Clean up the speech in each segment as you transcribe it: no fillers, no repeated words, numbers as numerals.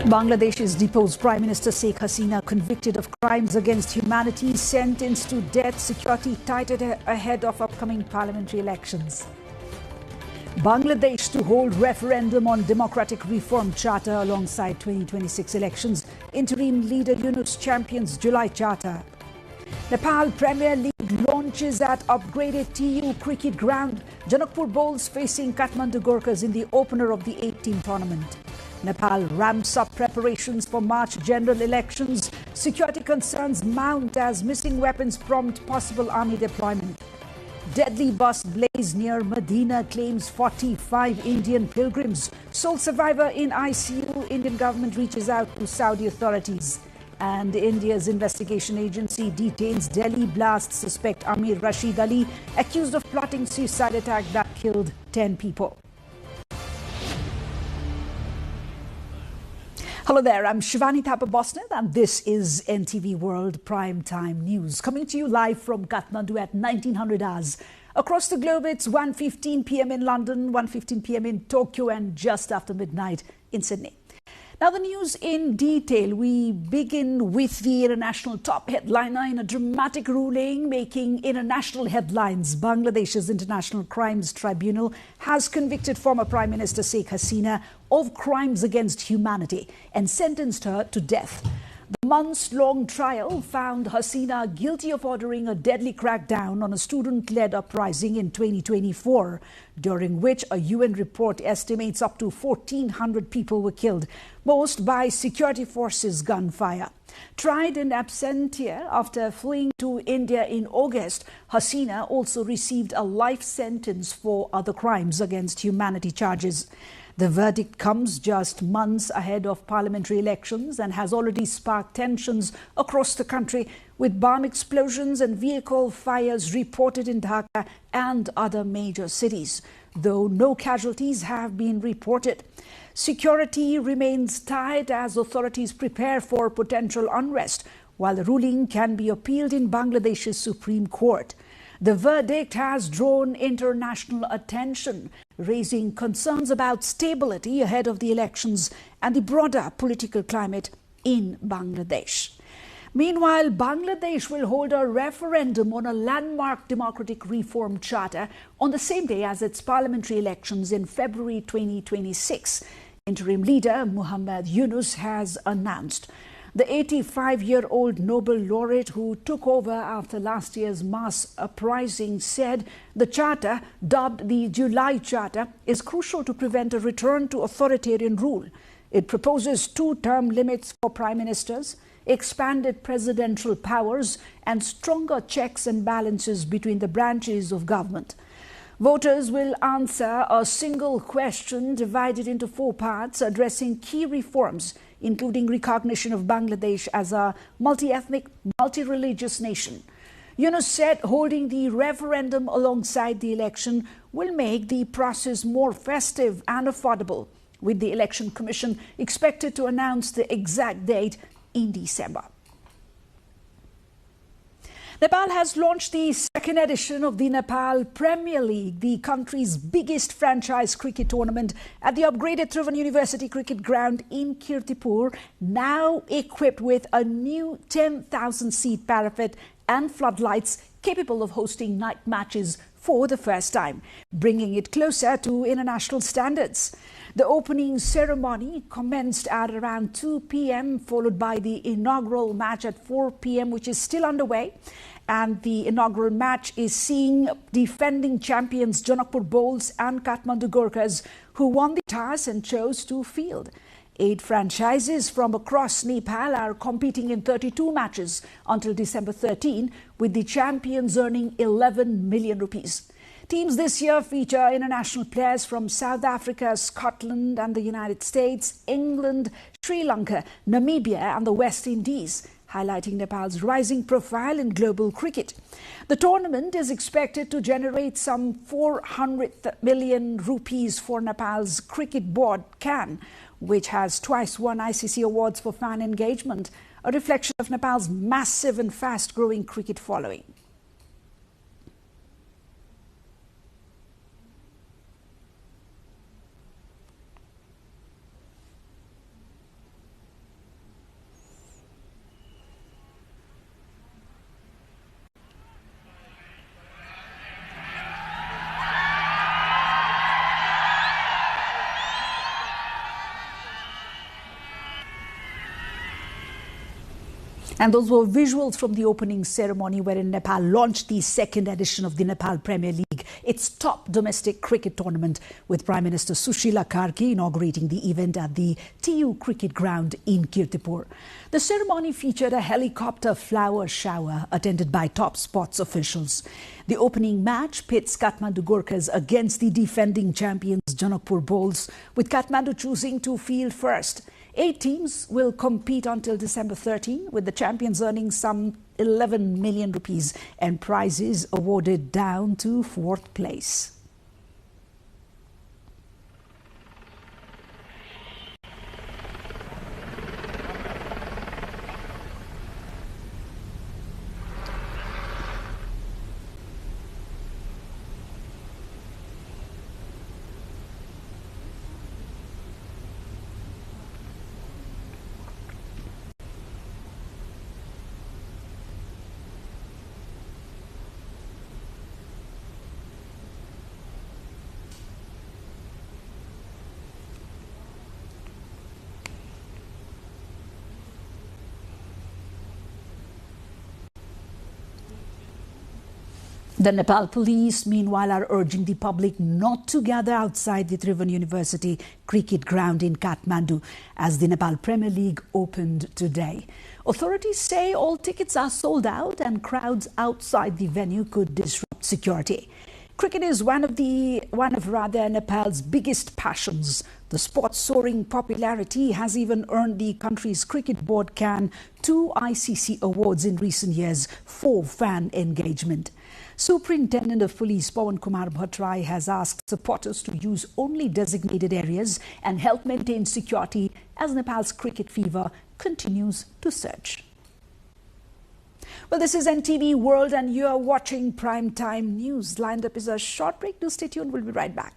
Bangladesh's deposed Prime Minister Sheikh Hasina, convicted of crimes against humanity, sentenced to death. Security tightened ahead of upcoming parliamentary elections. Bangladesh to hold referendum on democratic reform charter alongside 2026 elections. Interim leader Yunus champions July charter. Nepal Premier League launches at upgraded TU cricket ground. Janakpur Bowls facing Kathmandu Gorkhas in the opener of the 18th tournament. Nepal ramps up preparations for March general elections. Security concerns mount as missing weapons prompt possible army deployment. Deadly bus blaze near Medina claims 45 Indian pilgrims. Sole survivor in ICU. Indian government reaches out to Saudi authorities. And India's investigation agency detains Delhi blast suspect Amir Rashid Ali, accused of plotting suicide attack that killed 10 people. Hello there, I'm Shivani Thapa-Bosnath and this is NTV World Prime Time News, coming to you live from Kathmandu at 1900 hours. Across the globe, it's 1:15 p.m. in London, 1:15 p.m. in Tokyo and just after midnight in Sydney. Now the news in detail. We begin with the international top headliner in a dramatic ruling making international headlines. Bangladesh's International Crimes Tribunal has convicted former Prime Minister Sheikh Hasina of crimes against humanity and sentenced her to death. The months-long trial found Hasina guilty of ordering a deadly crackdown on a student-led uprising in 2024, during which a UN report estimates up to 1,400 people were killed, most by security forces' gunfire. Tried in absentia after fleeing to India in August, Hasina also received a life sentence for other crimes against humanity charges. The verdict comes just months ahead of parliamentary elections and has already sparked tensions across the country, with bomb explosions and vehicle fires reported in Dhaka and other major cities, though no casualties have been reported. Security remains tight as authorities prepare for potential unrest, while the ruling can be appealed in Bangladesh's Supreme Court. The verdict has drawn international attention, raising concerns about stability ahead of the elections and the broader political climate in Bangladesh. Meanwhile, Bangladesh will hold a referendum on a landmark democratic reform charter on the same day as its parliamentary elections in February 2026. Interim leader Muhammad Yunus has announced. The 85-year-old Nobel laureate who took over after last year's mass uprising said the charter, dubbed the July Charter, is crucial to prevent a return to authoritarian rule. It proposes 2-term limits for prime ministers, expanded presidential powers, and stronger checks and balances between the branches of government. Voters will answer a single question divided into 4 parts, addressing key reforms, including recognition of Bangladesh as a multi-ethnic, multi-religious nation. Yunus said holding the referendum alongside the election will make the process more festive and affordable, with the Election Commission expected to announce the exact date in December. Nepal has launched the second edition of the Nepal Premier League, the country's biggest franchise cricket tournament, at the upgraded Tribhuvan University cricket ground in Kirtipur, now equipped with a new 10,000-seat parapet and floodlights capable of hosting night matches for the first time, bringing it closer to international standards. The opening ceremony commenced at around 2 p.m, followed by the inaugural match at 4 p.m, which is still underway. And the inaugural match is seeing defending champions Janakpur Bowls and Kathmandu Gorkhas, who won the toss and chose to field. 8 franchises from across Nepal are competing in 32 matches until December 13, with the champions earning 11 million rupees. Teams this year feature international players from South Africa, Scotland and the United States, England, Sri Lanka, Namibia and the West Indies, highlighting Nepal's rising profile in global cricket. The tournament is expected to generate some 400 million rupees for Nepal's cricket board, CAN, which has twice won ICC awards for fan engagement, a reflection of Nepal's massive and fast-growing cricket following. And those were visuals from the opening ceremony wherein Nepal launched the second edition of the Nepal Premier League, its top domestic cricket tournament, with Prime Minister Sushila Karki inaugurating the event at the TU Cricket Ground in Kirtipur. The ceremony featured a helicopter flower shower attended by top sports officials. The opening match pits Kathmandu Gorkhas against the defending champions Janakpur Bulls, with Kathmandu choosing to field first. 8 teams will compete until December 13, with the champions earning some 11 million rupees and prizes awarded down to 4th place. The Nepal police, meanwhile, are urging the public not to gather outside the Tribhuvan University cricket ground in Kathmandu as the Nepal Premier League opened today. Authorities say all tickets are sold out and crowds outside the venue could disrupt security. Cricket is one of Nepal's biggest passions. The sport's soaring popularity has even earned the country's cricket board CAN 2 ICC awards in recent years for fan engagement. Superintendent of Police Pawan Kumar Bhattrai has asked supporters to use only designated areas and help maintain security as Nepal's cricket fever continues to surge. Well, this is NTV World and you are watching Primetime News. Lined up is a short break. Do stay tuned. We'll be right back.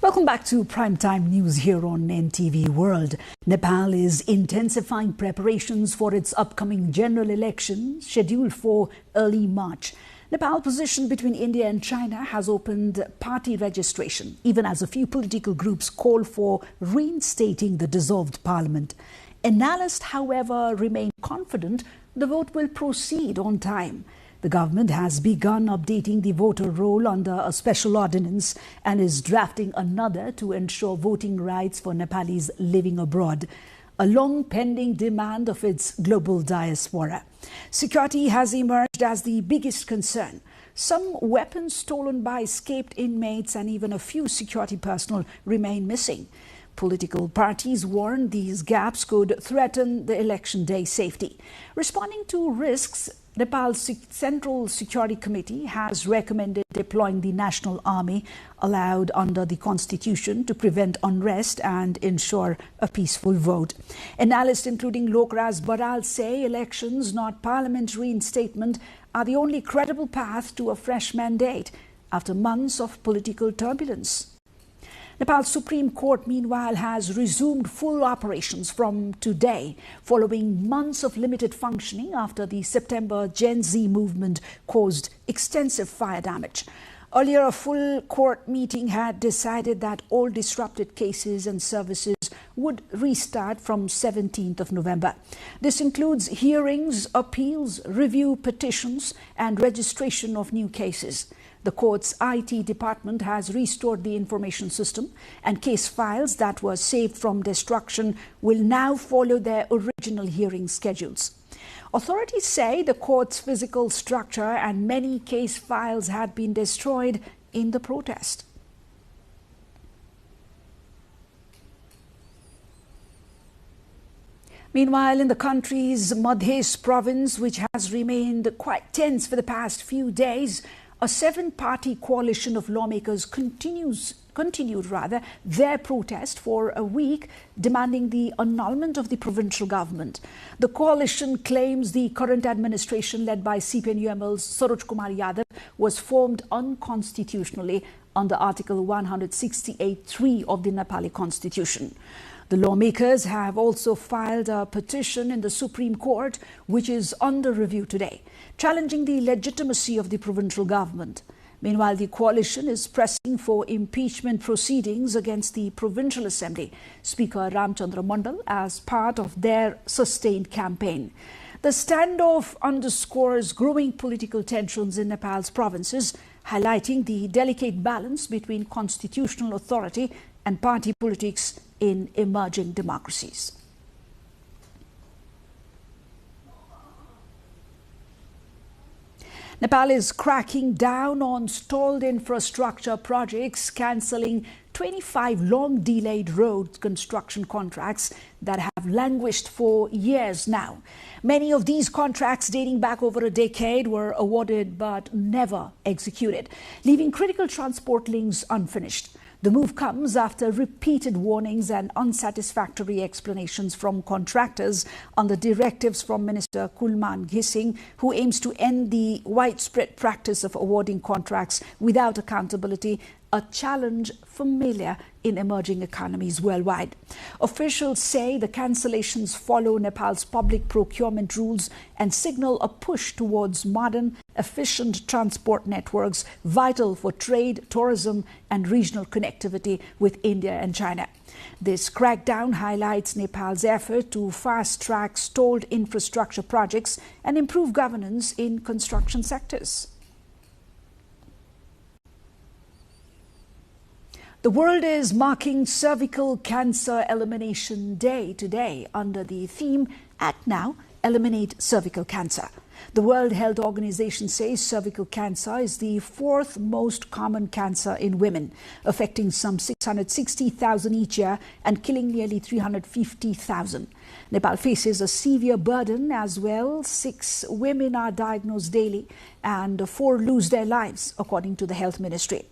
Welcome back to Primetime News here on NTV World. Nepal is intensifying preparations for its upcoming general election scheduled for early March. Nepal, positioned between India and China, has opened party registration, even as a few political groups call for reinstating the dissolved parliament. Analysts, however, remain confident the vote will proceed on time. The government has begun updating the voter roll under a special ordinance and is drafting another to ensure voting rights for Nepalis living abroad, a long-pending demand of its global diaspora. Security has emerged as the biggest concern. Some weapons stolen by escaped inmates and even a few security personnel remain missing. Political parties warn these gaps could threaten the election day safety. Responding to risks, Nepal's Central Security Committee has recommended deploying the National Army allowed under the Constitution to prevent unrest and ensure a peaceful vote. Analysts including Lokraz Baral say elections, not parliament reinstatement, are the only credible path to a fresh mandate after months of political turbulence. Nepal's Supreme Court, meanwhile, has resumed full operations from today, following months of limited functioning after the September Gen Z movement caused extensive fire damage. Earlier, a full court meeting had decided that all disrupted cases and services would restart from 17th of November. This includes hearings, appeals, review petitions, and registration of new cases. The court's IT department has restored the information system, and case files that were saved from destruction will now follow their original hearing schedules. Authorities say the court's physical structure and many case files had been destroyed in the protest. Meanwhile, in the country's Madhya province, which has remained quite tense for the past few days, a seven-party coalition of lawmakers continued their protest for a week, demanding the annulment of the provincial government. The coalition claims the current administration, led by CPN-UML's Saroj Kumar Yadav, was formed unconstitutionally under Article 168(3) of the Nepali Constitution. The lawmakers have also filed a petition in the Supreme Court, which is under review today, challenging the legitimacy of the provincial government. Meanwhile, the coalition is pressing for impeachment proceedings against the Provincial Assembly Speaker Ramchandra Mandal as part of their sustained campaign. The standoff underscores growing political tensions in Nepal's provinces, highlighting the delicate balance between constitutional authority and party politics in emerging democracies. Nepal is cracking down on stalled infrastructure projects, cancelling 25 long-delayed road construction contracts that have languished for years now. Many of these contracts, dating back over a decade, were awarded but never executed, leaving critical transport links unfinished. The move comes after repeated warnings and unsatisfactory explanations from contractors on the directives from Minister Kulman Ghising, who aims to end the widespread practice of awarding contracts without accountability, a challenge familiar in emerging economies worldwide. Officials say the cancellations follow Nepal's public procurement rules and signal a push towards modern, efficient transport networks vital for trade, tourism, and regional connectivity with India and China. This crackdown highlights Nepal's effort to fast-track stalled infrastructure projects and improve governance in construction sectors. The world is marking Cervical Cancer Elimination Day today under the theme Act Now, Eliminate Cervical Cancer. The World Health Organization says cervical cancer is the fourth most common cancer in women, affecting some 660,000 each year and killing nearly 350,000. Nepal faces a severe burden as well. 6 women are diagnosed daily and 4 lose their lives, according to the Health Ministry.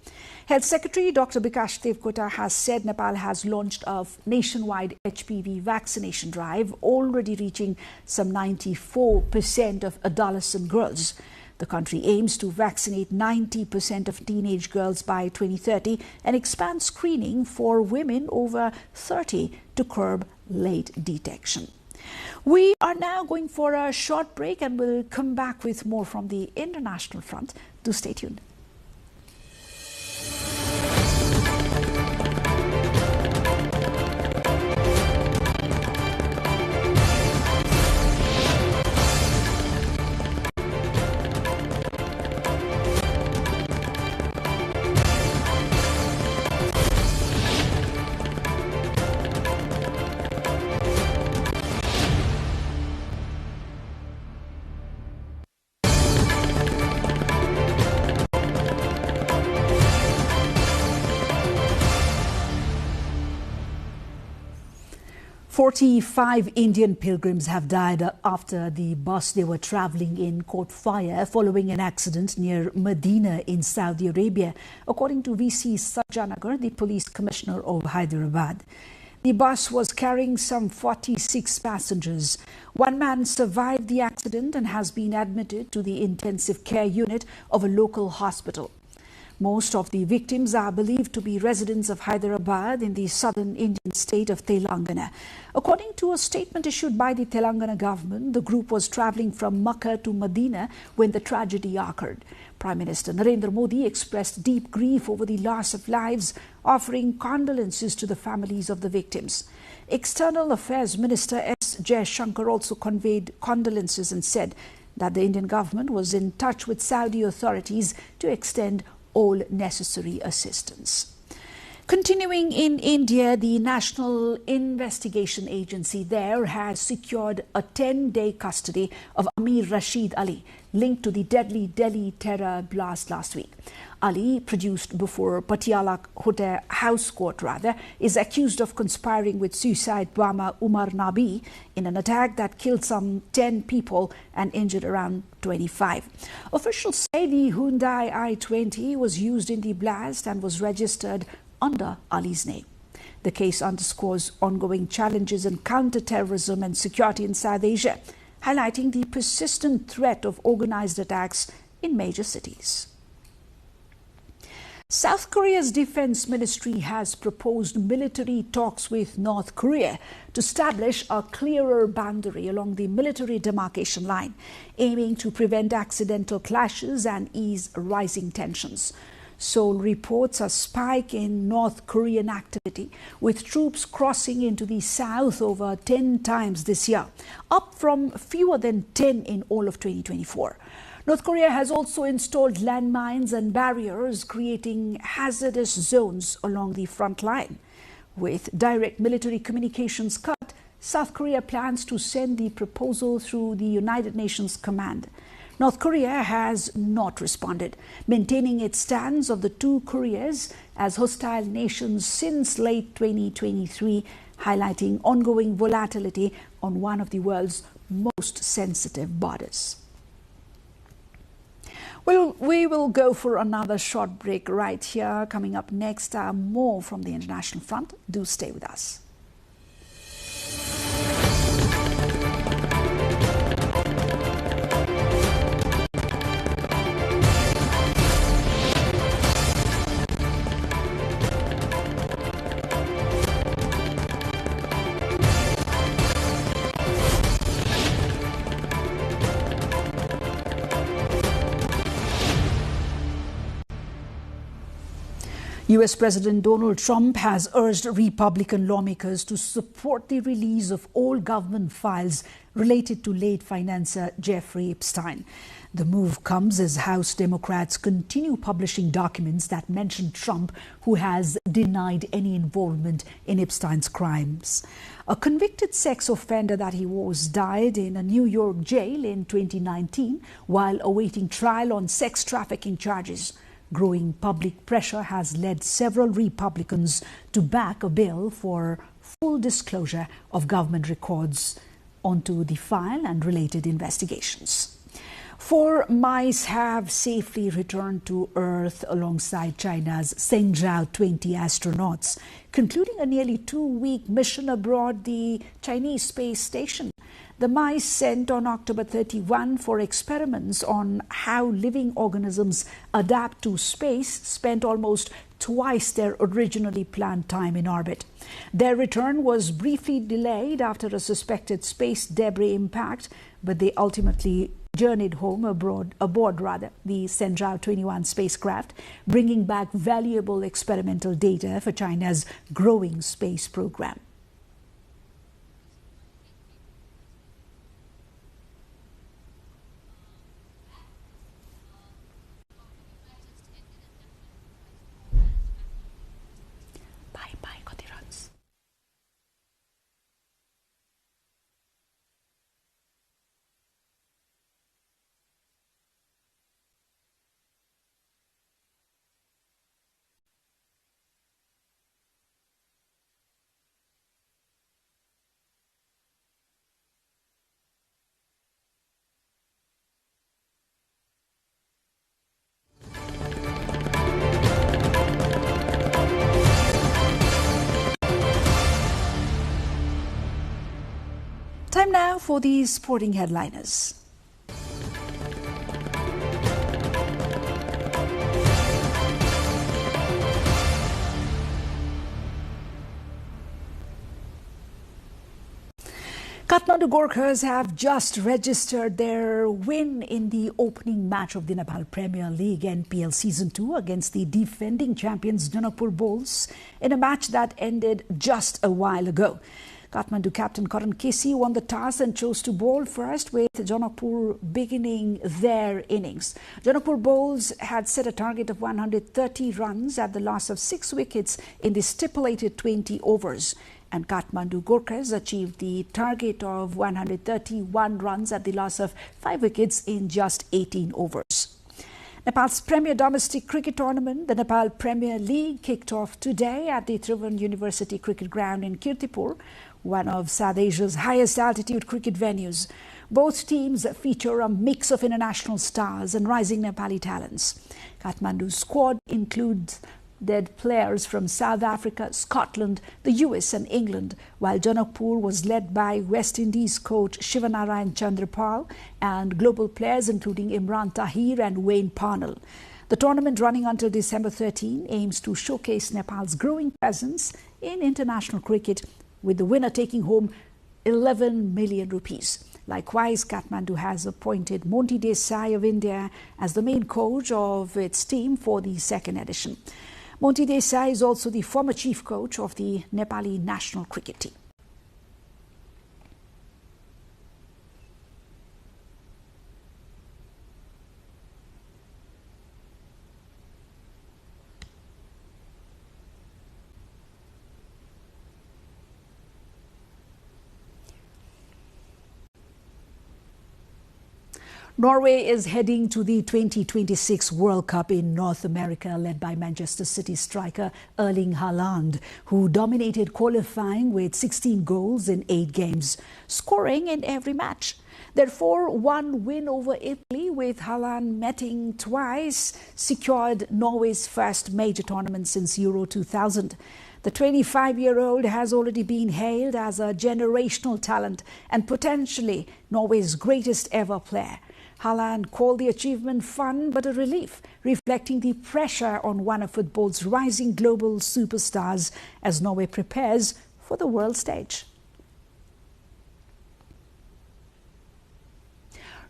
Health Secretary Dr. Bikash Devkota has said Nepal has launched a nationwide HPV vaccination drive, already reaching some 94% of adolescent girls. The country aims to vaccinate 90% of teenage girls by 2030 and expand screening for women over 30 to curb late detection. We are now going for a short break and we'll come back with more from the international front. Do stay tuned. "45 Indian pilgrims have died after the bus they were travelling in caught fire following an accident near Medina in Saudi Arabia, according to VC Sajjanagar, the police commissioner of Hyderabad. The bus was carrying some 46 passengers. One man survived the accident and has been admitted to the intensive care unit of a local hospital. Most of the victims are believed to be residents of Hyderabad in the southern Indian state of Telangana. According to a statement issued by the Telangana government, the group was travelling from Makkah to Medina when the tragedy occurred. Prime Minister Narendra Modi expressed deep grief over the loss of lives, offering condolences to the families of the victims. External Affairs Minister S. Jaishankar also conveyed condolences and said that the Indian government was in touch with Saudi authorities to extend all necessary assistance. Continuing in India, the National Investigation Agency there has secured a 10-day custody of Amir Rashid Ali, linked to the deadly Delhi terror blast last week. Ali, produced before Patiala House Court, is accused of conspiring with suicide bomber Umar Nabi in an attack that killed some 10 people and injured around 25. Officials say the Hyundai i20 was used in the blast and was registered under Ali's name. The case underscores ongoing challenges in counter-terrorism and security in South Asia, highlighting the persistent threat of organized attacks in major cities. South Korea's defense ministry has proposed military talks with North Korea to establish a clearer boundary along the military demarcation line, aiming to prevent accidental clashes and ease rising tensions. Seoul reports a spike in North Korean activity, with troops crossing into the south over 10 times this year, up from fewer than 10 in all of 2024. North Korea has also installed landmines and barriers, creating hazardous zones along the front line. With direct military communications cut, South Korea plans to send the proposal through the United Nations Command. North Korea has not responded, maintaining its stance of the two Koreas as hostile nations since late 2023, highlighting ongoing volatility on one of the world's most sensitive borders. Well, we will go for another short break right here. Coming up next, more from the international front. Do stay with us. US President Donald Trump has urged Republican lawmakers to support the release of all government files related to late financier Jeffrey Epstein. The move comes as House Democrats continue publishing documents that mention Trump, who has denied any involvement in Epstein's crimes. A convicted sex offender that he was died in a New York jail in 2019 while awaiting trial on sex trafficking charges. Growing public pressure has led several Republicans to back a bill for full disclosure of government records onto the file and related investigations. 4 mice have safely returned to Earth alongside China's Shenzhou-20 astronauts, concluding a nearly 2-week mission aboard the Chinese space station. The mice sent on October 31 for experiments on how living organisms adapt to space spent almost twice their originally planned time in orbit. Their return was briefly delayed after a suspected space debris impact, but they ultimately journeyed home aboard the Shenzhou-21 spacecraft, bringing back valuable experimental data for China's growing space program. Time now for the sporting headliners. Kathmandu Gorkhas have just registered their win in the opening match of the Nepal Premier League NPL Season 2 against the defending champions Janakpur Bulls in a match that ended just a while ago. Kathmandu captain Karan Kesi won the toss and chose to bowl first, with Janakpur beginning their innings. Janakpur bowls had set a target of 130 runs at the loss of 6 wickets in the stipulated 20 overs. And Kathmandu Gorkhas achieved the target of 131 runs at the loss of 5 wickets in just 18 overs. Nepal's premier domestic cricket tournament, the Nepal Premier League, kicked off today at the Tribhuvan University Cricket Ground in Kirtipur, one of South Asia's highest altitude cricket venues. Both teams feature a mix of international stars and rising Nepali talents. Kathmandu's squad includes players from South Africa, Scotland, the US and England, while Janakpur was led by West Indies coach Shivanarayan Chandrapal and global players including Imran Tahir and Wayne Parnell. The tournament, running until December 13, aims to showcase Nepal's growing presence in international cricket, with the winner taking home 11 million rupees. Likewise, Kathmandu has appointed Monty Desai of India as the main coach of its team for the second edition. Monty Desai is also the former chief coach of the Nepali national cricket team. Norway is heading to the 2026 World Cup in North America, led by Manchester City striker Erling Haaland, who dominated qualifying with 16 goals in 8 games, scoring in every match. Their 4-1 win over Italy, with Haaland netting twice, secured Norway's first major tournament since Euro 2000. The 25-year-old has already been hailed as a generational talent and potentially Norway's greatest ever player. Haaland called the achievement fun but a relief, reflecting the pressure on one of football's rising global superstars as Norway prepares for the world stage.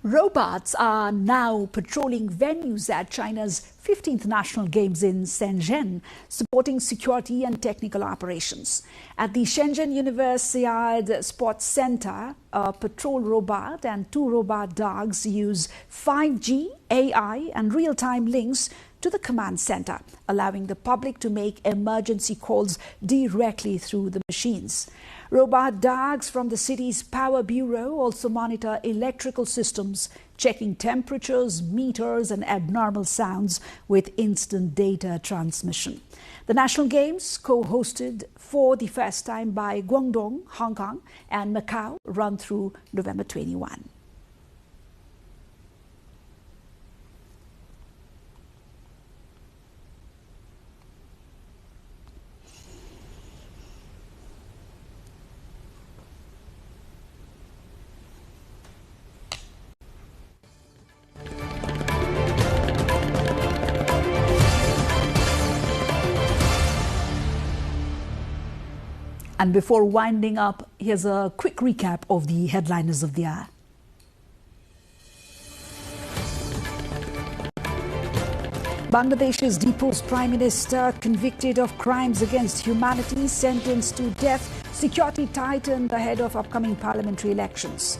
Robots are now patrolling venues at China's 15th National Games in Shenzhen, supporting security and technical operations. At the Shenzhen Universiade Sports Center, a patrol robot and 2 robot dogs use 5G, AI and real-time links to the command center, allowing the public to make emergency calls directly through the machines. Robot dogs from the city's power bureau also monitor electrical systems, checking temperatures, meters and abnormal sounds with instant data transmission. The National Games, co-hosted for the first time by Guangdong, Hong Kong and Macau, run through November 21. And before winding up, here's a quick recap of the headliners of the hour. Bangladesh's deposed Prime Minister, convicted of crimes against humanity, sentenced to death. Security tightened ahead of upcoming parliamentary elections.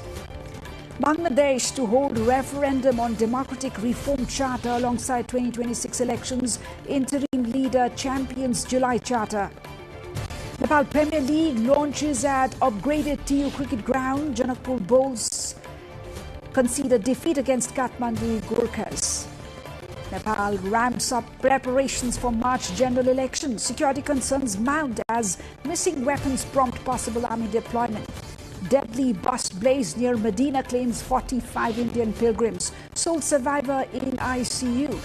Bangladesh to hold referendum on democratic reform charter alongside 2026 elections. Interim leader champions July charter. Nepal Premier League launches at upgraded TU cricket ground. Janakpur bowls conceded defeat against Kathmandu Gorkhas. Nepal ramps up preparations for March general election. Security concerns mount as missing weapons prompt possible army deployment. Deadly bus blaze near Medina claims 45 Indian pilgrims. Sole survivor in ICU.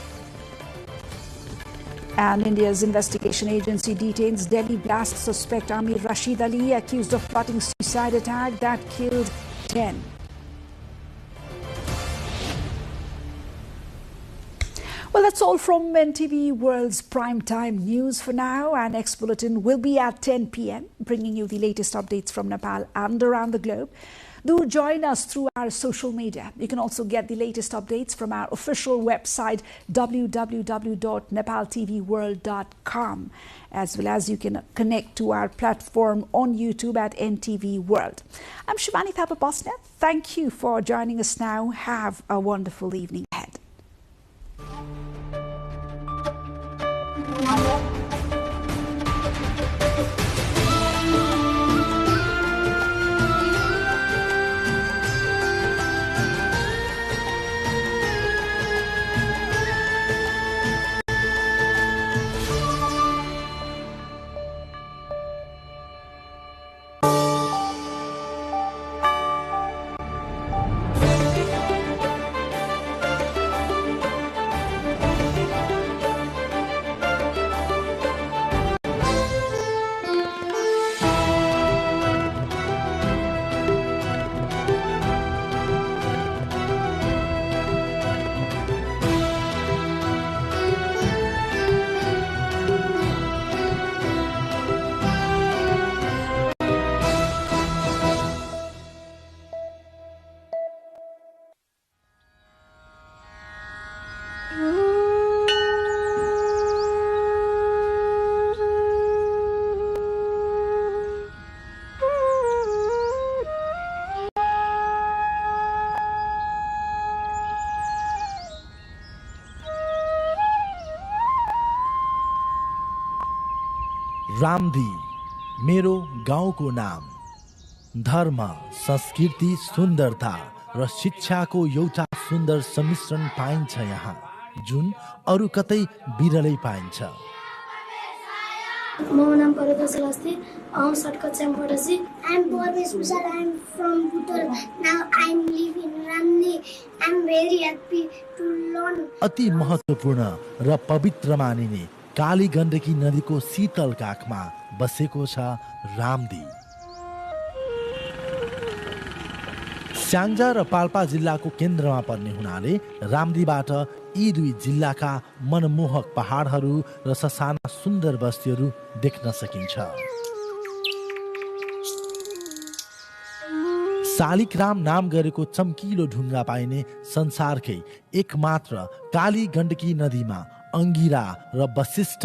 And India's investigation agency detains Delhi blast suspect Amir Rashid Ali, accused of plotting suicide attack that killed 10. Well, that's all from NTV World's primetime news for now. Our next bulletin will be at 10 p.m., bringing you the latest updates from Nepal and around the globe. Do join us through our social media. You can also get the latest updates from our official website www.nepaltelevision.com, as well as you can connect to our platform on YouTube at NTV World. I'm Shivani Thapa-Bosnia. Thank you for joining us now. Have a wonderful evening ahead. रामदी मेरो गाउँको नाम। धर्म, संस्कृति, सुन्दरता र शिक्षाको एउटा सुन्दर सम्मिश्रण पाइन्छ यहाँ, जुन अरू कतै बिरलै पाइन्छ। My name is Selasti. I'm from Bhutan. I'm Parvesh Bhusal. I'm from Bhutan. Now I'm living in Ramni. I'm very happy to learn. अति महत्त्वपूर्ण र पवित्र मानिने काली गण्डकी नदीको शीतल काखमा बसेको छ रामदी। स्याङ्जा र पाल्पा जिल्लाको केन्द्रमा पर्ने हुनाले रामदीबाट यी दुई जिल्लाका मनमोहक पहाडहरू र ससाना सुन्दर बस्तीहरू देख्न सकिन्छ। शालिग्राम नाम गरेको चम्किलो ढुङ्गा पाइने संसारकै एकमात्र काली गण्डकी नदीमा अंगिरा र वशिष्ठ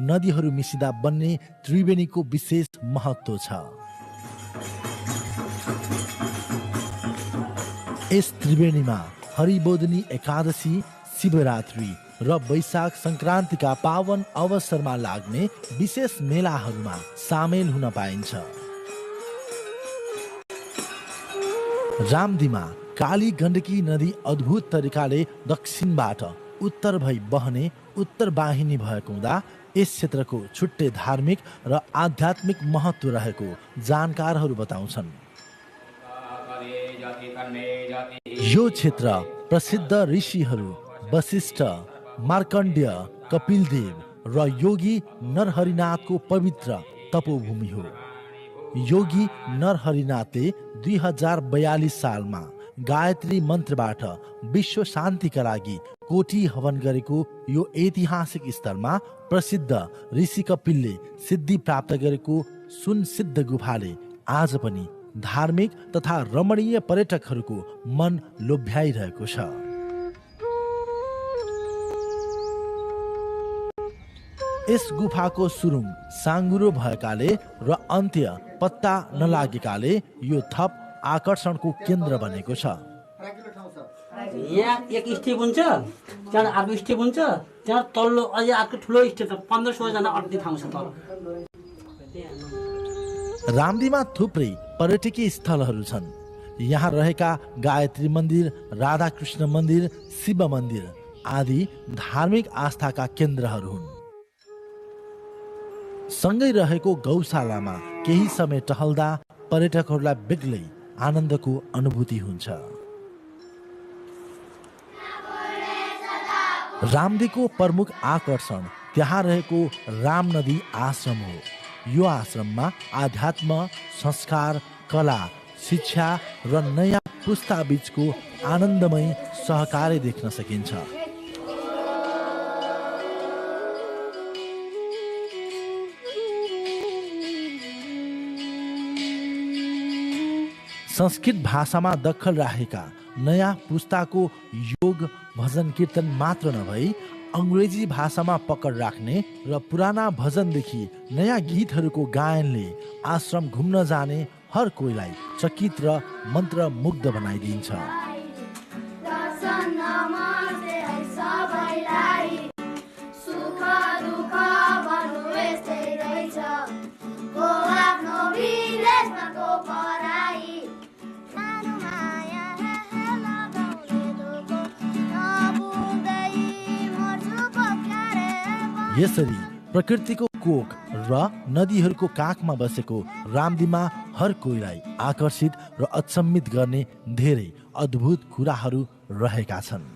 नदीहरू मिसिदा बन्ने त्रिवेणीको विशेष महत्त्व छ। यस त्रिवेणीमा हरिबोधिनी एकादशी, शिवरात्रि र वैशाख संक्रान्तिका पावन अवसरमा लाग्ने विशेष मेलाहरूमा सामेल हुन पाइन्छ। रामदीमा काली गण्डकी नदी अद्भुत तरिकाले दक्षिणबाट उत्तर भई बहने उत्तर वाहिनी भएको हुँदा यस क्षेत्रको छुट्टै धार्मिक र आध्यात्मिक महत्त्व रहेको जानकारहरू बताउँछन्। यो क्षेत्र प्रसिद्ध ऋषिहरू वशिष्ठ, मार्कण्डेय, कपिलदेव र योगी नरहरिनाथको पवित्र तपोभूमि हो। योगी नरहरिनाथले 2042 सालमा गायत्री मन्त्रबाट विश्व शान्तिका लागि कोठी हवन गरेको यो ऐतिहासिक स्थलमा प्रसिद्ध ऋषि कपिलले सिद्धि प्राप्त गरेको सुनसिद्ध गुफाले आज पनि धार्मिक तथा रमणीय पर्यटकहरूको मन लोभ्याइरहेको छ। यस गुफाको सुरुङ साँघुरो भएकाले र अन्त्य पत्ता नलागेकाले यो थप आकर्षणको केन्द्र बनेको छ। यहाँ एक स्टेप हुन्छ, त्यहाँ अर्को स्टेप हुन्छ, त्यहाँ तल्लो अझै अर्को ठुलो स्टेप छ। 1500 जना अट्ने ठाउँ छ तल। रामदीमा थुप्रै पर्यटकीय स्थलहरू छन्। यहाँ रहेका गायत्री मन्दिर, राधाकृष्ण मन्दिर, शिव मन्दिर आदि धार्मिक आस्थाका केन्द्रहरू हुन्। सँगै रहेको गौशालामा केही समय टहल्दा पर्यटकहरूलाई बेग्लै आनन्दको अनुभूति हुन्छ। रामदीको प्रमुख आकर्षण त्यहाँ रहेको राम नदी आश्रम हो। यो आश्रममा आध्यात्म, संस्कार, कला, शिक्षा र नयाँ पुस्ता बीचको आनन्दमय सहकार्य देख्न सकिन्छ। संस्कृत भाषामा दखल राखेका नयाँ पुस्ताको योग भजन कीर्तन मात्र नभई अंग्रेजी भाषामा पकड राख्ने र पुराना भजनदेखि नयाँ गीतहरूको गायनले आश्रम घुम्न जाने हर कोहीलाई चकित र मन्त्रमुग्ध बनाइदिन्छ। यसरी प्रकृतिको कोख र नदीहरूको काखमा बसेको रामदीमा हर कोहीलाई आकर्षित र अचम्मित गर्ने धेरै अद्भुत कुराहरू रहेका छन्।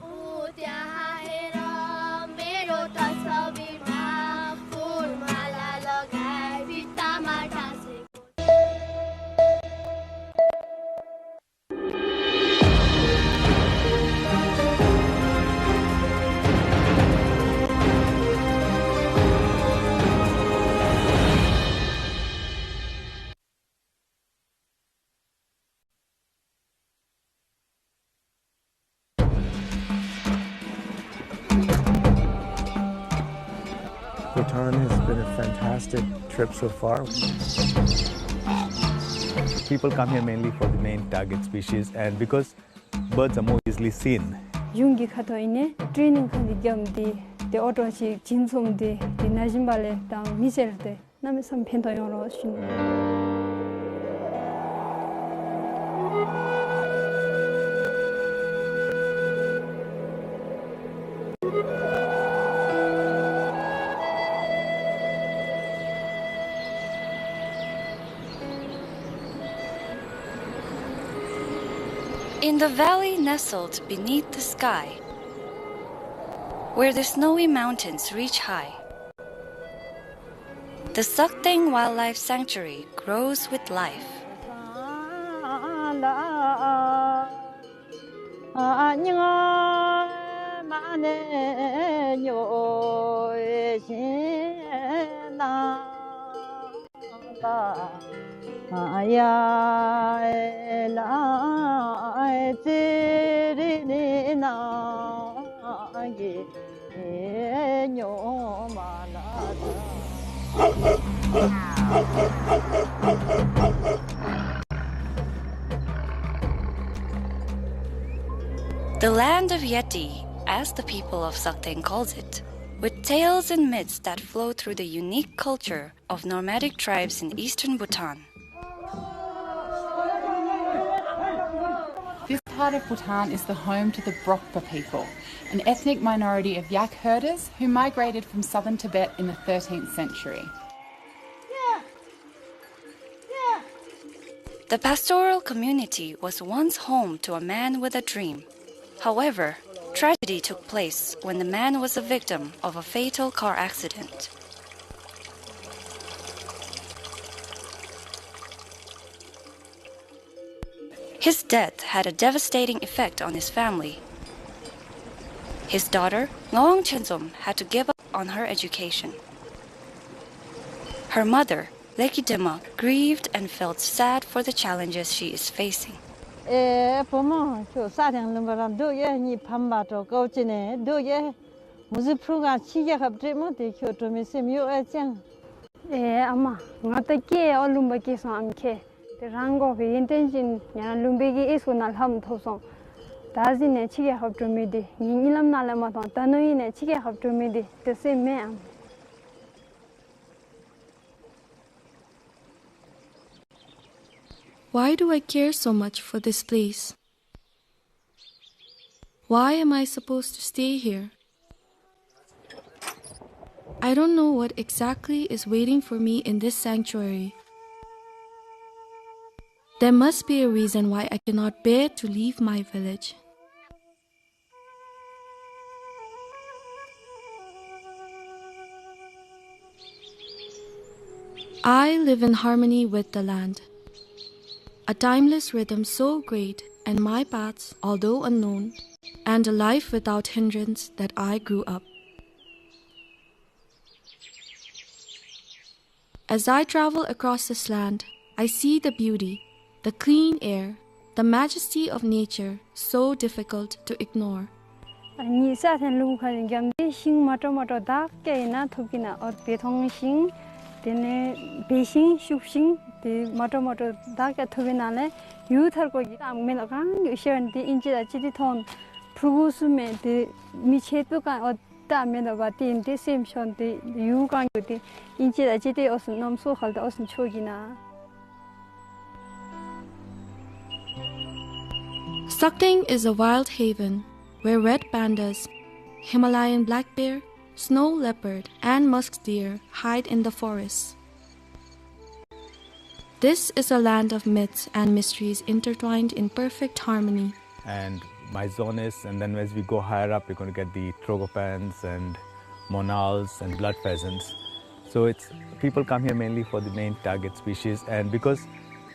Bhutan has been a fantastic trip so far. People come here mainly for the main target species and because birds are more easily seen. Yungi khato ine training khandi gamdi de auto chi jinsum de najimbale ta misel de name sam phento yoro shin. In the valley nestled beneath the sky, where the snowy mountains reach high, the Sakteng Wildlife Sanctuary grows with life. The land of Yeti, as the people of Sakteng calls it, with tales and myths that flow through the unique culture of nomadic tribes in eastern Bhutan. This part of Bhutan is the home to the Brokpa people, an ethnic minority of yak herders who migrated from southern Tibet in the 13th century. The pastoral community was once home to a man with a dream. However, tragedy took place when the man was a victim of a fatal car accident. His death had a devastating effect on his family. His daughter, Ngawang Chensom, had to give up on her education. Her mother, Leki Dema, grieved and felt sad for the challenges she is facing. Rango ke intention yana lumbegi isu nalham thosong dazi ne chige haptrumidi ningilam nalama ton tanoi ne chige haptrumidi the same man. Why do I care so much for this place? Why am I supposed to stay here? I don't know what exactly is waiting for me in this sanctuary. There must be a reason why I cannot bear to leave my village. I live in harmony with the land, a timeless rhythm so great, and my paths, although unknown, and a life without hindrance that I grew up. As I travel across this land, I see the beauty, the clean air, the majesty of nature so difficult to ignore. Ni sa than lu khan gam de sing moto da ke na thukina or pe thong sing tene be sing shup sing de moto da ke thubina le yu thar ko gi am me la kan yu shen de inji da chi di thon prugu su me de mi che tu ka o ta me da ba tin de sim shon de yu kan yu de inji da chi de os nam so khal da os chogina. Sakting is a wild haven where red pandas, Himalayan black bear, snow leopard, and musk deer hide in the forests. This is a land of myths and mysteries intertwined in perfect harmony. And my zone is, and then as we go higher up, we're going to get the trogopans and monals and blood pheasants. So it's people come here mainly for the main target species, and because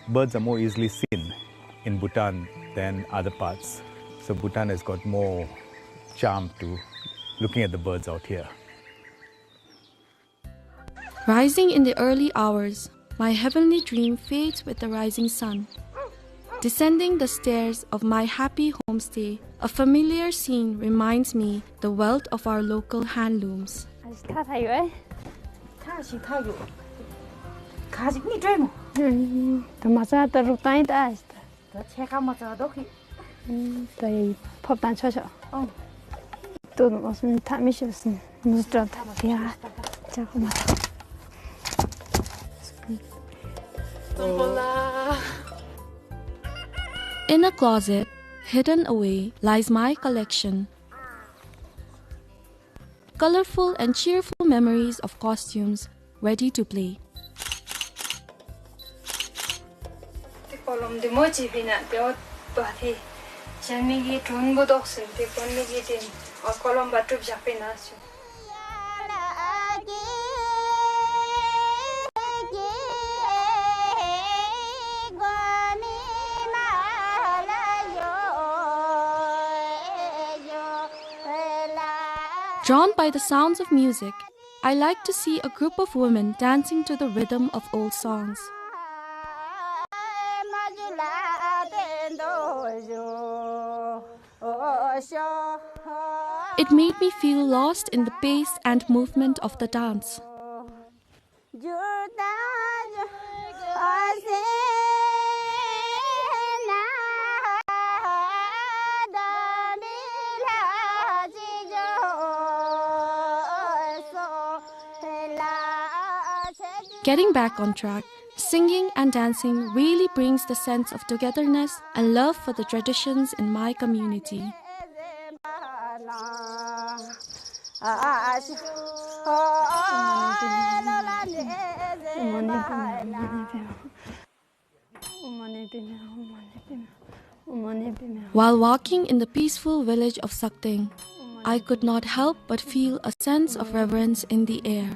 birds are more easily seen in Bhutan than other parts. So Bhutan has got more charm to looking at the birds out here. Rising in the early hours, my heavenly dream fades with the rising sun. Descending the stairs of my happy homestay, a familiar scene reminds me the wealth of our local handlooms. In a closet, hidden away, lies my collection. Colorful and cheerful memories of costumes ready to play. Drawn by the sounds of music, I like to see a group of women dancing to the rhythm of old songs. It made me feel lost in the pace and movement of the dance. Getting back on track, singing and dancing really brings the sense of togetherness and love for the traditions in my community. While walking in the peaceful village of Sakting, I could not help but feel a sense of reverence in the air.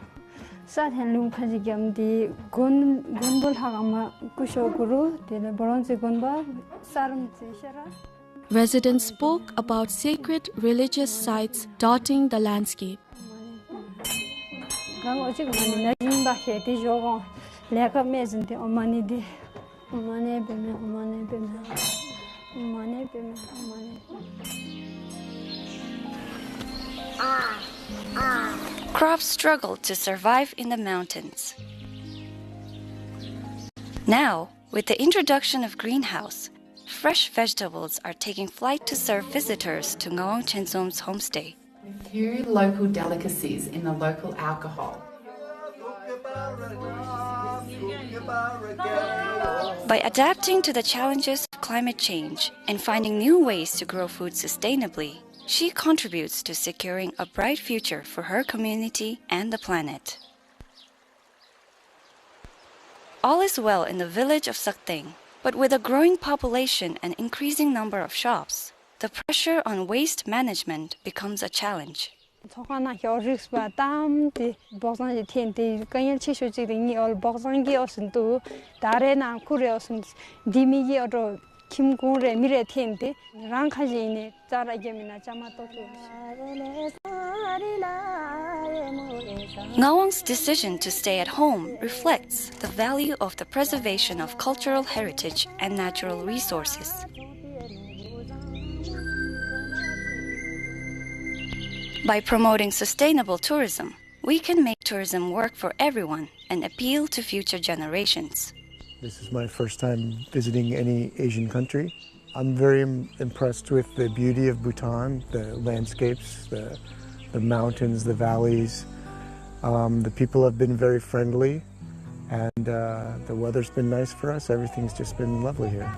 Residents spoke about sacred religious sites dotting the landscape. Crops struggled to survive in the mountains. Now, with the introduction of greenhouse, fresh vegetables are taking flight to serve visitors to Ngawang Chensom's homestay. A few local delicacies in the local alcohol. By adapting to the challenges of climate change and finding new ways to grow food sustainably, she contributes to securing a bright future for her community and the planet. All is well in the village of Sakting, but with a growing population and increasing number of shops, the pressure on waste management becomes a challenge. 김고래 미래 텐데 랑카지네 짜라게미나 짜마토토. Ngawang's decision to stay at home reflects the value of the preservation of cultural heritage and natural resources. By promoting sustainable tourism, we can make tourism work for everyone and appeal to future generations. This is my first time visiting any Asian country. I'm very impressed with the beauty of Bhutan, the landscapes, the mountains, the valleys. The people have been very friendly, and the weather's been nice for us. Everything's just been lovely here.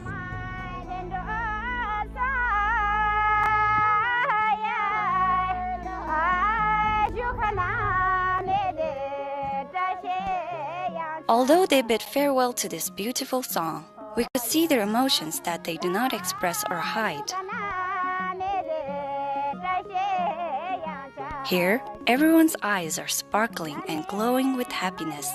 Although they bid farewell to this beautiful song, we could see their emotions that they do not express or hide. Here, everyone's eyes are sparkling and glowing with happiness.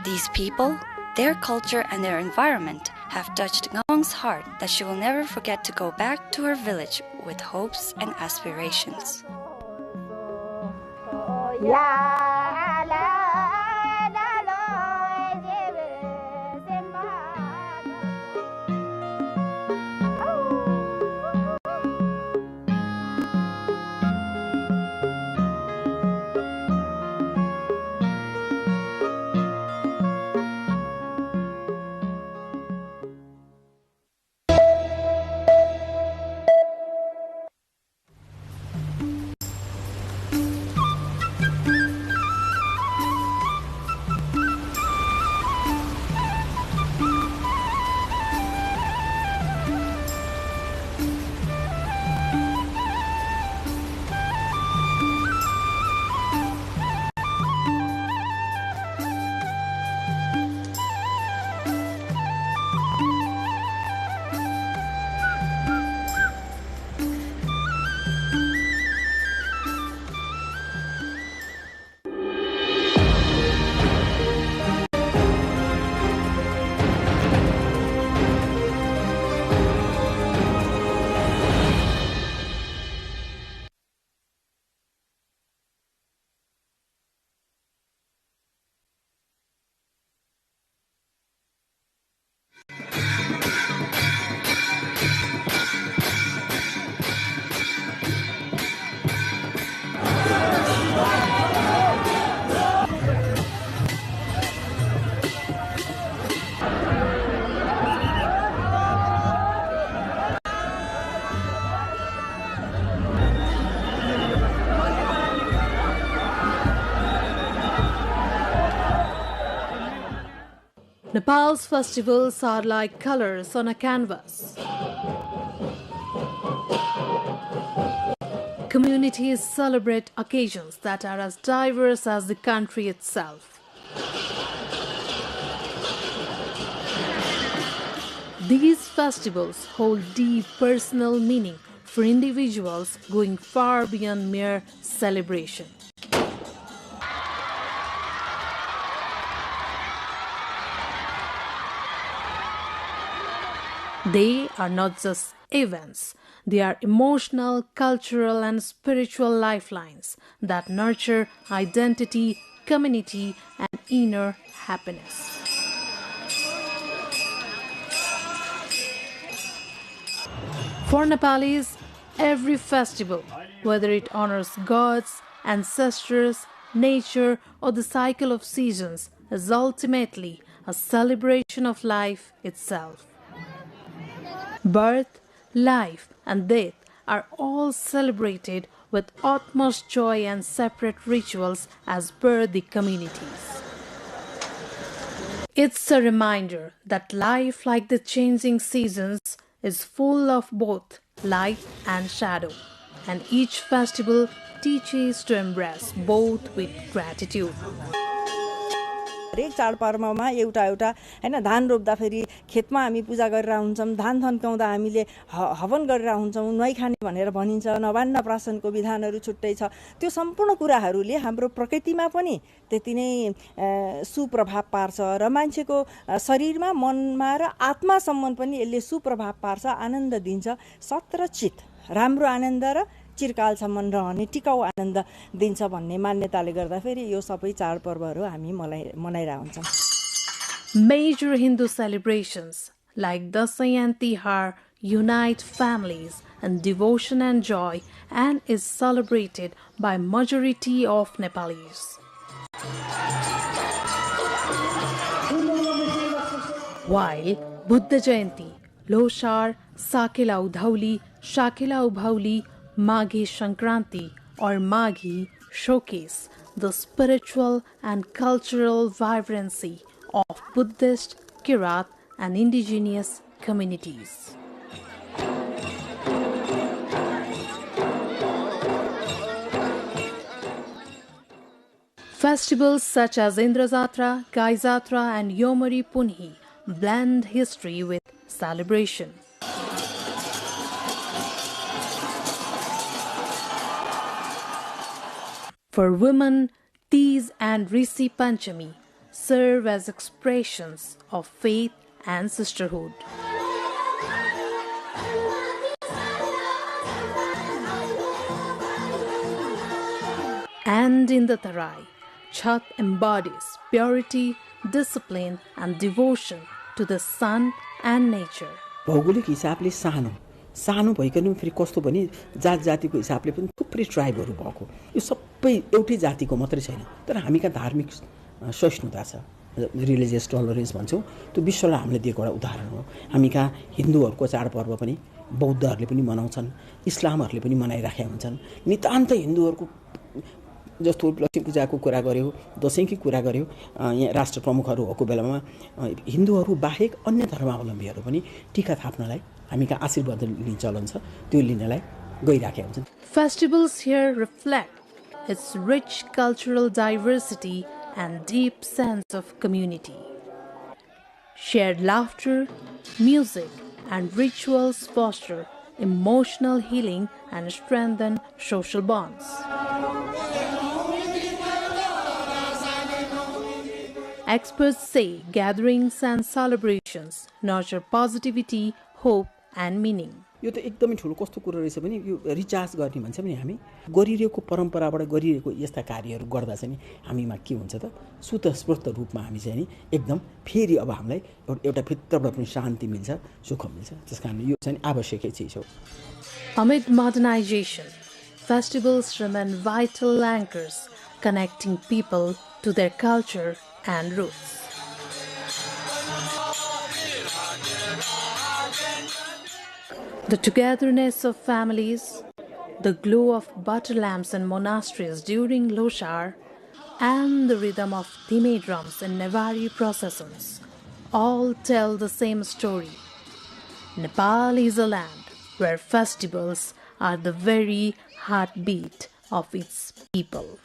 These people, their culture and their environment have touched Ngawang's heart that she will never forget to go back to her village with hopes and aspirations. Nepal's festivals are like colors on a canvas. Communities celebrate occasions that are as diverse as the country itself. These festivals hold deep personal meaning for individuals, going far beyond mere celebration. They are not just events, they are emotional, cultural, and spiritual lifelines that nurture identity, community, and inner happiness. For Nepalis, every festival, whether it honors gods, ancestors, nature, or the cycle of seasons, is ultimately a celebration of life itself. Birth, life, and death are all celebrated with utmost joy and separate rituals as per the communities. It's a reminder that life, like the changing seasons, is full of both light and shadow, and each festival teaches to embrace both with gratitude. हरेक चाडपर्वमा एउटा एउटा हैन धान रोप्दाखेरि खेतमा हामी पूजा गरेर हुन्छौँ, धान थन्काउँदा हामीले हवन गरेर हुन्छौँ, नुहाई खाने भनेर भनिन्छ, नवान्न प्राशनको विधानहरू छुट्टै छ। त्यो सम्पूर्ण कुराहरूले हाम्रो प्रकृतिमा पनि त्यति नै सुप्रभाव पार्छ र मान्छेको शरीरमा, मनमा र आत्मासम्म पनि यसले सुप्रभाव पार्छ, आनन्द दिन्छ, सत र चित, राम्रो आनन्द र चिरकालसम्म रहने टिकाउ आनन्द दिन्छ भन्ने मान्यताले गर्दाखेरि यो सबै चाडपर्वहरू हामी मनाइरहेका हुन्छौँ। Major Hindu celebrations like Dasai and Tihar unite families in devotion and joy and is celebrated by majority of Nepalis. While Buddha Jayanti, Loshar, Sakela Udhauli, Shakela Ubhauli, Maghi Shankranti or Maghi showcase the spiritual and cultural vibrancy of Buddhist, Kirat and indigenous communities. Festivals such as Indra Jatra, Gai Jatra and Yomari Punhi blend history with celebration. For women, Teej and Rishi Panchami serve as expressions of faith and sisterhood. And in the Tarai, Chhat embodies purity, discipline and devotion to the sun and nature. भौगोलिक हिसाबले सानो भइकन फेरि कस्तो भने जात जातिको हिसाबले पनि थुप्रै ट्राइबहरू भएको, यो सबै एउटै जातिको मात्रै छैन, तर हामीका धार्मिक सहिष्णुता छ, रिलिजियस टलरेन्स भन्छौँ, त्यो विश्वलाई हामीले दिएको एउटा उदाहरण हो। हामीका हिन्दूहरूको चाडपर्व पनि बौद्धहरूले पनि मनाउँछन्, इस्लामहरूले पनि मनाइराखेका हुन्छन्। नितान्त हिन्दूहरूको जस्तो लक्ष्मी पूजाको कुरा गर्यो, दसैँकी कुरा गर्यो, यहाँ राष्ट्र प्रमुखहरू भएको बेलामा हिन्दूहरू बाहेक अन्य धर्मावलम्बीहरू पनि टीका थाप्नलाई हामीका आशीर्वाद लिने चलन छ, त्यो लिनलाई गइराखेका हुन्छन्। Festivals here reflect its rich cultural diversity and deep sense of community. Shared laughter, music and rituals foster emotional healing and strengthen social bonds. Experts say gatherings and celebrations nurture positivity, hope and meaning. यो त एकदमै ठुलो कस्तो कुरा रहेछ भने यो recharge गर्ने भन्छ भने हामी गरिरहेको परम्पराबाट गरिरहेको यस्ता कार्यहरू गर्दा चाहिँ हामीमा के हुन्छ त स्वतस्फूर्त रूपमा हामी चाहिँ नि एकदम फेरि अब हामीलाई एउटा भित्रबाट पनि शान्ति मिल्छ, सुख मिल्छ, त्यसकारण यो चाहिँ आवश्यकै चिज हो। Amid modernization, festivals remain vital anchors connecting people to their culture and roots. The togetherness of families, the glow of butter lamps in monasteries during Loshar, and the rhythm of dhime drums in Nevari processions all tell the same story. Nepal is a land where festivals are the very heartbeat of its people.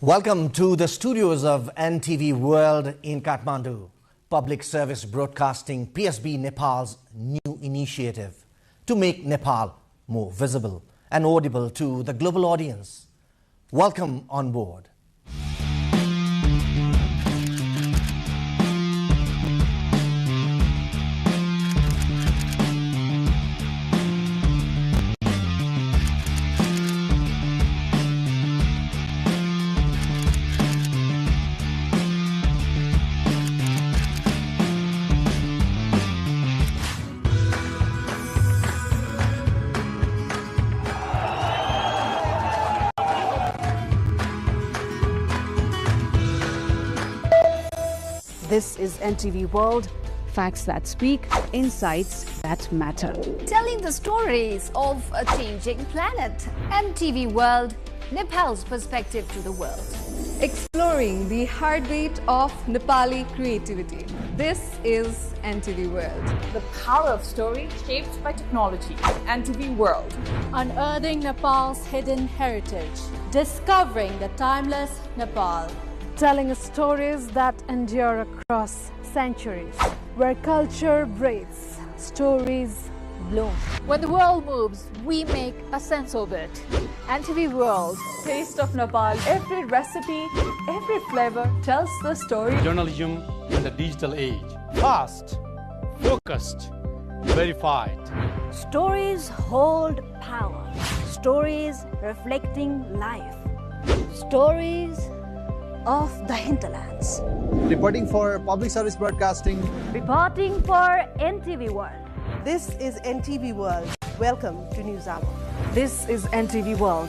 Welcome to the studios of NTV World in Kathmandu. Public Service Broadcasting PSB Nepal's new initiative to make Nepal more visible and audible to the global audience. Welcome on board. This is NTV World, facts that speak, insights that matter. Telling the stories of a changing planet. NTV World, Nepal's perspective to the world. Exploring the heartbeat of Nepali creativity. This is NTV World. The power of story shaped by technology. NTV World. Unearthing Nepal's hidden heritage. Discovering the timeless Nepal. Telling stories that endure across centuries. Where culture breathes, stories bloom. When the world moves, we make a sense of it. NTV World, taste of Nepal. Every recipe, every flavor tells the story. Journalism in the digital age. Fast, focused, verified. Stories hold power. Stories reflecting life. Stories of the hinterlands. Reporting for Public Service Broadcasting. Reporting for NTV World. This is NTV World. Welcome to News Hour. This is NTV World.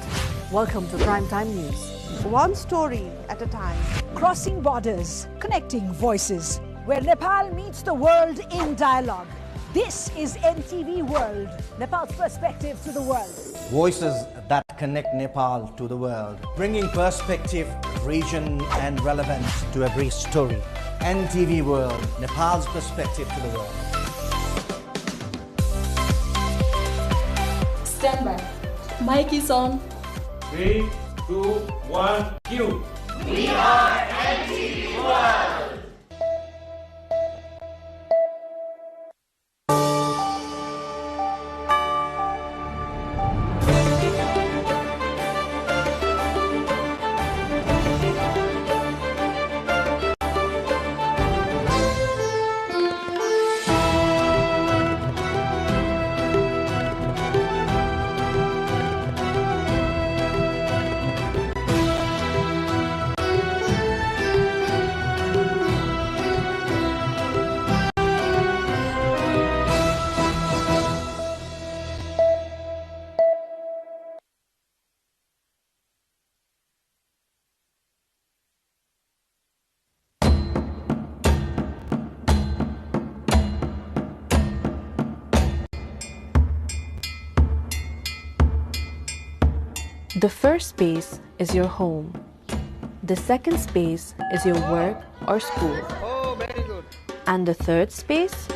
Welcome to Primetime News. One story at a time. Crossing borders, connecting voices, where Nepal meets the world in dialogue. This is NTV World, Nepal's perspective to the world. Voices that connect Nepal to the world, bringing perspective, region and relevance to every story. NTV World, Nepal's perspective to the world. Stand by. Mic is on. 3, 2, 1, cue. We are NTV World. The first space is your home. The second space is your work or school. Oh, very good. And the third space?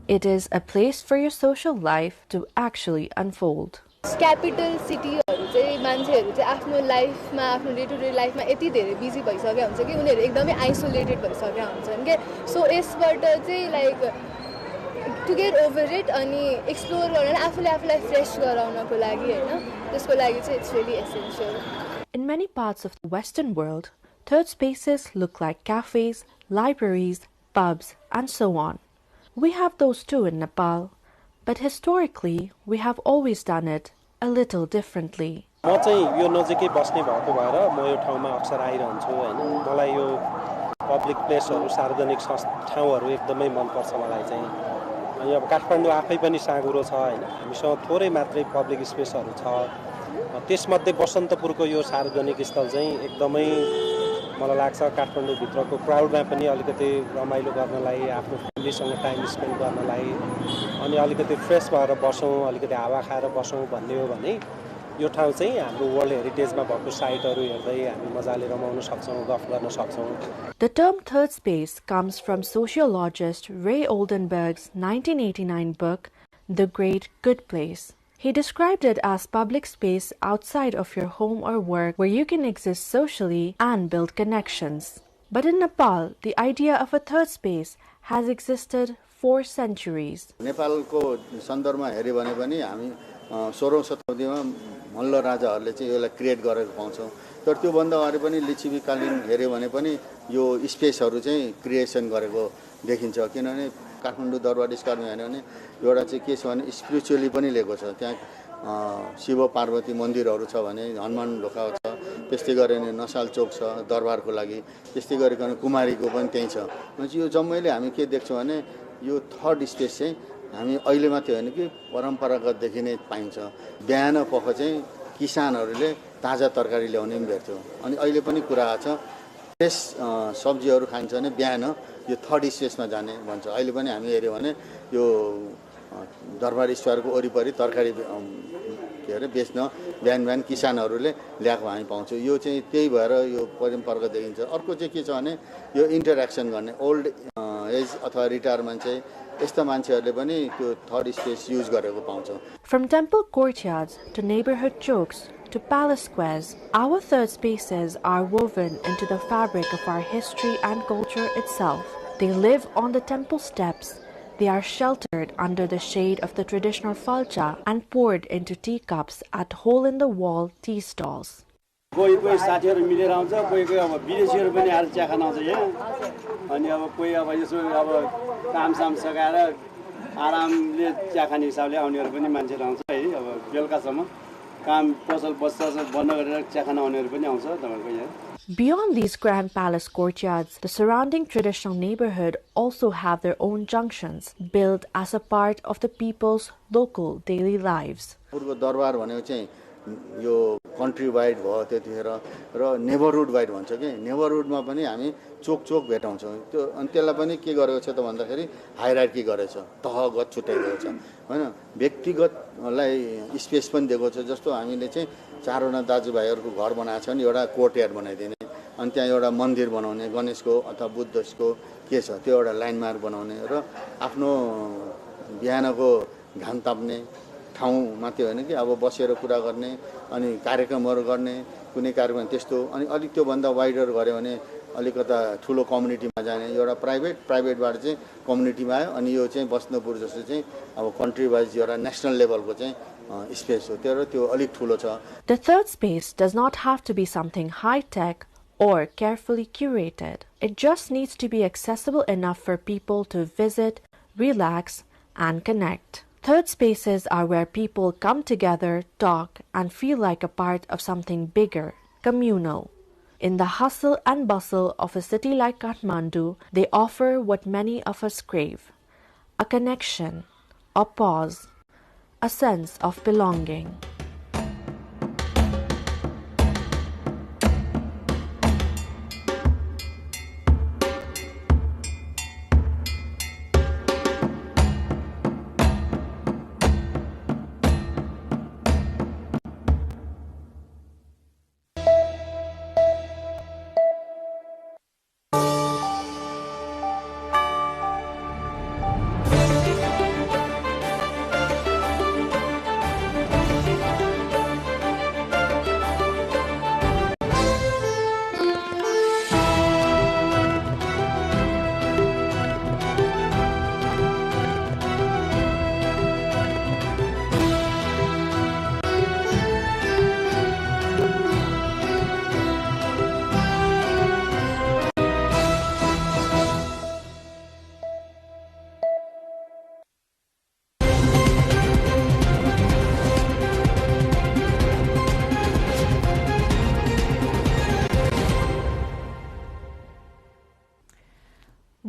It is a place for your social life to actually unfold. Capital cityहरु चाहिँ मान्छेहरु चाहिँ आफ्नो लाइफमा आफ्नो day to day लाइफमा यति धेरै busy भइसकेका हुन्छ कि उनीहरु एकदमै आइसोलेटेड भइसकेका हुन्छन् के सो यसबाट चाहिँ like to get over it अनि एक्सप्लोर गर्न आफूले आफूलाई फ्रेश गराउनको लागि हैन त्यसको लागि चाहिँ it's really essential. In many parts of the Western world, third spaces look like cafes, libraries, pubs, and so on. We have those too in Nepal. But historically, we have always done it a little differently. म चाहिँ यो नजिकै बस्ने भएको भएर म यो ठाउँमा अक्सर आइरहन्छु हैन मलाई यो पब्लिक प्लेसहरु सार्वजनिक ठाउँहरु एकदमै मन पर्छ मलाई चाहिँ अनि अब काठमाडौँ आफै पनि साँगुरो छ हैन हामीसँग थोरै मात्रै पब्लिक स्पेसहरु छ त्यसमध्ये बसन्तपुरको यो सार्वजनिक स्थल चाहिँ एकदमै मलाई लाग्छ काठमाडौँ भित्रको क्राउडमा पनि अलिकति रमाइलो गर्नलाई आफ्नो फ्यामिलीसँग टाइम स्पेन्ड गर्नलाई अनि अलिकति फ्रेश भएर बसौं अलिकति हावा खाएर बसौं भन्ने हो भने यो ठाउँ चाहिँ हाम्रो वर्ल्ड हेरिटेजमा भएको साइटहरू हेर्दै हामी मजाले रमाउन सक्छौँ, गफ गर्न सक्छौँ। The term third space comes from sociologist Ray Oldenburg's 1989 book, The Great Good Place. He described it as public space outside of your home or work where you can exist socially and build connections. But in Nepal, the idea of a third space has existed for centuries. नेपालको सन्दर्भमा हेर्यो भने पनि हामी 16औं शताब्दीमा मल्ल राजाहरूले चाहिँ यसलाई create गरेको पाउँछौं। तर त्यो भन्दा अगाडि पनि लिच्छवीकालीन हेर्यो भने पनि यो स्पेसहरू चाहिँ क्रिएसन गरेको देखिन्छ। किनभने काठमाडौँ दरबार स्क्वायरमा हेर्यो भने एउटा चाहिँ के छ भने स्पिरिचुअली पनि लिएको छ। त्यहाँ शिव पार्वती मन्दिरहरू छ भने हनुमान ढोका छ, त्यस्तै गरेर नसाल चोक छ दरबारको लागि, त्यस्तै गरिकन कुमारीको पनि त्यही छ। यो जम्मैले हामी के देख्छौँ भने यो थर्ड स्पेस चाहिँ हामी अहिले मात्रै होइन कि परम्परागतदेखि नै पाइन्छ। बिहान पख चाहिँ किसानहरूले ताजा तरकारी ल्याउने पनि भेट्छौँ। अनि अहिले पनि कुरा आछ फ्रेस सब्जीहरू खान्छ भने बिहान यो थर्ड स्पेसमा जाने भन्छ। अहिले पनि हामी हेर्यो भने यो दरबार स्क्वायरको वरिपरि तरकारी के अरे बेच्न बिहान बिहान किसानहरूले ल्याएको हामी पाउँछौँ। यो चाहिँ त्यही भएर यो परम्परागत देखिन्छ। अर्को चाहिँ के छ भने यो इन्टरेक्सन गर्ने ओल्ड एज अथवा रिटायर मान्छे यस्ता मान्छेहरूले पनि त्यो थर्ड स्पेस युज गरेको पाउँछौँ। From temple courtyards to neighborhood chokes to palace squares, our third spaces are woven into the fabric of our history and culture itself. They live on the temple steps. They are sheltered under the shade of the traditional falcha and poured into teacups at hole-in-the-wall tea stalls. कोही कोही साथीहरु मिलेर आउँछ, कोही कोही अब विदेशीहरु पनि आएर चिया खान आउँछ यहाँ। अनि अब कोही अब यसो अब कामसाम सकाएर आरामले चिया खाने हिसाबले आउनेहरु पनि मान्छेहरु आउँछ है। अब बेलुकासम्म काम पसल बन्द गरेर चिया खान आउनेहरु पनि आउँछ तपाईहरुको यहाँ। Beyond these grand palace courtyards, the surrounding traditional neighborhood also have their own junctions, built as a part of the people's local daily lives. दरबार भनेको चाहिँ यो कन्ट्री वाइड भयो त्यतिखेर र नेबरहुड वाइड भन्छ के नेबरहुडमा पनि हामी चोक चोक भेटाउँछौँ। त्यो अनि त्यसलाई पनि के गरेको छ त भन्दाखेरि हायरार्की गरेछ, तहगत छुट्याइएको छ हैन। व्यक्तिगतलाई स्पेस पनि दिएको छ। जस्तो हामीले चाहिँ चारवटा दाजुभाइहरूको घर बनाएको छ भने एउटा कोर्टयार्ड बनाइदिने, अनि त्यहाँ एउटा मन्दिर बनाउने गणेशको अथवा बुद्धको के छ त्यो एउटा ल्यान्डमार्क बनाउने र आफ्नो बिहानको घाम ताप्ने ठाउँ मात्रै होइन कि अब बसेर कुरा गर्ने अनि कार्यक्रमहरू गर्ने कुनै कार्यक्रम त्यस्तो। अनि अलिक त्योभन्दा वाइडर गऱ्यो भने अलिकता ठुलो कम्युनिटीमा जाने, एउटा प्राइभेटबाट चाहिँ कम्युनिटीमा आयो। अनि यो चाहिँ बस्नपुर जस्तो चाहिँ अब कन्ट्री वाइज एउटा नेसनल लेभलको चाहिँ स्पेस हो, त्यो अलिक ठुलो छ। The third space does not have to be something high-tech or carefully curated. It just needs to be accessible enough for people to visit, relax, and connect. Third spaces are where people come together, talk, and feel like a part of something bigger, communal. In the hustle and bustle of a city like Kathmandu, they offer what many of us crave: a connection, a pause, a sense of belonging.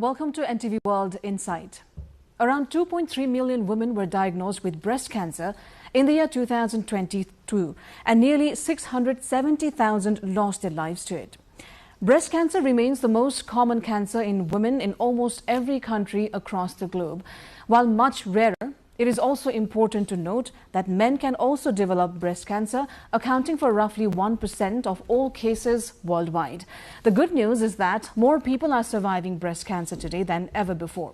Welcome to NTV World Insight. Around 2.3 million women were diagnosed with breast cancer in the year 2022, and nearly 670,000 lost their lives to it. Breast cancer remains the most common cancer in women in almost every country across the globe. While much rarer, It is also important to note that men can also develop breast cancer, accounting for roughly 1% of all cases worldwide. The good news is that more people are surviving breast cancer today than ever before.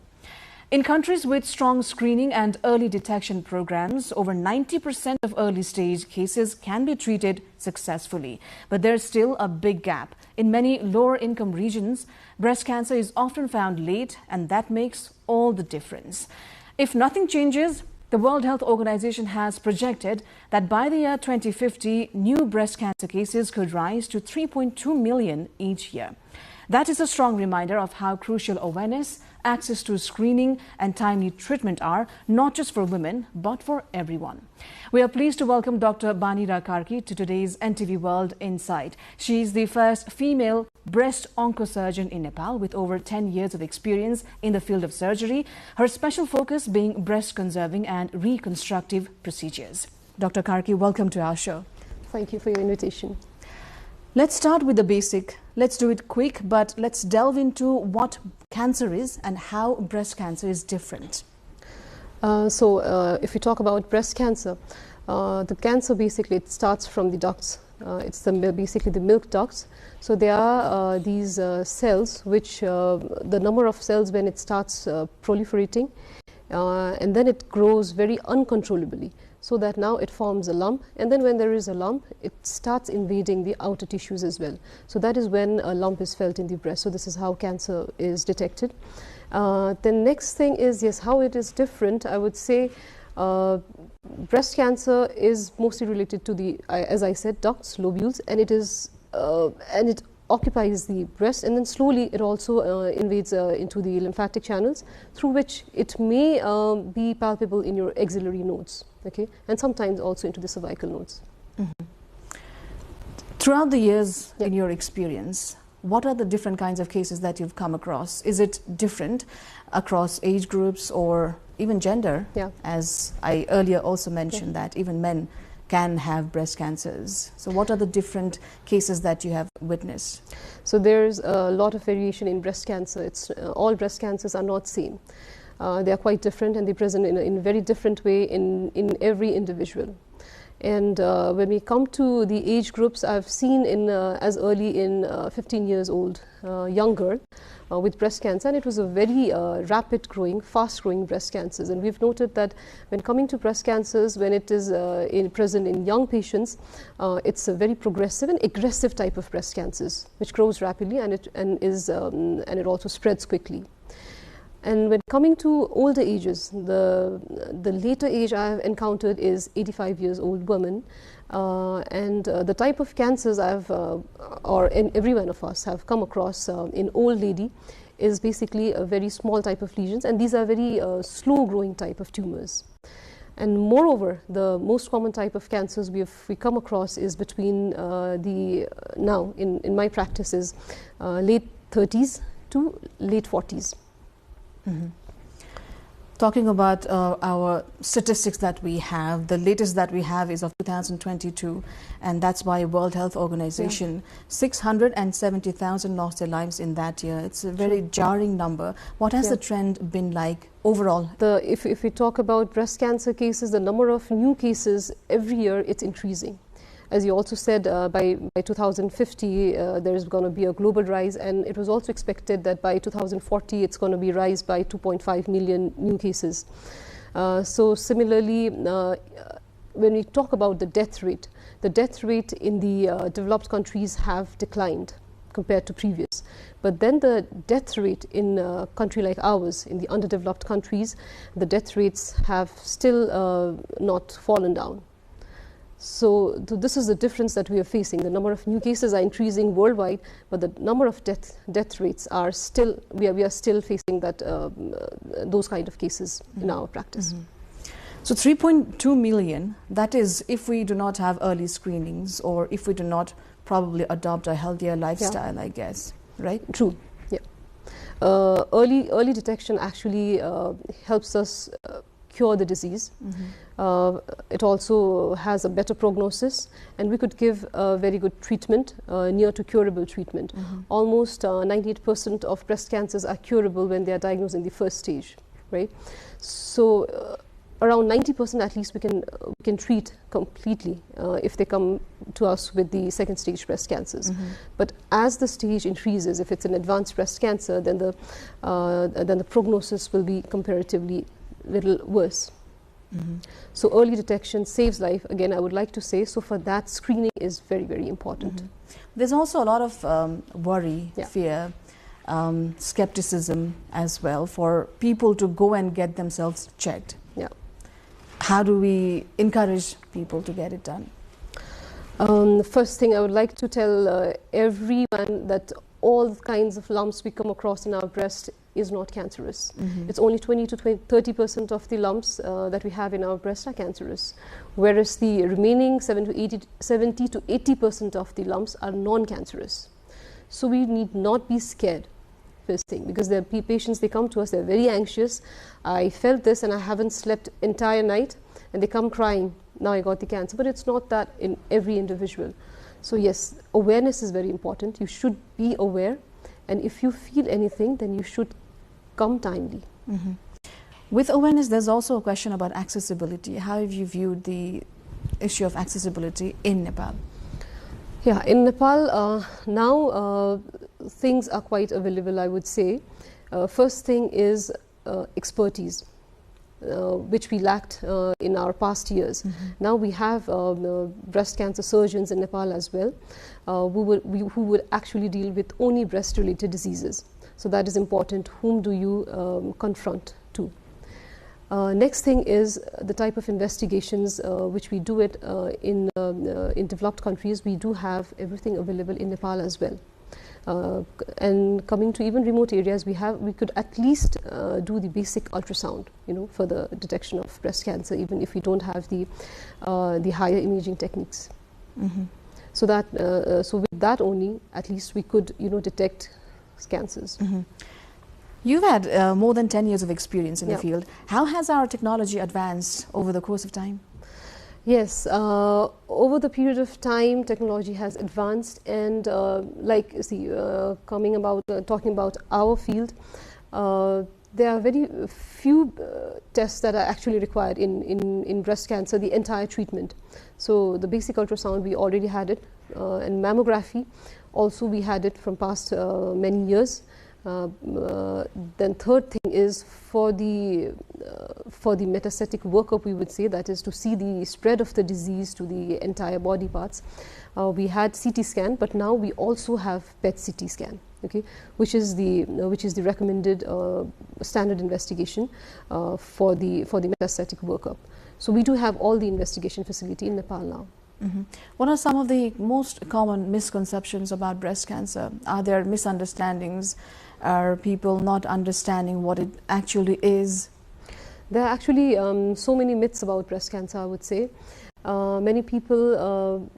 In countries with strong screening and early detection programs, over 90% of early-stage cases can be treated successfully. But there's still a big gap. In many lower-income regions, breast cancer is often found late, and that makes all the difference. If nothing changes, the World Health Organization has projected that by the year 2050, new breast cancer cases could rise to 3.2 million each year. That is a strong reminder of how crucial awareness, access to screening and timely treatment are, not just for women, but for everyone. We are pleased to welcome Dr. Banira Karki to today's NTV World Insight. She is the first female breast oncosurgeon in Nepal with over 10 years of experience in the field of surgery, her special focus being breast conserving and reconstructive procedures. Dr. Karki, welcome to our show. Thank you for your invitation. Let's start with the basic. Let's do it quick, but let's delve into what cancer is and how breast cancer is different. If we talk about breast cancer, the cancer basically it starts from the ducts. It's basically the milk ducts. So there are these cells, which the number of cells when it starts proliferating, and then it grows very uncontrollably. So that now it forms a lump, and then when there is a lump, it starts invading the outer tissues as well. So that is when a lump is felt in the breast. So this is how cancer is detected. The next thing is, yes, how it is different. I would say breast cancer is mostly related to the, as I said, ducts, lobules, and it is and it occupies the breast, and then slowly it also invades into the lymphatic channels, through which it may be palpable in your axillary nodes, okay, and sometimes also into the cervical nodes. Mm-hmm. Throughout the years, in your experience, what are the different kinds of cases that you've come across? Is it different across age groups or even gender? Yeah. As I earlier also mentioned that even men can have breast cancers. So what are the different cases that you have witnessed? So there's a lot of variation in breast cancer. It's all breast cancers are not same. They are quite different, and they present in a very different way in every individual. And when we come to the age groups, I've seen as early in 15 years old young girl with breast cancer, and it was a very rapid growing, fast growing breast cancers. And we've noted that when coming to breast cancers, when it is present in young patients, it's a very progressive and aggressive type of breast cancers, which grows rapidly and it also spreads quickly. And when coming to older ages, the later age I have encountered is 85 years old women, and the type of cancers every one of us have come across in old lady is basically a very small type of lesions, and these are very slow growing type of tumors. And moreover, the most common type of cancers we come across is between now in my practice is late 30s to late 40s. Mm-hmm. Talking about our statistics that we have, the latest that we have is of 2022, and that's by World Health Organization. 670,000 lost their lives in that year. It's a very jarring number. What has the trend been like overall? If we talk about breast cancer cases, the number of new cases every year, it's increasing. As you also said, by 2050, there's going to be a global rise, and it was also expected that by 2040, it's going to be rise by 2.5 million new cases. So similarly, when we talk about the death rate in the developed countries have declined compared to previous. But then the death rate in a country like ours, in the underdeveloped countries, the death rates have still not fallen down. So this is the difference that we are facing. The number of new cases are increasing worldwide, but the number of death rates are still, we are still facing those kind of cases in our practice. Mm-hmm. So 3.2 million, that is if we do not have early screenings or if we do not probably adopt a healthier lifestyle, I guess, right? True, yeah. Early detection actually helps us cure the disease. Mm-hmm. It also has a better prognosis, and we could give a very good treatment, near to curable treatment. Mm-hmm. Almost 98% of breast cancers are curable when they are diagnosed in the first stage, right? So around 90% at least we can treat completely if they come to us with the second stage breast cancers. But as the stage increases, if it's an advanced breast cancer, then the prognosis will be comparatively little worse. So early detection saves life, again I would like to say, so for that screening is very, very important. There's also a lot of worry, fear, skepticism as well for people to go and get themselves checked. How do we encourage people to get it done? The first thing I would like to tell everyone that all kinds of lumps we come across in our breast is not cancerous. It's only 20 to 30% of the lumps that we have in our breast are cancerous, whereas the remaining 70 to 80% of the lumps are non-cancerous. So we need not be scared, first thing, because there are patients, they come to us, they're very anxious. I felt this and I haven't slept entire night, and they come crying, now I got the cancer. But it's not that in every individual. So yes, awareness is very important. You should be aware, and if you feel anything, then you should come timely. With awareness, there's also a question about accessibility. How have you viewed the issue of accessibility in Nepal? Yeah, in Nepal now things are quite available, I would say. First thing is expertise, which we lacked in our past years. Now we have breast cancer surgeons in Nepal as well, who would actually deal with only breast-related diseases. So that is important. Whom do you confront to? Next thing is the type of investigations which we do it in developed countries. We do have everything available in Nepal as well. And coming to even remote areas, we could at least do the basic ultrasound, for the detection of breast cancer, even if we don't have the higher imaging techniques. So that so with that only, at least we could detect cancers. You've had more than 10 years of experience in the field. How has our technology advanced over the course of time? Yes, over the period of time, technology has advanced, and talking about our field, there are very few tests that are actually required in breast cancer, the entire treatment. So the basic ultrasound, we already had it, and mammography, also we had it from past many years. Then third thing is for the metastatic workup, we would say, that is to see the spread of the disease to the entire body parts. We had CT scan, but now we also have PET CT scan, which is the recommended standard investigation for the metastatic workup. So we do have all the investigation facility in Nepal now. What are some of the most common misconceptions about breast cancer? Are there misunderstandings? Are people not understanding what it actually is? There are actually so many myths about breast cancer, I would say. Many people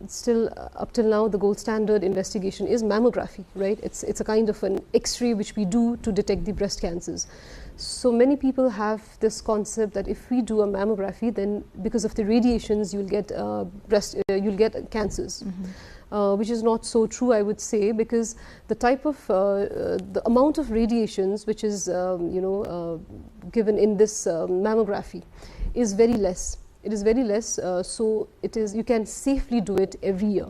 still up till now the gold standard investigation is mammography, right? It's a kind of an X-ray which we do to detect the breast cancers. So many people have this concept that if we do a mammography, then because of the radiations you'll get you'll get cancers, which is not so true, I would say, because the type of the amount of radiations which is given in this mammography is very less. It is very less, so you can safely do it every year.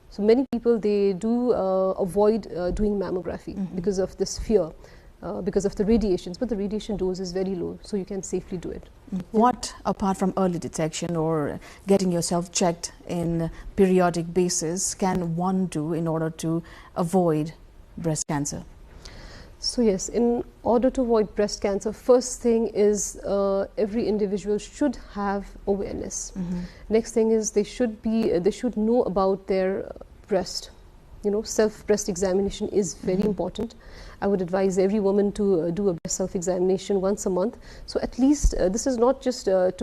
So many people, they do avoid doing mammography because of this fear. Because of the radiations, but the radiation dose is very low, so you can safely do it. What, apart from early detection or getting yourself checked in periodic basis, can one do in order to avoid breast cancer? So yes, in order to avoid breast cancer, first thing is every individual should have awareness. Next thing is they should know about their breast. Self-breast examination is very important. I would advise every woman to do a breast self-examination once a month. So at least this is not just that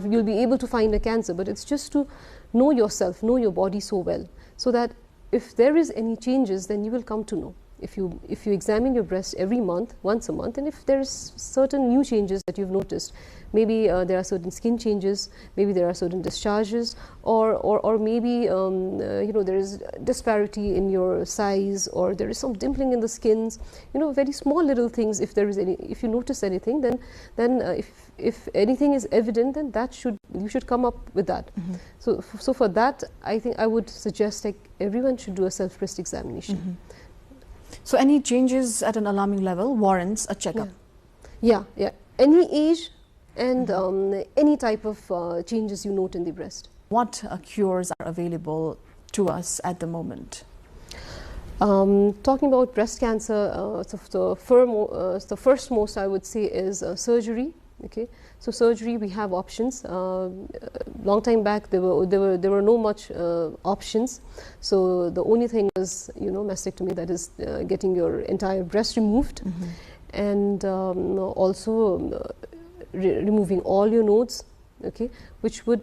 you'll be able to find a cancer, but it's just to know yourself, know your body so well, so that if there is any changes, then you will come to know. If you examine your breast every month, once a month, and if there is certain new changes that you've noticed, maybe there are certain skin changes, maybe there are certain discharges, or maybe there is disparity in your size, or there is some dimpling in the skins, very small little things. If you notice anything, then if anything is evident, then you should come up with that. So for that, I think I would suggest like everyone should do a self-breast examination. So any changes at an alarming level warrants a checkup? Yeah. Any age and any type of changes you note in the breast. What cures are available to us at the moment? Talking about breast cancer, the first most I would say is surgery. Okay, so surgery, we have options. Long time back there were no much options, so the only thing was mastectomy, that is getting your entire breast removed, and also removing all your nodes, okay, which would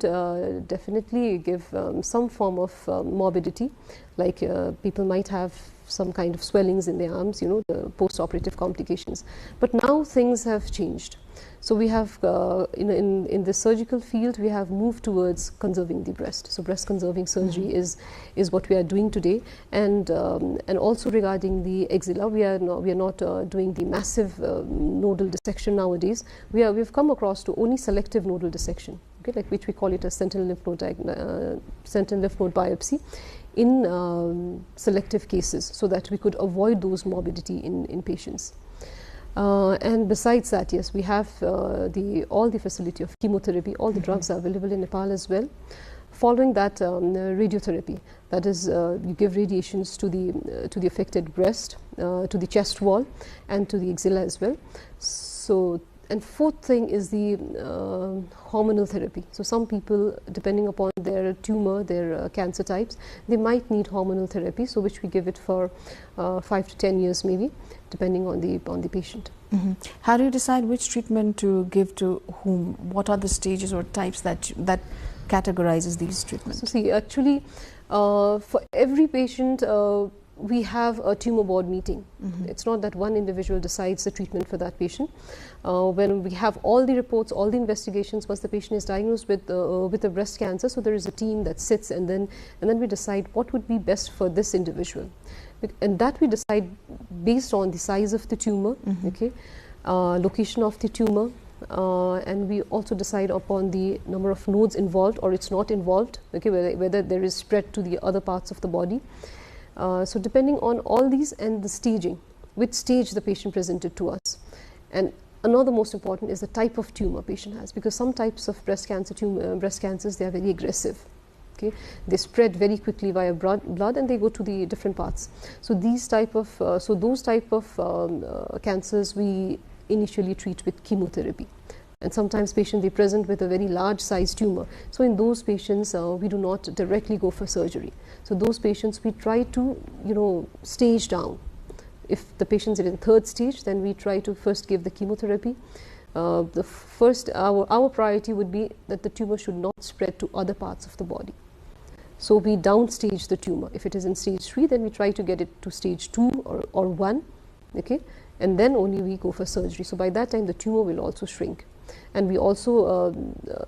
definitely give some form of morbidity, like people might have some kind of swellings in the arms, the post-operative complications. But now things have changed. So we have, in the surgical field, we have moved towards conserving the breast. So breast conserving surgery is what we are doing today, and also regarding the axilla, we are not doing the massive nodal dissection nowadays. We've come across to only selective nodal dissection, okay, like which we call it a sentinel lymph node biopsy in selective cases, so that we could avoid those morbidity in patients. And besides that, yes, we have all the facility of chemotherapy. All the drugs are available in Nepal as well. Following that, radiotherapy, that is, you give radiations to the affected breast, to the chest wall, and to the axilla as well. So, and fourth thing is the hormonal therapy. So some people, depending upon their tumor, their cancer types, they might need hormonal therapy, so which we give it for 5 to 10 years maybe, depending on the patient. How do you decide which treatment to give to whom? What are the stages or types that categorizes these treatments? So see, actually, for every patient, we have a tumor board meeting. It's not that one individual decides the treatment for that patient. When we have all the reports, all the investigations, once the patient is diagnosed with a breast cancer, so there is a team that sits, and then we decide what would be best for this individual, and that we decide based on the size of the tumor, okay, location of the tumor, and we also decide upon the number of nodes involved or it's not involved, okay, whether there is spread to the other parts of the body. So depending on all these and the staging, which stage the patient presented to us. And another most important is the type of tumor patient has, because some types of breast cancers, they are very aggressive. Okay, they spread very quickly via blood and they go to the different parts. So those type of cancers we initially treat with chemotherapy. And sometimes patients, they present with a very large size tumor. So in those patients, we do not directly go for surgery. So those patients, we try to, stage down. If the patient is in third stage, then we try to first give the chemotherapy. Our priority would be that the tumor should not spread to other parts of the body. So we downstage the tumor. If it is in stage 3, then we try to get it to stage 2 or 1, okay? And then only we go for surgery. So by that time, the tumor will also shrink. And we also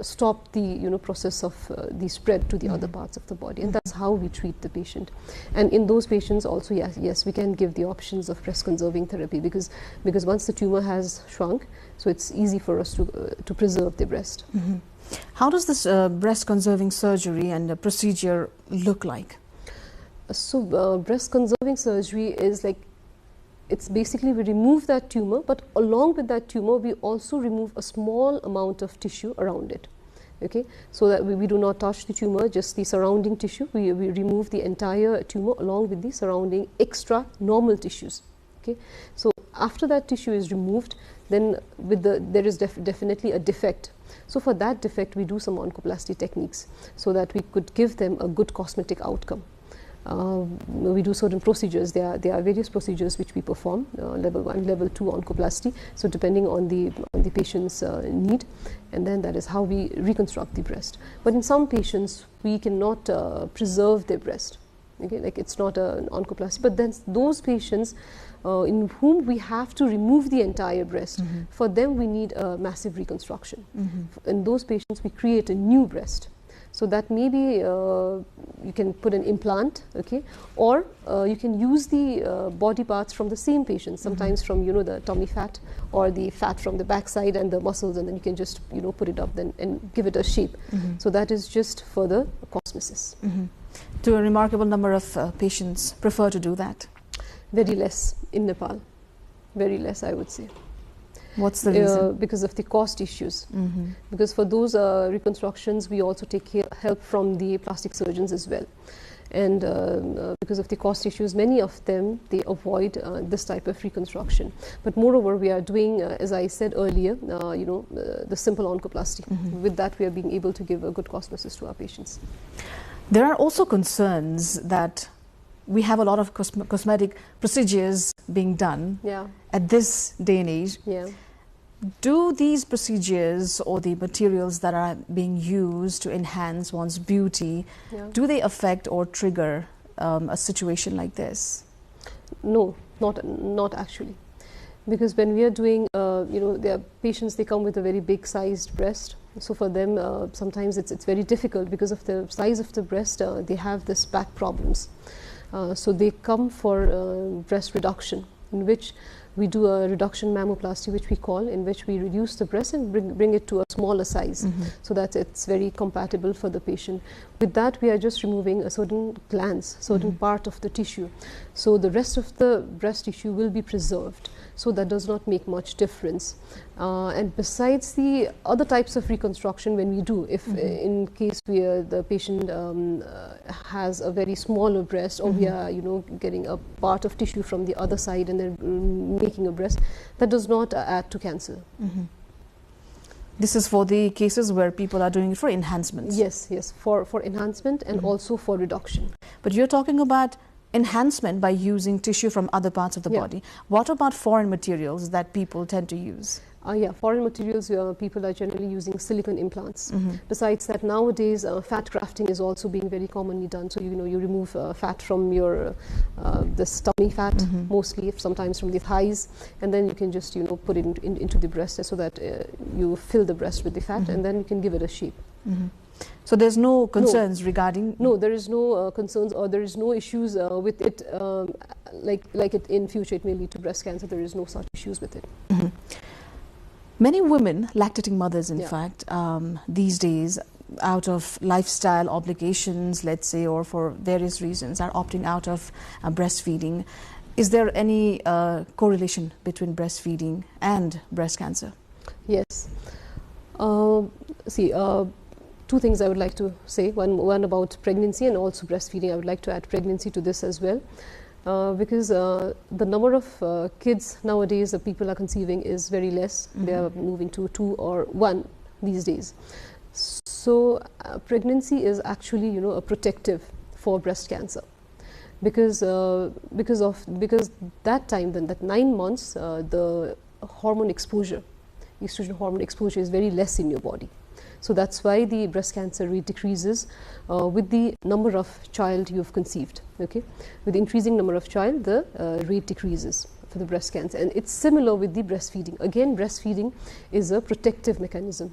stop the process of the spread to the other parts of the body, and that's how we treat the patient. And in those patients also, yes, we can give the options of breast conserving therapy, because once the tumor has shrunk, so it's easy for us to preserve the breast. How does this breast conserving surgery and the procedure look like? So breast conserving surgery is like, it's basically we remove that tumor, but along with that tumor, we also remove a small amount of tissue around it. Okay, so that we do not touch the tumor, just the surrounding tissue. We remove the entire tumor along with the surrounding extra normal tissues. Okay, so after that tissue is removed, then there is definitely a defect. So for that defect, we do some oncoplasty techniques so that we could give them a good cosmetic outcome. We do certain procedures. There are various procedures which we perform, level 1, level 2 oncoplasty. So depending on the patient's need, and then that is how we reconstruct the breast. But in some patients, we cannot preserve their breast. Okay, like it's not an oncoplasty. But then those patients in whom we have to remove the entire breast, for them we need a massive reconstruction. In those patients, we create a new breast. So that maybe you can put an implant, okay, or you can use the body parts from the same patient, sometimes from the tummy fat or the fat from the backside and the muscles, and then you can just put it up then and give it a shape. So that is just for the cosmesis. Do a remarkable number of patients prefer to do that? Very less in Nepal, very less, I would say. What's the reason? Because of the cost issues. Because for those reconstructions, we also take help from the plastic surgeons as well. And because of the cost issues, many of them, they avoid this type of reconstruction. But moreover, we are doing, as I said earlier, the simple oncoplasty. With that, we are being able to give a good cosmesis to our patients. There are also concerns that we have a lot of cosmetic procedures being done at this day and age. Do these procedures or the materials that are being used to enhance one's beauty, do they affect or trigger a situation like this? No, not actually. Because when we are doing, there are patients, they come with a very big sized breast. So for them, sometimes it's very difficult because of the size of the breast, they have this back problems. So they come for breast reduction, in which we do a reduction mammoplasty, which we call, in which we reduce the breast and bring it to a smaller size, so that it's very compatible for the patient. With that, we are just removing a certain glands, certain part of the tissue. So the rest of the breast tissue will be preserved. So that does not make much difference. And besides the other types of reconstruction, when we do, if in case the patient has a very smaller breast, or we are getting a part of tissue from the other side and then making a breast, that does not add to cancer. This is for the cases where people are doing it for enhancement. Yes, for enhancement and also for reduction. But you're talking about enhancement by using tissue from other parts of the body. What about foreign materials that people tend to use? Foreign materials, people are generally using silicone implants. Besides that, nowadays fat grafting is also being very commonly done. So you remove fat from your this tummy fat, mostly, sometimes from the thighs, and then you can just put it into the breast, so that you fill the breast with the fat, and then you can give it a shape. So there's no concerns regarding? No, there is no concerns, or there is no issues with it. Like it in future, it may lead to breast cancer. There is no such issues with it. Many women, lactating mothers in fact, these days, out of lifestyle obligations, let's say, or for various reasons, are opting out of breastfeeding. Is there any correlation between breastfeeding and breast cancer? Yes. Two things I would like to say. One about pregnancy and also breastfeeding. I would like to add pregnancy to this as well. Because the number of kids nowadays that people are conceiving is very less. They are moving to 2 or 1 these days. So pregnancy is actually a protective for breast cancer, because that time, then that 9 months, the hormone exposure, estrogen hormone exposure, is very less in your body. So that's why the breast cancer rate decreases with the number of child you have conceived. Okay, with the increasing number of child, the rate decreases for the breast cancer, and it's similar with the breastfeeding. Again, breastfeeding is a protective mechanism.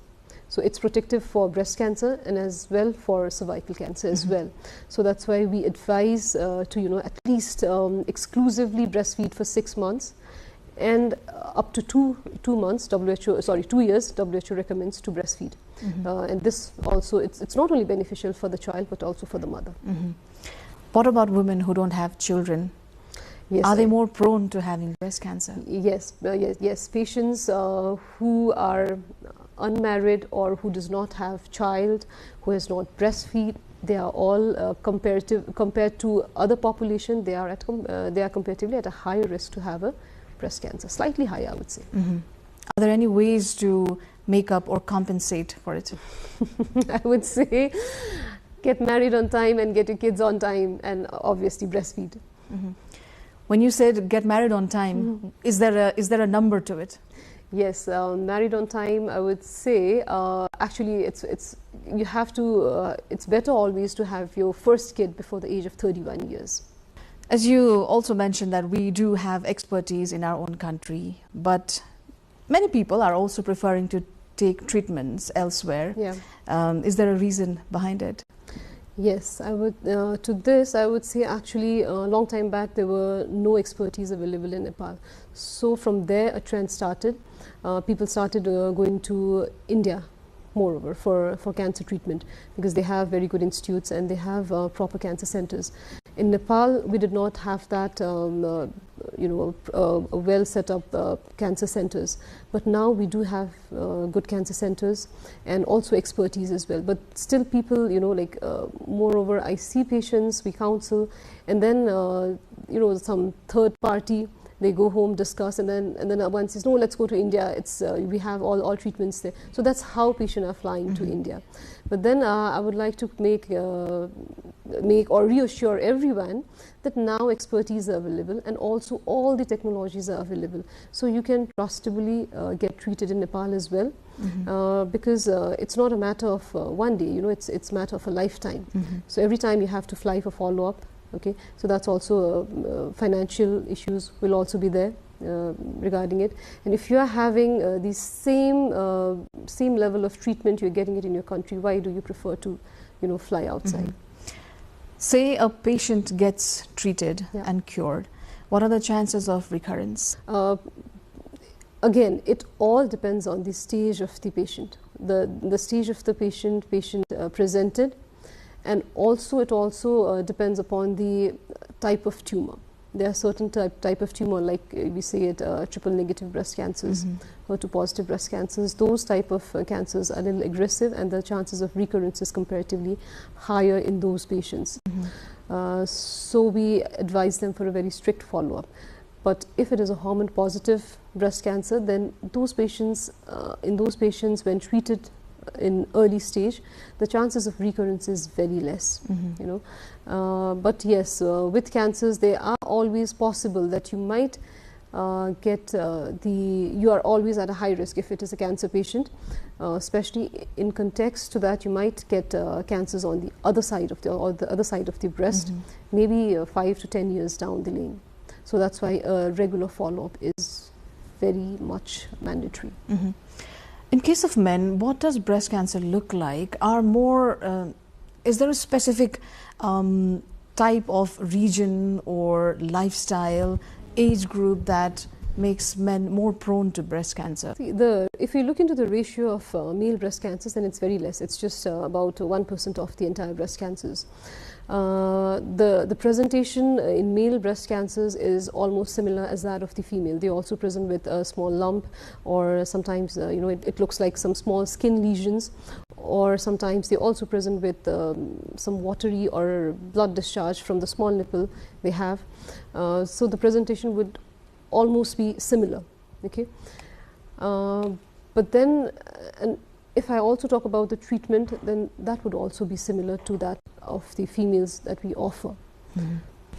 So it's protective for breast cancer and as well for cervical cancer as well. So that's why we advise to at least exclusively breastfeed for 6 months. And up to 2 months, 2 years, WHO recommends to breastfeed. And this also, it's not only beneficial for the child, but also for the mother. What about women who don't have children? Yes, are they more prone to having breast cancer? Yes, yes. Patients who are unmarried or who does not have child, who has not breastfeed, they are all compared to other population, they are comparatively at a higher risk to have a breast cancer, slightly higher, I would say. Are there any ways to make up or compensate for it? I would say get married on time and get your kids on time, and obviously breastfeed. When you said get married on time, is there a number to it? Yes, married on time, I would say, actually you have to, it's better always to have your first kid before the age of 31 years. As you also mentioned that we do have expertise in our own country, but many people are also preferring to take treatments elsewhere. Yeah. Is there a reason behind it? Yes, I would. To this, I would say actually a long time back there were no expertise available in Nepal. So from there a trend started. People started going to India, moreover, for cancer treatment because they have very good institutes and they have proper cancer centers. In Nepal, we did not have that, well set up cancer centers. But now we do have good cancer centers and also expertise as well. But still people, moreover, I see patients, we counsel, and then, some third party, they go home, discuss, and then one says, no, let's go to India. It's we have all treatments there. So that's how patients are flying to India. But then I would like to make or reassure everyone that now expertise are available and also all the technologies are available. So you can trustably get treated in Nepal as well, because it's not a matter of one day. It's a matter of a lifetime. So every time you have to fly for follow-up. Okay, so that's also financial issues will also be there regarding it. And if you are having the same level of treatment, you're getting it in your country, why do you prefer to, fly outside? Say a patient gets treated and cured, what are the chances of recurrence? Again, it all depends on the stage of the patient, the stage of the patient presented. And also, it also depends upon the type of tumor. There are certain type of tumor, like we say it, triple negative breast cancers, HER2 positive breast cancers. Those type of cancers are a little aggressive, and the chances of recurrence is comparatively higher in those patients. So we advise them for a very strict follow-up. But if it is a hormone positive breast cancer, then those patients, when treated in early stage, the chances of recurrence is very less. But yes, with cancers, they are always possible that you might you are always at a high risk if it is a cancer patient, especially in context to that you might get cancers on the other side of the breast, maybe 5 to 10 years down the lane. So that's why a regular follow-up is very much mandatory. In case of men, what does breast cancer look like? Is there a specific type of region or lifestyle, age group that makes men more prone to breast cancer? See, if you look into the ratio of male breast cancers, then it's very less. It's just about 1% of the entire breast cancers. The presentation in male breast cancers is almost similar as that of the female. They also present with a small lump, or sometimes it looks like some small skin lesions, or sometimes they also present with some watery or blood discharge from the small nipple they have. So the presentation would almost be similar. Okay, but then if I also talk about the treatment, then that would also be similar to that of the females that we offer.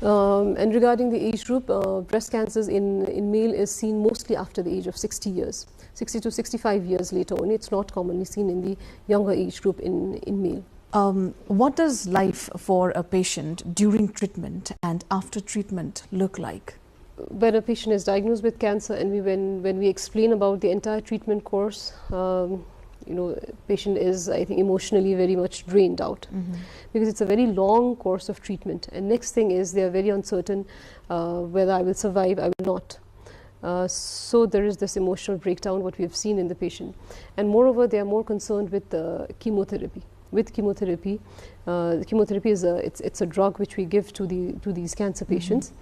And regarding the age group, breast cancers in male is seen mostly after the age of 60 years. 60 to 65 years later only. It's not commonly seen in the younger age group in male. What does life for a patient during treatment and after treatment look like? When a patient is diagnosed with cancer and when we explain about the entire treatment course, patient is, I think, emotionally very much drained out, because it's a very long course of treatment. And next thing is they are very uncertain whether I will survive, I will not. So there is this emotional breakdown, what we have seen in the patient. And moreover, they are more concerned with chemotherapy. With chemotherapy, chemotherapy is it's a drug which we give to these cancer patients.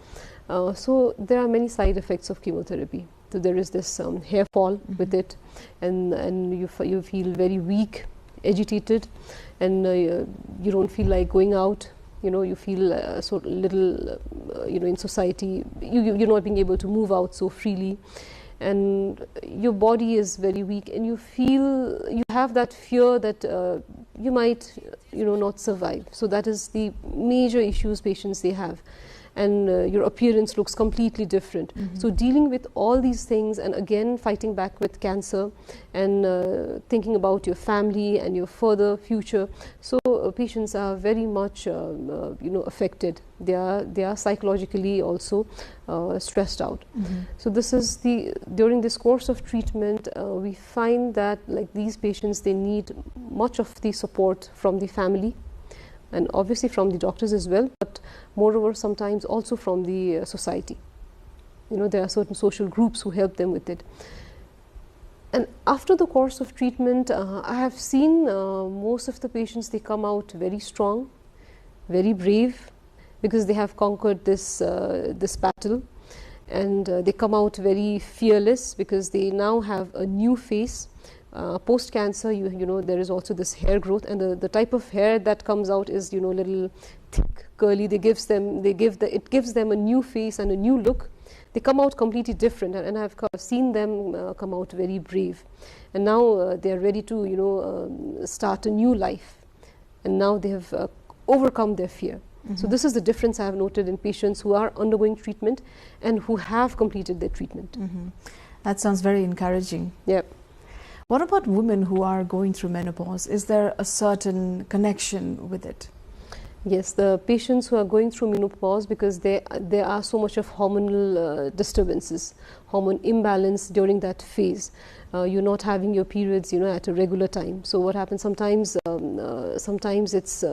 So there are many side effects of chemotherapy. So there is this hair fall with it, and you feel very weak, agitated, and you don't feel like going out. You feel so little, in society. You're not being able to move out so freely, and your body is very weak, and you have that fear that you might, not survive. So that is the major issues patients they have. and your appearance looks completely different. So dealing with all these things, and again fighting back with cancer, and thinking about your family and your further future, so patients are very much affected. They are psychologically also stressed out. So this is during this course of treatment, we find that like these patients, they need much of the support from the family, and obviously from the doctors as well, but moreover sometimes also from the society. There are certain social groups who help them with it. And after the course of treatment, I have seen most of the patients, they come out very strong, very brave, because they have conquered this battle, and they come out very fearless because they now have a new face. Post cancer, there is also this hair growth, and the type of hair that comes out is little thick, curly. It gives them a new face and a new look. They come out completely different, and I've seen them come out very brave, and now they are ready to start a new life, and now they have overcome their fear. So this is the difference I have noted in patients who are undergoing treatment and who have completed their treatment. That sounds very encouraging. Yep. What about women who are going through menopause? Is there a certain connection with it? Yes, the patients who are going through menopause, because there are so much of hormonal disturbances, hormone imbalance during that phase. You're not having your periods, at a regular time. So what happens sometimes? Sometimes it's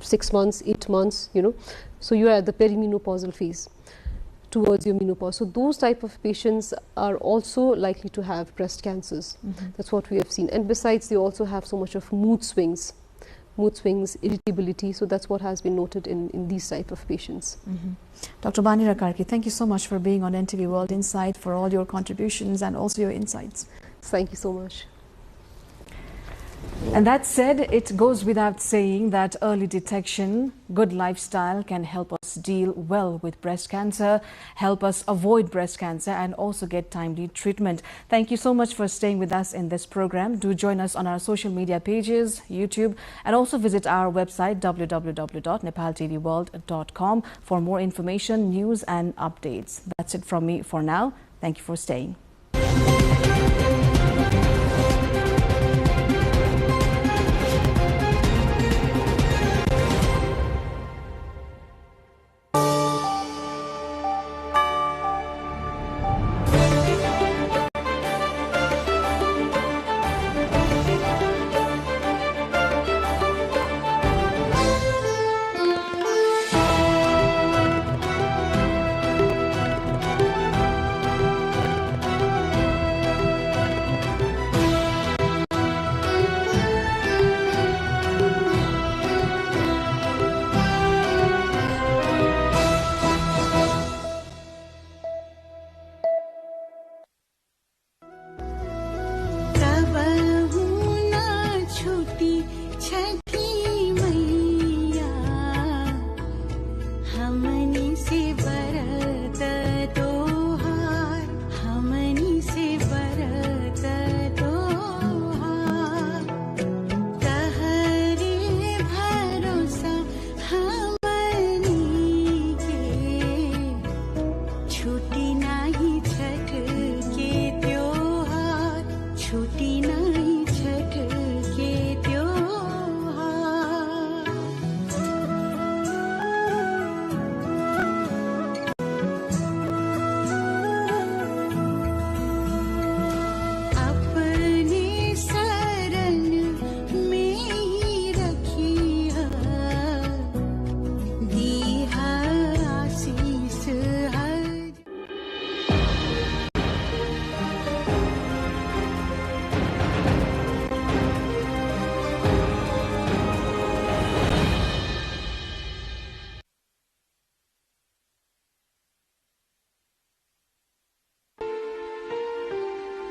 6 months, 8 months. So you are at the perimenopausal phase, towards your menopause. So those type of patients are also likely to have breast cancers. That's what we have seen. And besides, they also have so much of mood swings, irritability. So that's what has been noted in these type of patients. Dr. Banira Karki, thank you so much for being on NTV World Insight, for all your contributions and also your insights. Thank you so much. And that said, it goes without saying that early detection, good lifestyle can help us deal well with breast cancer, help us avoid breast cancer, and also get timely treatment. Thank you so much for staying with us in this program. Do join us on our social media pages, YouTube, and also visit our website www.nepaltelevision.com for more information, news, and updates. That's it from me for now. Thank you for staying.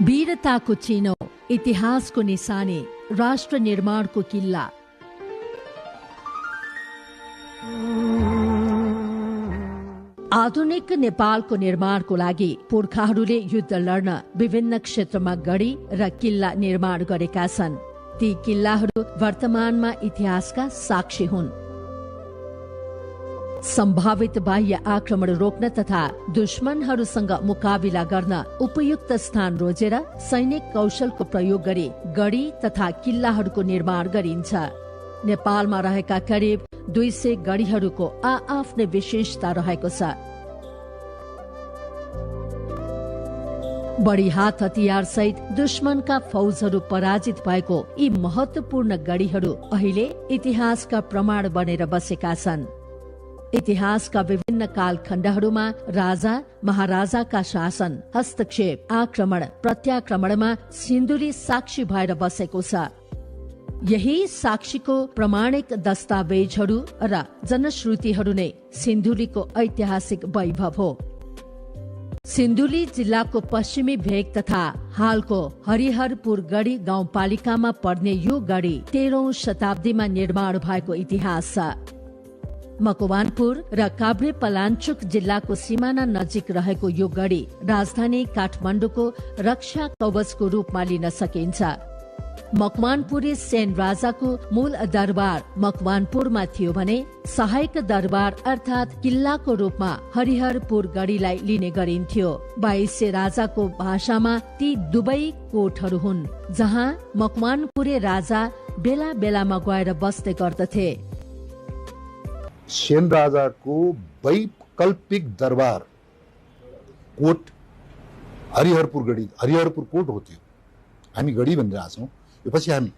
वीरताको चिनो, इतिहासको निशानी, राष्ट्र निर्माणको किल्ला। आधुनिक नेपालको निर्माणको लागि पुर्खाहरूले युद्ध लड्न विभिन्न क्षेत्रमा गढी र किल्ला निर्माण गरेका छन्। ती किल्लाहरू वर्तमानमा इतिहासका साक्षी हुन्। सम्भावित बाह्य आक्रमण रोक्न तथा दुश्मनहरूसँग मुकाबिला गर्न उपयुक्त स्थान रोजेर सैनिक कौशलको प्रयोग गरी गढी तथा किल्लाहरूको निर्माण गरिन्छ। नेपालमा रहेका करिब 200 गढीहरूको आआफ्नै विशेषता रहेको छ। बढी हात हतियार सहित दुश्मनका फौजहरू पराजित भएको यी महत्वपूर्ण गढीहरू अहिले इतिहासका प्रमाण बनेर बसेका छन्। इतिहासका विभिन्न कालखण्डहरूमा राजा महाराजाका शासन, हस्तक्षेप, आक्रमण, प्रत्याक्रमणमा सिन्धुली साक्षी भएर बसेको छ। यही साक्षीको प्रमाणिक दस्तावेजहरू र जनश्रुतिहरू नै सिन्धुलीको ऐतिहासिक वैभव हो। सिन्धुली जिल्लाको पश्चिमी भेग तथा हालको हरिहरपुर गढी गाउँपालिकामा पर्ने यो गढी 13औं शताब्दीमा निर्माण भएको इतिहास छ। मकवानपुर र काभ्रे पलाञ्चोक जिल्लाको सिमाना नजिक रहेको यो गढी राजधानी काठमाडौँको रक्षा कवचको रूपमा लिन सकिन्छ। मकवानपुरी सेन राजाको मूल दरबार मकवानपुरमा थियो भने सहायक दरबार अर्थात किल्लाको रूपमा हरिहरपुर गढीलाई लिने गरिन्थ्यो। 2200 राजाको भाषामा ती दुवै कोटहरू हुन् जहाँ मकवानपुरे राजा बेला बेलामा गएर बस्दै गर्दथे। सेन राजाको वैकल्पिक दरबार कोट हरिहरपुर गढी, हरिहरपुर कोट हो त्यो। हामी गढी भनिरहेका छौँ। यो पछि हामी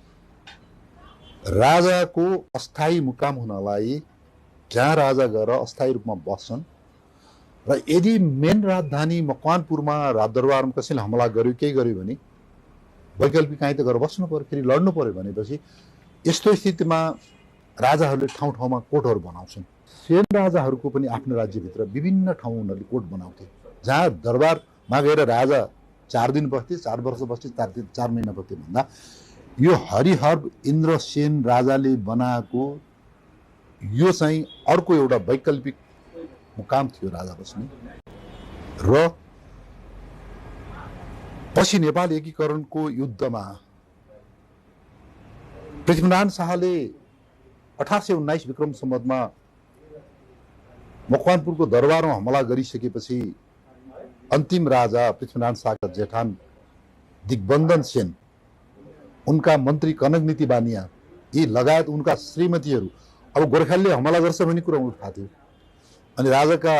राजाको अस्थायी मुकाम हुनलाई जहाँ राजा गएर अस्थायी रूपमा बस्छन् र यदि मेन राजधानी मकवानपुरमा राजदरबारमा कसैले हमला गर्यो, केही गर्यो भने वैकल्पिक कहीँ त गएर बस्नु पर्यो, फेरि लड्नु पर्यो भनेपछि यस्तो स्थितिमा राजाहरूले ठाउँ ठाउँमा कोटहरू बनाउँछन्। सेन राजाहरूको पनि आफ्नो राज्यभित्र विभिन्न ठाउँ उनीहरूले कोट बनाउँथे जहाँ दरबारमा गएर राजा 4 दिन बस्थे, 4 वर्ष बस्थे, 4 महिना बस्थे भन्दा यो हरिहर इन्द्रसेन राजाले बनाएको यो चाहिँ अर्को एउटा वैकल्पिक मुकाम थियो राजा बस्ने। र पछि नेपाल एकीकरणको युद्धमा पृथ्वीनारायण शाहले 1819 विक्रम सम्वतमा मकवानपुरको दरबारमा हमला गरिसकेपछि अन्तिम राजा पृथ्वीनारायण शाहका जेठान दिग्बन्धन सेन, उनका मन्त्री कनकनीति बानिया यी लगायत उनका श्रीमतीहरू अब गोर्खालीले हमला गर्छ भन्ने कुरा उठाएको थियो। अनि राजाका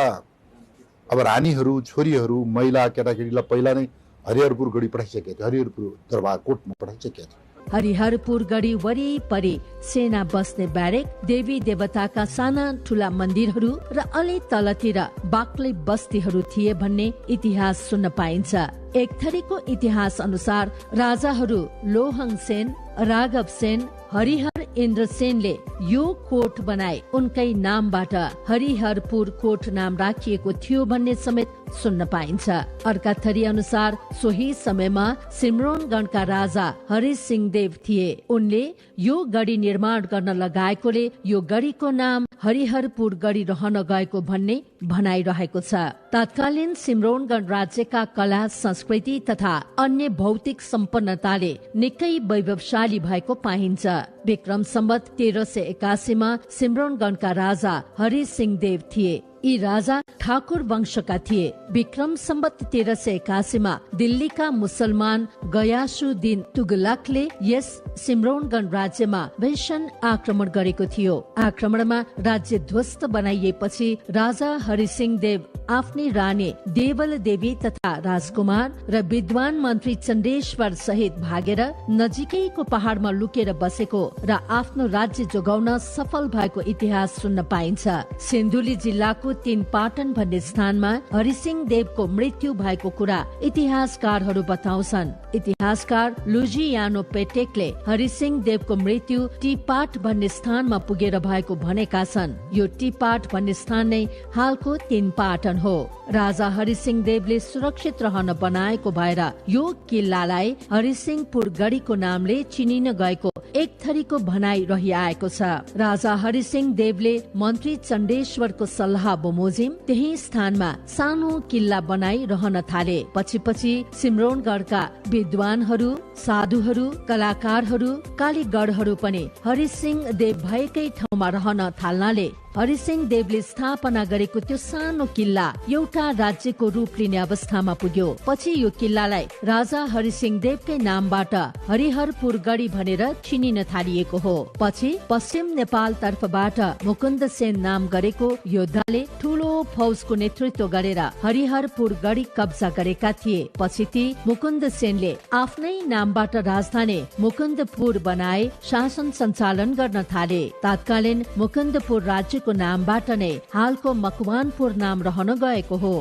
अब रानीहरू, छोरीहरू, महिला, केटाकेटीलाई पहिला नै हरिहरपुर गढी पठाइसकेको थियो, हरिहरपुर दरबार कोटमा पठाइसकेको थियो। हरिहरपुर गढी वरिपरि सेना बस्ने ब्यारेक, देवी देवताका साना ठूला मन्दिरहरू र अलि तलतिर बाक्लै बस्तीहरू थिए भन्ने इतिहास सुन्न पाइन्छ। एक थरीको इतिहास अनुसार राजाहरू लोहङ सेन, राघव सेन, हरिहर इन्द्र सेनले यो कोट बनाए उनकै नामबाट हरिहरपुर कोट नाम राखिएको थियो भन्ने समेत सुन्न पाइन्छ। अर्का थरी अनुसार सोही समयमा सिम्रोनगढका राजा हरि सिंह देव थिए। उनले यो गढी निर्माण गर्न लगाएकोले यो गढीको नाम हरिहरपुर गढी रहन गएको भन्ने भनाइरहेको छ। तत्कालीन सिम्रोनगढ राज्यका कला, संस्कृति तथा अन्य भौतिक सम्पन्नताले निकै वैभवशाली भएको पाइन्छ। विक्रम सम्वत 1381 मा सिम्रोनगढका राजा हरि सिंह देव थिए। यी राजा ठाकुर वंशका थिए। विक्रम सम्वत 1381 मा दिल्लीका मुसलमान गयासुद्दीन तुगलकले यस सिम्रोनगढ राज्यमा भीषण आक्रमण गरेको थियो। आक्रमणमा राज्य ध्वस्त बनाइएपछि राजा हरि सिंह देव आफ्नी रानी देवल देवी तथा राजकुमार र विद्वान मन्त्री चण्डेश्वर सहित भागेर नजिकैको पहाडमा लुकेर बसेको र आफ्नो राज्य जोगाउन सफल भएको इतिहास सुन्न पाइन्छ। सिन्धुली जिल्लाको तीनपाटन भन्ने स्थानमा हरिसिंह देवको मृत्यु भएको कुरा इतिहासकारहरू बताउँछन्। इतिहासकार लुजियानो पेटेकले हरिसिंह देवको मृत्यु टीपाट भन्ने स्थानमा पुगेर भएको भनेका छन्। यो टीपाट भन्ने स्थान नै हालको तीनपाटन हो। राजा हरिसिंह देवले सुरक्षित रहन बनाएको भएर यो किल्लालाई हरिसिंहपुर गढीको नामले चिनिन गएको एक थरीको भनाइ रहिआएको छ। राजा हरिसिंह देवले मन्त्री चण्डेश्वरको सल्लाह बमोजिम त्यही स्थानमा सानो किल्ला बनाई रहन थाले। पछि सिम्रोनगढका विद्वानहरू, साधुहरू, कलाकारहरू, कालीगढहरू पनि हरिसिंह देव भएकै ठाउँमा रहन थाल्नाले हरिसिंह देवले स्थापना गरेको त्यो सानो किल्ला एउटा राज्यको रूप लिने अवस्थामा पुग्यो। पछि यो किल्लालाई राजा हरिसिंह देवकै नामबाट हरिहरपुर गढी भनेर चिनिन थालिएको हो। पछि पश्चिम नेपाल तर्फबाट मुकुन्द सेन नाम गरेको योद्धाले ठूलो फौजको नेतृत्व गरेर हरिहरपुर गढी कब्जा गरेका थिए। पछि ती मुकुन्द सेनले आफ्नै नामबाट राजधानी मुकुन्दपुर बनाए शासन सञ्चालन गर्न थाले। तत्कालीन मुकुन्दपुर राज्यको नामबाट नै हालको मकवानपुर नाम रहन गएको हो।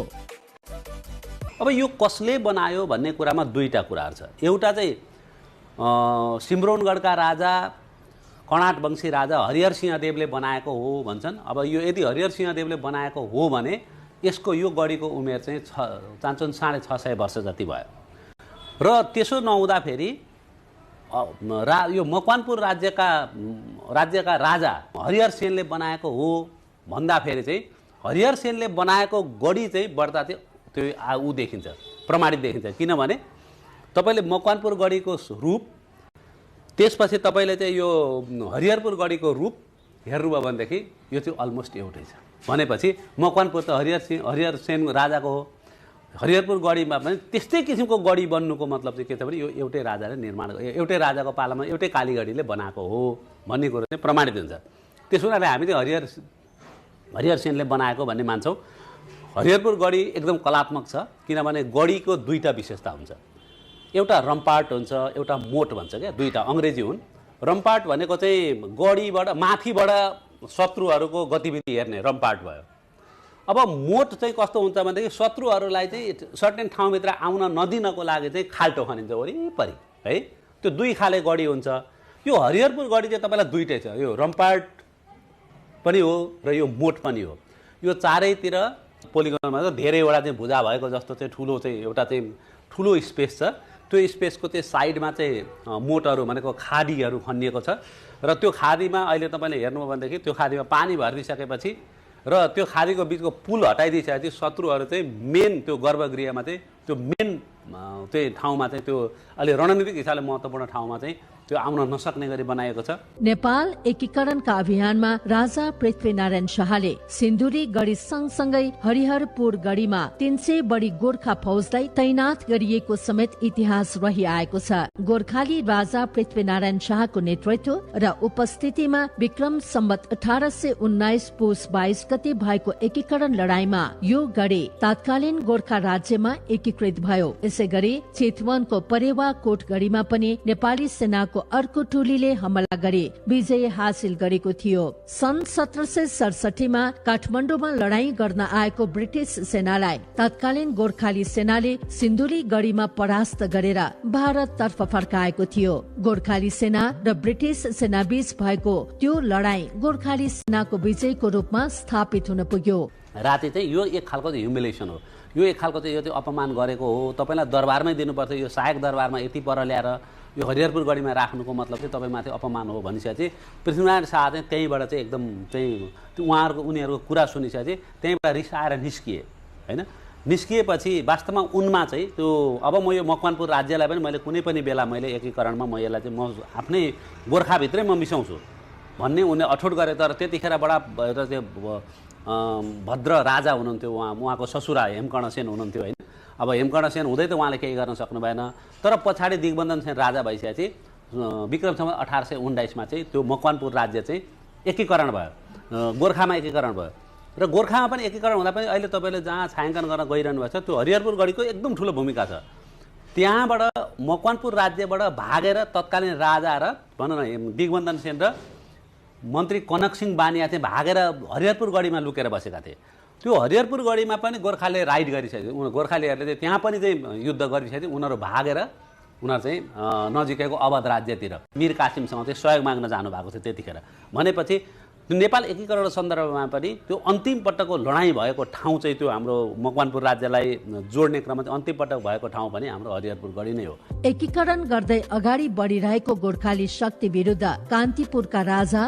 अब यो कसले बनायो भन्ने कुरामा दुईटा कुराहरू छ। एउटा चाहिँ सिम्रोनगढका राजा कर्णाट वंशी राजा हरिहर सिंहदेवले बनाएको हो भन्छन्। अब यो यदि हरिहर सिंहदेवले बनाएको हो भने यसको यो गढीको उमेर चाहिँ 650 वर्ष जति भयो र त्यसो नहुँदाखेरि यो मकवानपुर राज्यका राजा हरिहर सेनले बनाएको हो भन्दाखेरि चाहिँ हरिहर सेनले बनाएको गढी चाहिँ बढ्दा चाहिँ त्यो ऊ देखिन्छ, प्रमाणित देखिन्छ। किनभने तपाईले मकवानपुर गढीको रूप त्यसपछि तपाईले चाहिँ यो हरिहरपुर गढीको रूप हेर्नुभयो भनेदेखि यो चाहिँ अलमोस्ट एउटै छ। भनेपछि मकवानपुर त हरिहर सेन राजाको हो, हरिहरपुर गढीमा पनि त्यस्तै किसिमको गढी बन्नुको मतलब चाहिँ के छ भने यो एउटै राजाले निर्माण एउटै राजाको पालामा एउटै कालीगढीले बनाएको हो भन्ने कुरो चाहिँ प्रमाणित हुन्छ। त्यसो हुनाले हामी चाहिँ हरिहर सेनले बनाएको भन्ने मान्छौँ। हरिहरपुर गढी एकदम कलात्मक छ किनभने गढीको दुईटा विशेषता हुन्छ। एउटा रम्पार्ट हुन्छ, एउटा मोट भन्छ क्या, दुईटा अङ्ग्रेजी हुन्। रम्पार्ट भनेको चाहिँ गढीबाट माथिबाट शत्रुहरूको गतिविधि हेर्ने रम्पार्ट भयो। अब मोट चाहिँ कस्तो हुन्छ भनेदेखि शत्रुहरूलाई चाहिँ सर्टेन ठाउँभित्र आउन नदिनको लागि चाहिँ खाल्टो खनिन्छ वरिपरि है। त्यो दुई खाले गढी हुन्छ। यो हरिहरपुर गढी चाहिँ तपाईँलाई दुईटै छ, यो रम्पार्ट पनि हो र यो मोट पनि हो। यो चारैतिर पोलिगनमा धेरैवटा चाहिँ भुजा भएको जस्तो चाहिँ एउटा चाहिँ ठुलो स्पेस छ। त्यो स्पेसको चाहिँ साइडमा चाहिँ मोटहरू भनेको खाडीहरू खनिएको छ र त्यो खाडीमा अहिले तपाईँले हेर्नुभयो भनेदेखि त्यो खाडीमा पानी भरिदिइसकेपछि र त्यो खाडीको बिचको पुल हटाइदिइसकेपछि शत्रुहरू चाहिँ मेन त्यो गर्भगृहमा चाहिँ त्यो मेन चाहिँ ठाउँमा चाहिँ त्यो अलि रणनीतिक हिसाबले महत्त्वपूर्ण ठाउँमा चाहिँ त्यो आउन नसक्ने गरी बनाएको छ। नेपाल एकीकरणका अभियानमा राजा पृथ्वीनारायण शाहले सिन्धुली गढी सँगसँगै हरिहरपुर गढीमा 300 बढी गोर्खा फौजलाई तैनाथ गरिएको समेत इतिहास रहिआएको छ। गोर्खाली राजा पृथ्वीनारायण शाहको नेतृत्व र उपस्थितिमा विक्रम सम्वत 1819 पुस 22 गते भएको एकीकरण लडाईँमा यो गढी तत्कालीन गोर्खा राज्यमा एकीकृत भयो। यसै गरी चितवनको परेवा कोट गढीमा पनि नेपाली सेनाको अर्को टोलीले हमला गरी विजय हासिल गरेको थियो। सन् 1767 मा काठमाडौँमा लडाईँ गर्न आएको ब्रिटिस सेनालाई तत्कालीन गोर्खाली सेनाले सिन्धुली गढीमा परास्त गरेर भारत तर्फ फर्काएको थियो। गोर्खाली सेना र ब्रिटिस सेना बीच भएको त्यो लडाईँ गोर्खाली सेनाको विजयको रूपमा स्थापित हुन पुग्यो। राति चाहिँ यो एक खालको ह्युमिलेसन हो, यो एक खालको चाहिँ यो चाहिँ अपमान गरेको हो। तपाईँलाई दरबारमै दिनुपर्छ, यो सहायक दरबारमा यति पर ल्याएर यो हरिहरपुर गढीमा राख्नुको मतलब चाहिँ तपाईँमाथि अपमान हो भनिसकेपछि पृथ्वीनारायण शाह चाहिँ त्यहीँबाट चाहिँ एकदम चाहिँ उनीहरूको कुरा सुनिसकेपछि त्यहीँबाट रिसाएर निस्किए होइन। निस्किएपछि वास्तवमा उनमा चाहिँ त्यो अब म यो मकवानपुर राज्यलाई पनि मैले कुनै पनि बेला मैले एकीकरणमा म यसलाई चाहिँ म आफ्नै गोर्खाभित्रै म मिसाउँछु भन्ने उनले अठोट गरे। तर त्यतिखेर बडा त्यो भद्र राजा हुनुहुन्थ्यो, उहाँको ससुरा हेमकर्ण सेन हुनुहुन्थ्यो होइन। अब हेमकर्ण सेन हुँदै त उहाँले केही गर्न सक्नु भएन। तर पछाडि दिग्बन्धन सेन राजा भइसकेपछि विक्रम सम्वत 1819 मा चाहिँ त्यो मकवानपुर राज्य चाहिँ एकीकरण भयो, गोर्खामा एकीकरण भयो। र गोर्खामा पनि एकीकरण हुँदा पनि अहिले तपाईँले जहाँ छायाङ्कन गर्न गइरहनु भएको छ त्यो हरिहरपुर गढीको एकदम ठुलो भूमिका छ। त्यहाँबाट मकवानपुर राज्यबाट भागेर तत्कालीन राजा र भनौँ न दिग्बन्धन सेन र मन्त्री कनक सिंह बानिया चाहिँ भागेर हरिहरपुर गढीमा लुकेर बसेका थिए। त्यो हरिहरपुर गढीमा पनि गोर्खाले राइड गरिसकेको, गोर्खालीहरूले चाहिँ त्यहाँ पनि चाहिँ युद्ध गरिसकेको, उनीहरू भागेर उनीहरू चाहिँ नजिकैको अवध राज्यतिर मीर कासिमसँग चाहिँ सहयोग माग्न जानुभएको थियो त्यतिखेर। भनेपछि नेपाल एकीकरण सन्दर्भमा पनि त्यो अन्तिम पटकको लडाईँ भएको ठाउँ चाहिँ त्यो हाम्रो मकवानपुर राज्यलाई जोड्ने क्रममा चाहिँ अन्तिम पटक भएको ठाउँ पनि हाम्रो हरिहरपुर गढी नै हो। एकीकरण गर्दै अगाडि बढिरहेको गोर्खाली शक्ति विरुद्ध कान्तिपुरका राजा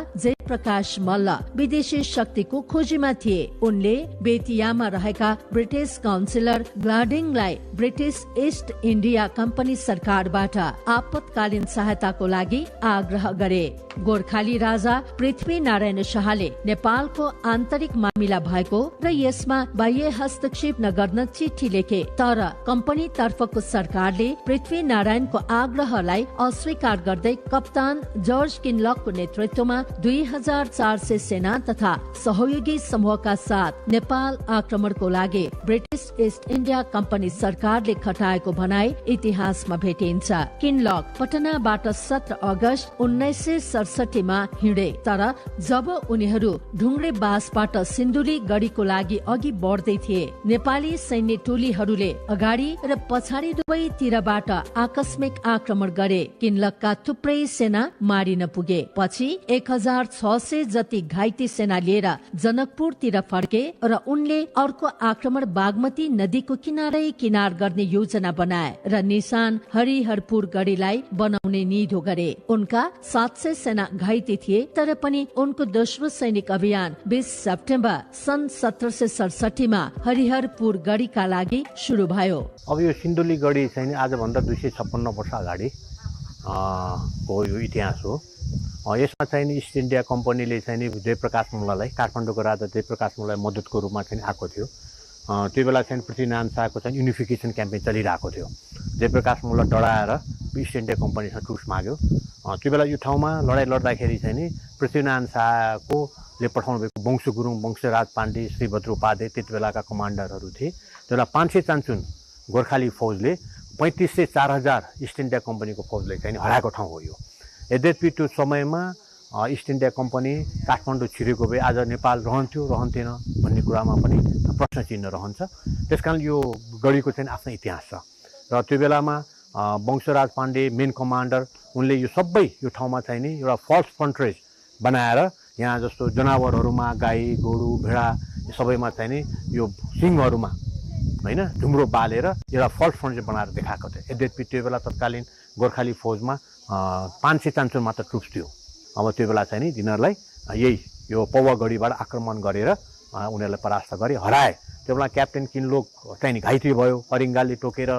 प्रकाश मल्ल विदेशी शक्तिको खोजीमा थिए। उनले बेतियामा रहेका ब्रिटिश काउन्सिलर ग्लाडिङलाई ब्रिटिश ईस्ट इन्डिया कम्पनी सरकारबाट आपतकालीन सहायताको लागि आग्रह गरे। गोर्खाली राजा पृथ्वी नारायण शाहले नेपालको आन्तरिक मामिला भएको र यसमा बाह्य हस्तक्षेप नगर्न चिठी लेखे, तर कम्पनी तर्फको सरकारले पृथ्वी नारायणको आग्रहलाई अस्वीकार गर्दै कप्तान जर्ज किनलकको नेतृत्वमा 2400 सेना तथा सहयोगी समूहका साथ नेपाल आक्रमणको लागि ब्रिटिश ईस्ट इन्डिया कम्पनी सरकारले खटाएको भनाई इतिहासमा भेटिन्छ। किनलक पटनाबाट 17 अगस्त 1967 मा हिँडे, तर जब उनीहरू ढुङ्ग्रे बासबाट सिन्धुली गढीको लागि अघि बढ्दै थिए, नेपाली सैन्य टोलीहरूले अगाडि र पछाडि दुवैतिरबाट आकस्मिक आक्रमण गरे। किनलकका थुप्रै सेना मारिन पुगे। पछि 1600 जति घाइते सेना लिएर जनकपुरतिर फर्के र उनले अर्को आक्रमण बागमती नदीको किनारै किनार गर्ने योजना बनाए र निशान हरिहरपुर गढीलाई बनाउने निधो गरे। उनका 700 सेना घाइते थिए, तर पनि उनको दोस्रो सैनिक अभियान 20 सेप्टेम्बर सन् 1767 मा हरिहरपुर गढीका लागि सुरु भयो। अब यो सिन्धुली गढी चाहिँ आजभन्दा 256 वर्ष अगाडि को यो इतिहास हो। यसमा चाहिँ इस्ट इन्डिया कम्पनीले चाहिँ जयप्रकाश मल्ललाई, काठमाडौँको राजा जयप्रकाश मल्ललाई मद्दतको रूपमा चाहिँ आएको थियो। त्यो बेला चाहिँ पृथ्वीनारायण शाहको चाहिँ युनिफिकेसन क्याम्पेन चलिरहेको थियो। जयप्रकाश मल्ल डराएर इस्ट इन्डिया कम्पनीसँग टुस माग्यो। त्यो बेला यो ठाउँमा लडाइँ लड्दाखेरि चाहिँ नि पृथ्वीनारायण शाहले पठाउनु भएको वंश गुरुङ, वंशराज पाण्डे, श्रीभद्र उपाध्याय त्यति बेलाका कमान्डरहरू थिए। त्यो बेला 500 चान्चुन गोर्खाली फौजले 3500 4000 इस्ट इन्डिया कम्पनीको फौजले चाहिँ हराएको ठाउँ हो यो। यद्यपि त्यो समयमा इस्ट इन्डिया कम्पनी काठमाडौँ छिरेको भए आज नेपाल रहन्थ्यो रहन्थेन भन्ने कुरामा पनि प्रश्न चिन्ह रहन्छ। त्यसकारण यो गढीको चाहिँ आफ्नो इतिहास छ र त्यो बेलामा वंशराज पाण्डे मेन कमान्डर, उनले यो सबै यो ठाउँमा चाहिँ नि एउटा फल्स फ्रन्ट्रेज बनाएर यहाँ जस्तो जनावरहरूमा गाई गोरु भेडा सबैमा चाहिँ नि यो सिङहरूमा होइन ढुङ्ग्रो बालेर एउटा फल्स फ्रन्ट्रेज बनाएर देखाएको थियो। यद्यपि त्यो बेला तत्कालीन गोर्खाली फौजमा 500 चान्चुन मात्र ट्रुप्स थियो। अब त्यो बेला चाहिँ नि तिनीहरूलाई यही यो पौवागढीबाट आक्रमण गरेर उनीहरूलाई परास्त गरे, हराए। त्यो बेला क्याप्टेन किनलोक चाहिँ घाइते भयो, अरिङ्गाले टोकेर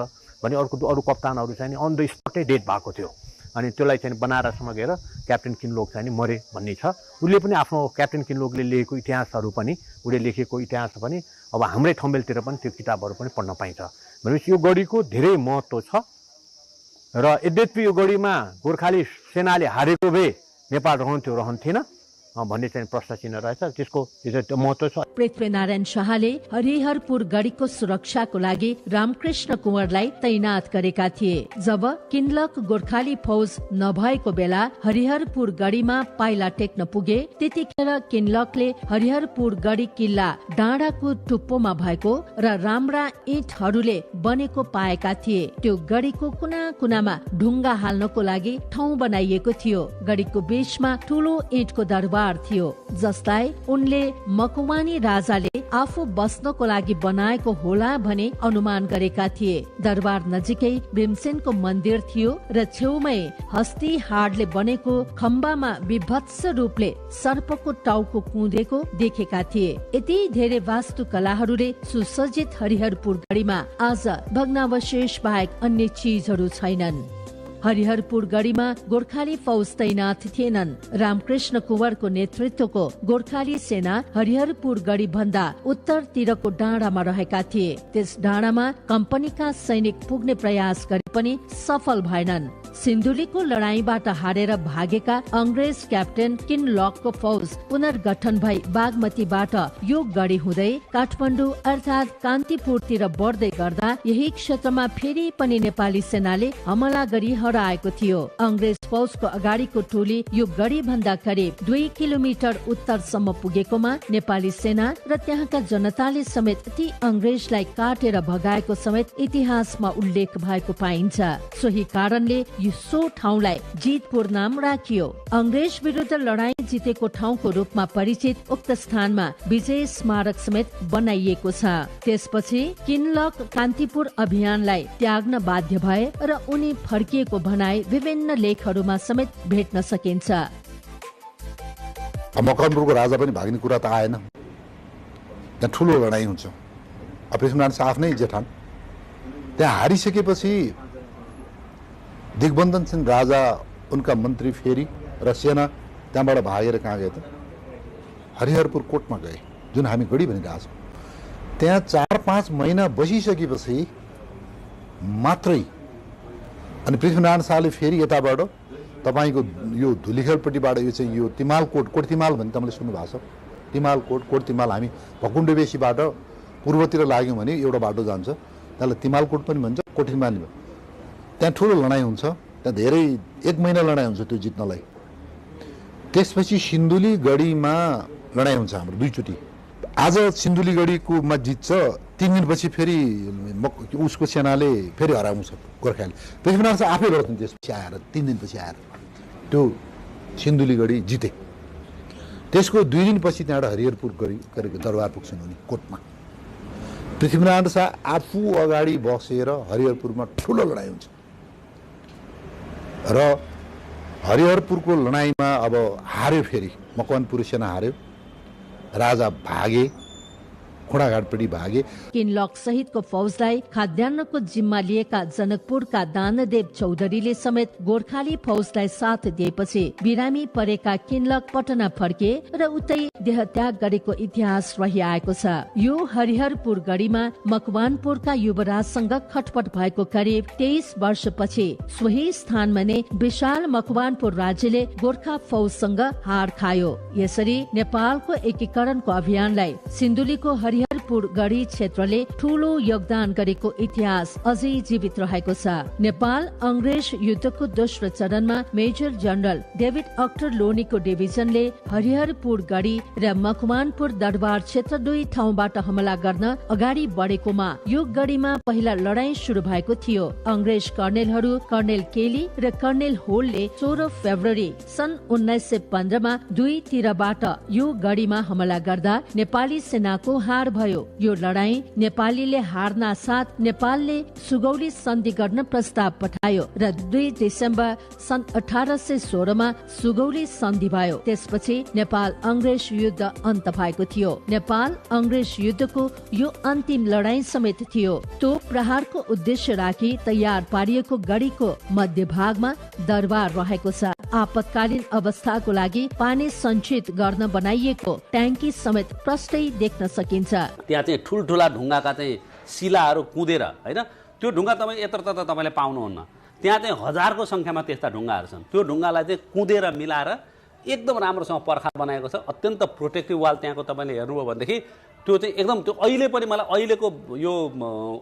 भने अरू कप्तानहरू चाहिँ अन द स्पटै डेड भएको थियो। अनि त्यसलाई चाहिँ बनारसमा गएर क्याप्टेन किनलोक चाहिँ मरे भन्ने छ। उसले पनि आफ्नो क्याप्टेन किनलोकले लेखेको इतिहासहरू पनि, उसले लेखेको इतिहास पनि अब हाम्रै ठम्बेलतिर पनि त्यो किताबहरू पनि पढ्न पाइन्छ। भनेपछि यो गढीको धेरै महत्त्व छ र यद्यपि यो गढीमा गोर्खाली सेनाले हारेको भए नेपाल रहन्थेन भन्ने चाहिँ प्रश्न चिन्ह रहेछ। त्यसको महत्त्व छ। पृथ्वीनारायण शाहले हरिहरपुर गढीको सुरक्षाको लागि रामकृष्ण कुँवरलाई तैनात गरेका थिए। जब किनलक गोर्खाली फौज नभएको बेला हरिहरपुर गढीमा पाइला टेक्न पुगे, त्यतिखेर किनलकले हरिहरपुर गढी किल्ला डाँडाको टुप्पोमा भएको र राम्रा इँटहरूले बनेको पाएका थिए। त्यो गढीको कुना कुनामा ढुङ्गा हाल्नको लागि ठाउँ बनाइएको थियो। गढीको बीचमा ठूलो इँटको दरबार थियो, जसलाई उनले मकवानी राजाले आफू बस्नको लागि बनाएको होला भने अनुमान गरेका थिए। दरबार नजिकै भीमसेनको मन्दिर थियो र छेउमै हस्ती हाडले बनेको खम्बामा विभत्स रूपले सर्पको टाउको कुँदेको देखेका थिए। यति धेरै वास्तुकलाहरूले सुसज्जित हरिहरपुर गढीमा आज भग्नावशेष बाहेक अन्य चिजहरू छैनन्। हरिहरपुर गढीमा गोर्खाली फौज तैनात थिएनन्। रामकृष्ण कुँवरको नेतृत्वको गोर्खाली सेना हरिहरपुर गढी भन्दा उत्तरतिरको डाँडामा रहेका थिए। त्यस डाँडामा कम्पनीका सैनिक पुग्ने प्रयास गरे पनि सफल भएनन्। सिन्धुलीको लडाईँबाट हारेर भागेका अंग्रेज क्याप्टेन किनलकको फौज पुनर्गठन भई बागमतीबाट यो गढी हुँदै काठमाडौँ अर्थात कान्तिपुरतिर बढ्दै गर्दा यही क्षेत्रमा फेरि पनि नेपाली सेनाले हमला गरी हराएको थियो। अंग्रेज फौजको अगाडिको टोली यो गढी भन्दा करिब 2 किलोमिटर उत्तरसम्म पुगेकोमा नेपाली सेना र त्यहाँका जनताले समेत ती अंग्रेजलाई काटेर भगाएको समेत इतिहासमा उल्लेख भएको पाइन्छ। सोही कारणले सो ठाउँलाई जितपुर नाम राखियो। अंग्रेज विरुद्ध लडाईँ जितेको ठाउँको रूपमा परिचित उक्त स्थानमा विजय स्मारक समेत बनाइएको छ। त्यसपछि किनलक कान्तिपुर अभियानलाई त्याग्न बाध्य भए र उनी फर्किएको भनाई विभिन्न लेखहरूमा समेत भेट्न सकिन्छ। मकवानपुरको राजा पनि भाग्ने कुरा त आएन। त्यहाँ ठुलो लडाइँ हुन्छ। पृथ्वीनारायण शाह आफ्नै जेठान त्यहाँ हारिसकेपछि दिग्बन्धन सिंह राजा, उनका मन्त्री फेरि र सेना त्यहाँबाट भागेर कहाँ गए त? हरिहरपुर कोटमा गए, जुन हामी गढी भनिरहेको छौँ। त्यहाँ 4-5 महिना बसिसकेपछि मात्रै अनि पृथ्वीनारायण शाहले फेरि यताबाट तपाईँको यो धुलीखेलपट्टिबाट यो चाहिँ यो तिमाल कोट तिमाल भन्ने तपाईँले सुन्नुभएको छ। तिमाल कोट तिमाल हामी भकुण्डेबेसीबाट पूर्वतिर लाग्यौँ भने एउटा बाटो जान्छ, त्यसलाई तिमालकोट पनि भन्छ, कोठिमाल भन्छ। त्यहाँ ठुलो लडाइँ हुन्छ। त्यहाँ धेरै 1 महिना लडाइँ हुन्छ त्यो जित्नलाई। त्यसपछि सिन्धुली गढीमा लडाइँ हुन्छ हाम्रो 2 चोटि। आज सिन्धुली गढीकोमा जित्छ, 3 दिनपछि फेरि उसको सेनाले फेरि हराउँछ गोर्खाले। पृथ्वीनारायण शाह आफै लड्छन् त्यसपछि आएर 3 दिनपछि आएर त्यो सिन्धुली गढी जिते। त्यसको 2 दिनपछि त्यहाँबाट हरिहरपुर गरेको दरबार पुग्छन् उनी कोटमा। पृथ्वीनारायण शाह आफू अगाडि बसेर हरिहरपुरमा ठुलो लडाइँ हुन्छ र हरिहरपुरको लडाइँमा अब हार्यो, फेरि मकवानपुर सेना हार्यो, राजा भागे, खोडाघाटपट्टि भागे। किनलक सहितको फौजलाई खाद्यान्नको जिम्मा लिएका जनकपुरका दानदेव चौधरीले समेत गोर्खाली फौजलाई साथ दिएपछि बिरामी परेका किनलक पटना फर्के र उतै देहत्याग गरेको इतिहास रहिआएको छ। यो हरिहरपुर गढीमा मकवानपुरका युवराजसँग खटपट भएको करिब 23 वर्षपछि सोही स्थानमा नै विशाल मकवानपुर राज्यले गोर्खा फौजसँग हार खायो। यसरी नेपालको एकीकरणको अभियानलाई सिन्धुलीको हरिहरपुर गढी क्षेत्रले ठूलो योगदान गरेको इतिहास अझै जीवित रहेको छ। नेपाल अंग्रेज युद्धको दोस्रो चरणमा मेजर जनरल डेभिड अक्टर लोनीको डिभिजनले हरिहरपुर गढी र मकवानपुर दरबार क्षेत्र 2 ठाउँबाट हमला गर्न अगाडि बढेकोमा यो गढीमा पहिला लडाईँ सुरु भएको थियो। अंग्रेज कर्णेलहरू कर्णेल केली र कर्णेल होलले 16 फेब्रुअरी सन् 1915 मा 2 तिरबाट यो गढीमा हमला गर्दा नेपाली सेनाको हार भयो। यो लडाईँ नेपालीले हार्ना साथ नेपालले सुगौली सन्धि गर्न प्रस्ताव पठायो र 2 डिसेम्बर सन् 1816 मा सुगौली सन्धि भयो। त्यसपछि नेपाल अंग्रेज युद्ध अन्त भएको थियो। नेपाल अंग्रेज युद्धको यो अन्तिम लडाईँ समेत थियो। तो प्रहारको उद्देश्य राखी तयार पारिएको गढीको मध्यभागमा दरबार रहेको छ। आपतकालीन अवस्थाको लागि पानी सञ्चित गर्न बनाइएको ट्याङ्की समेत प्रष्टै देख्न सकिन्छ। त्यहाँ चाहिँ ठुल्ठुला ढुङ्गाका चाहिँ शिलाहरू कुदेर हैन, त्यो ढुङ्गा तपाईँ यत्रतत्र तपाईँले पाउनुहुन्न। त्यहाँ चाहिँ हजारको संख्यामा त्यस्ता ढुङ्गाहरू छन्। त्यो ढुङ्गालाई चाहिँ कुदेर मिलाएर एकदम राम्रोसँग पर्खा बनाएको छ। अत्यन्त प्रोटेक्टिभ वाल त्यहाँको तपाईँले हेर्नुभयो भनेदेखि त्यो चाहिँ एकदम त्यो अहिले पनि मलाई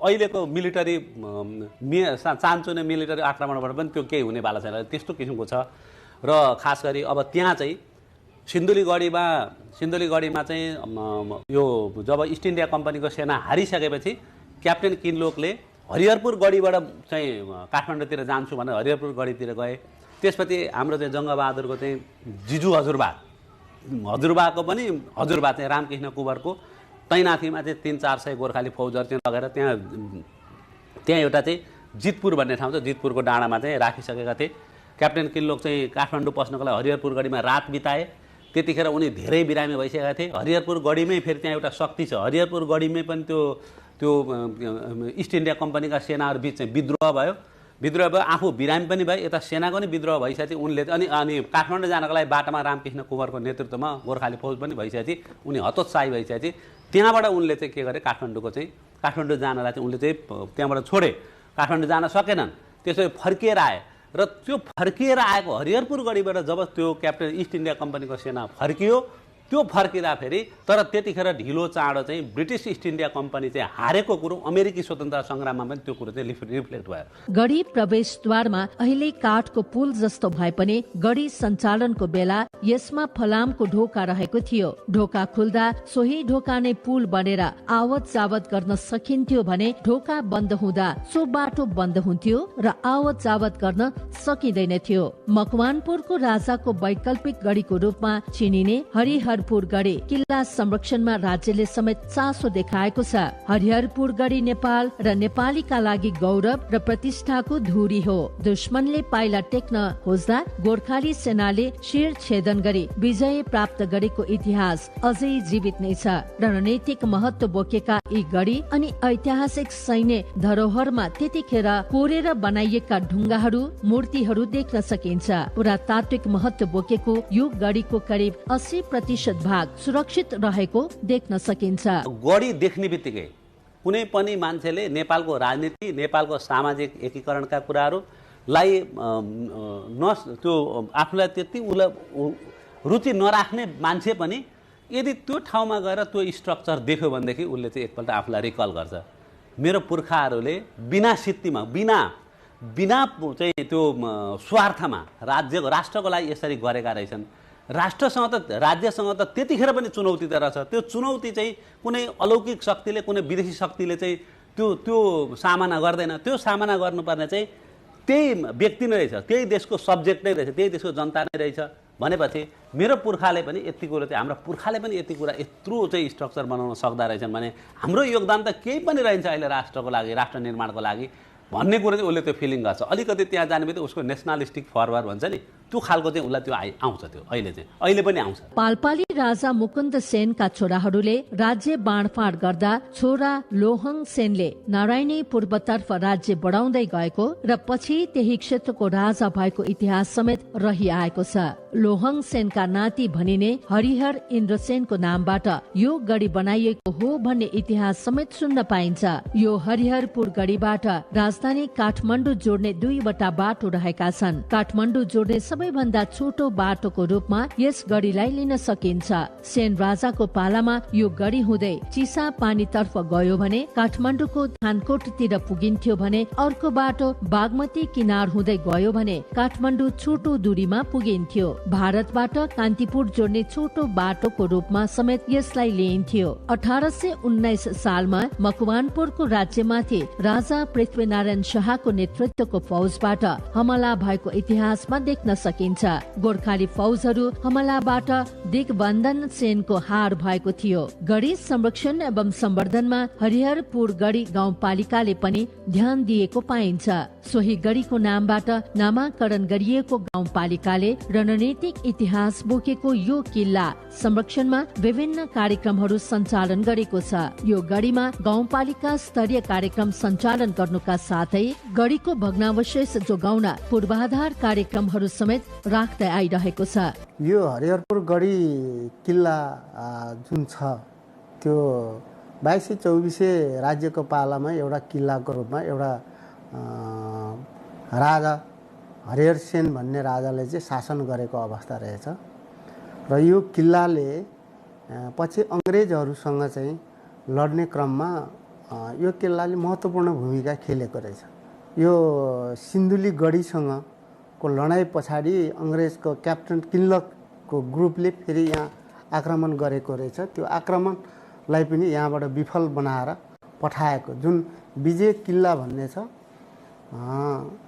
अहिलेको मिलिटरी चान्चुने मिलिटरी आक्रमणबाट पनि त्यो केही हुने वाला छैन, त्यस्तो किसिमको छ। र खास गरी अब त्यहाँ चाहिँ सिन्धुली गढीमा चाहिँ यो जब इस्ट इन्डिया कम्पनीको सेना हारिसकेपछि क्याप्टेन किनलोकले हरिहरपुर गढीबाट चाहिँ काठमाडौँतिर जान्छु भनेर हरिहरपुर गढीतिर गए। त्यसपछि हाम्रो चाहिँ जङ्गबहादुरको चाहिँ जिजु हजुरबाको पनि हजुरबा चाहिँ रामकृष्ण कुँवरको तैनाथीमा चाहिँ 300-400 गोर्खाली फौजहरू चाहिँ लगेर त्यहाँ एउटा चाहिँ जितपुर भन्ने ठाउँ छ, जितपुरको डाँडामा चाहिँ राखिसकेका थिए। क्याप्टेन किनलोक चाहिँ काठमाडौँ पस्नको लागि हरिहरपुर गढीमा रात बिताए। त्यतिखेर उनी धेरै बिरामी भइसकेका थिए। हरिहरपुर गढीमै फेरि त्यहाँ एउटा शक्ति छ। हरिहरपुर गढीमै पनि त्यो इस्ट इन्डिया कम्पनीका सेनाहरू बिच चाहिँ विद्रोह भयो। आफू बिरामी पनि भयो, यता सेनाको नि विद्रोह भइसकेपछि उनले अनि काठमाडौँ जानको लागि बाटामा रामकृष्ण कुँवरको नेतृत्वमा गोर्खाली फौज पनि भइसकेपछि उनी हतोत्साही भइसकेपछि त्यहाँबाट उनले चाहिँ के गरे, काठमाडौँ जानलाई चाहिँ उनले चाहिँ त्यहाँबाट छोडे। काठमाडौँ जान सकेनन्। त्यसपछि फर्किएर आए र त्यो फर्किएर आएको हरिहरपुर गढीबाट जब त्यो क्याप्टेन इस्ट इन्डिया कम्पनीको सेना फर्कियो, त्यो फर्किँदाखेरि तर त्यतिखेर ढिलो चाँडो चाहिँ ब्रिटिस इस्ट इन्डिया कम्पनी चाहिँ हारेको कुरो अमेरिकी स्वतन्त्रता सङ्ग्राममा पनि त्यो कुरो चाहिँ रिफ्लेक्ट भयो। गढी प्रवेशद्वारमा अहिले काठको पुल जस्तो भए पनि गढी सञ्चालनको बेला यसमा फलामको ढोका रहेको थियो। ढोका खुल्दा सोही ढोका नै पुल बनेर आवत जावत गर्न सकिन्थ्यो भने ढोका बन्द हुँदा सो बाटो बन्द हुन्थ्यो र आवत जावत गर्न सकिँदैन थियो। मकवानपुरको राजाको वैकल्पिक गढीको रूपमा चिनिने हरिहर हरिहरपुर गढी किल्ला संरक्षणमा राज्यले समेत चासो देखाएको छ। हरिहरपुर गढी नेपाल र नेपालीका लागि गौरव र प्रतिष्ठाको धुरी हो। दुश्मनले पाइला टेक्न खोज्दा गोर्खाली सेनाले शिर छेदन गरी विजय प्राप्त गरेको इतिहास अझै जीवित नै छ। रणनीतिक महत्व बोकेका यी गढी अनि ऐतिहासिक सैन्य धरोहरमा त्यतिखेर कोरेर बनाइएका ढुङ्गाहरू मूर्तिहरू देख्न सकिन्छ। पुरातात्विक महत्व बोकेको यो गढीको करिब 80% भाग सुरक्षित रहेको देख्न सकिन्छ। गढी देख्ने बित्तिकै कुनै पनि मान्छेले नेपालको राजनीति, नेपालको सामाजिक एकीकरणका कुराहरूलाई त्यो आफूलाई त्यति रुचि नराख्ने मान्छे पनि यदि त्यो ठाउँमा गएर त्यो स्ट्रक्चर देख्यो भनेदेखि उसले चाहिँ एकपल्ट आफूलाई रिकल गर्छ। मेरो पुर्खाहरूले बिना सित्तीमा बिना चाहिँ त्यो स्वार्थमा राष्ट्रको लागि यसरी गरेका रहेछन्। राष्ट्रसँग त राज्यसँग त त्यतिखेर पनि चुनौती त रहेछ। त्यो चुनौती चाहिँ कुनै अलौकिक शक्तिले, कुनै विदेशी शक्तिले चाहिँ त्यो सामना गर्दैन। त्यो सामना गर्नुपर्ने चाहिँ त्यही व्यक्ति नै रहेछ, त्यही देशको सब्जेक्ट नै रहेछ, त्यही देशको जनता नै रहेछ भनेपछि मेरो पुर्खाले पनि यति कुरो चाहिँ हाम्रो पुर्खाले पनि यति कुरा यत्रो चाहिँ स्ट्रक्चर बनाउन सक्दा रहेछन् भने हाम्रो योगदान त केही पनि रहन्छ अहिले राष्ट्रको लागि, राष्ट्र निर्माणको लागि भन्ने कुरो चाहिँ उसले त्यो फिलिङ गर्छ। अलिकति त्यहाँ जाने बित्तिकै उसको नेसनलिस्टिक फर्वर भन्छ नि, त्यो खालको चाहिँ उसलाई त्यो आउँछ। त्यो अहिले पनि आउँछ। पालपाली राजा मुकुन्द सेनका छोराहरूले राज्य बाँडफाँड गर्दा छोरा लोहङ सेनले नारायणी पूर्वतर्फ राज्य बढाउँदै गएको र पछि त्यही क्षेत्रको राजा भएको इतिहास समेत रहिआएको छ। लोहङ सेनका नाति भनिने हरिहर इन्द्रसेनको नामबाट यो गढी बनाइएको हो भन्ने इतिहास समेत सुन्न पाइन्छ। यो हरिहरपुर गढीबाट राजधानी काठमाडौँ जोड्ने 2वटा बाटो रहेका छन्। काठमाडौँ जोड्ने सबैभन्दा छोटो बाटोको रूपमा यस गढीलाई लिन सकिन्छ। सेन राजाको पालामा यो गढी हुँदै चिसा पानी तर्फ गयो भने काठमाडौँको थानकोटतिर पुगिन्थ्यो भने अर्को बाटो बागमती किनार हुँदै गयो भने काठमाडौँ छोटो दूरीमा पुगिन्थ्यो। भारतबाट कान्तिपुर जोड्ने छोटो बाटोको रूपमा समेत यसलाई लिइन्थ्यो। 1819 सालमा मकवानपुरको राज्यमाथि राजा पृथ्वीनारायण शाहको नेतृत्वको फौजबाट हमला भएको इतिहासमा देख्न सकिन्छ। गोर्खाली फौजहरू हमलाबाट दिग्बन्धन सेनको हार भएको थियो। गढी संरक्षण एवं सम्वर्धनमा हरिहरपुर गढी गाउँपालिकाले पनि ध्यान दिएको पाइन्छ। सोही गढीको नामबाट नामाकरण गरिएको गाउँपालिकाले रणनीतिक इतिहास बोकेको यो किल्ला संरक्षणमा विभिन्न कार्यक्रमहरू सञ्चालन गरेको छ। यो गढीमा गाउँपालिका स्तरीय कार्यक्रम सञ्चालन गर्नुका साथै गढीको भग्नावशेष जोगाउन पूर्वाधार कार्यक्रमहरू समेत राख्दै आइरहेको छ। यो हरिहरपुर गढी किल्ला जुन छ त्यो 2224 राज्यको पालामा एउटा किल्लाको रूपमा एउटा राजा हरिहर सेन भन्ने राजाले चाहिँ शासन गरेको अवस्था रहेछ र यो किल्लाले पछि अङ्ग्रेजहरूसँग चाहिँ लड्ने क्रममा यो किल्लाले महत्त्वपूर्ण भूमिका खेलेको रहेछ। यो सिन्धुली गढीसँग को लडाइँ पछाडि अङ्ग्रेजको क्याप्टन किल्लकको ग्रुपले फेरि यहाँ आक्रमण गरेको रहेछ। त्यो आक्रमणलाई पनि यहाँबाट विफल बनाएर पठाएको जुन विजय किल्ला भन्ने छ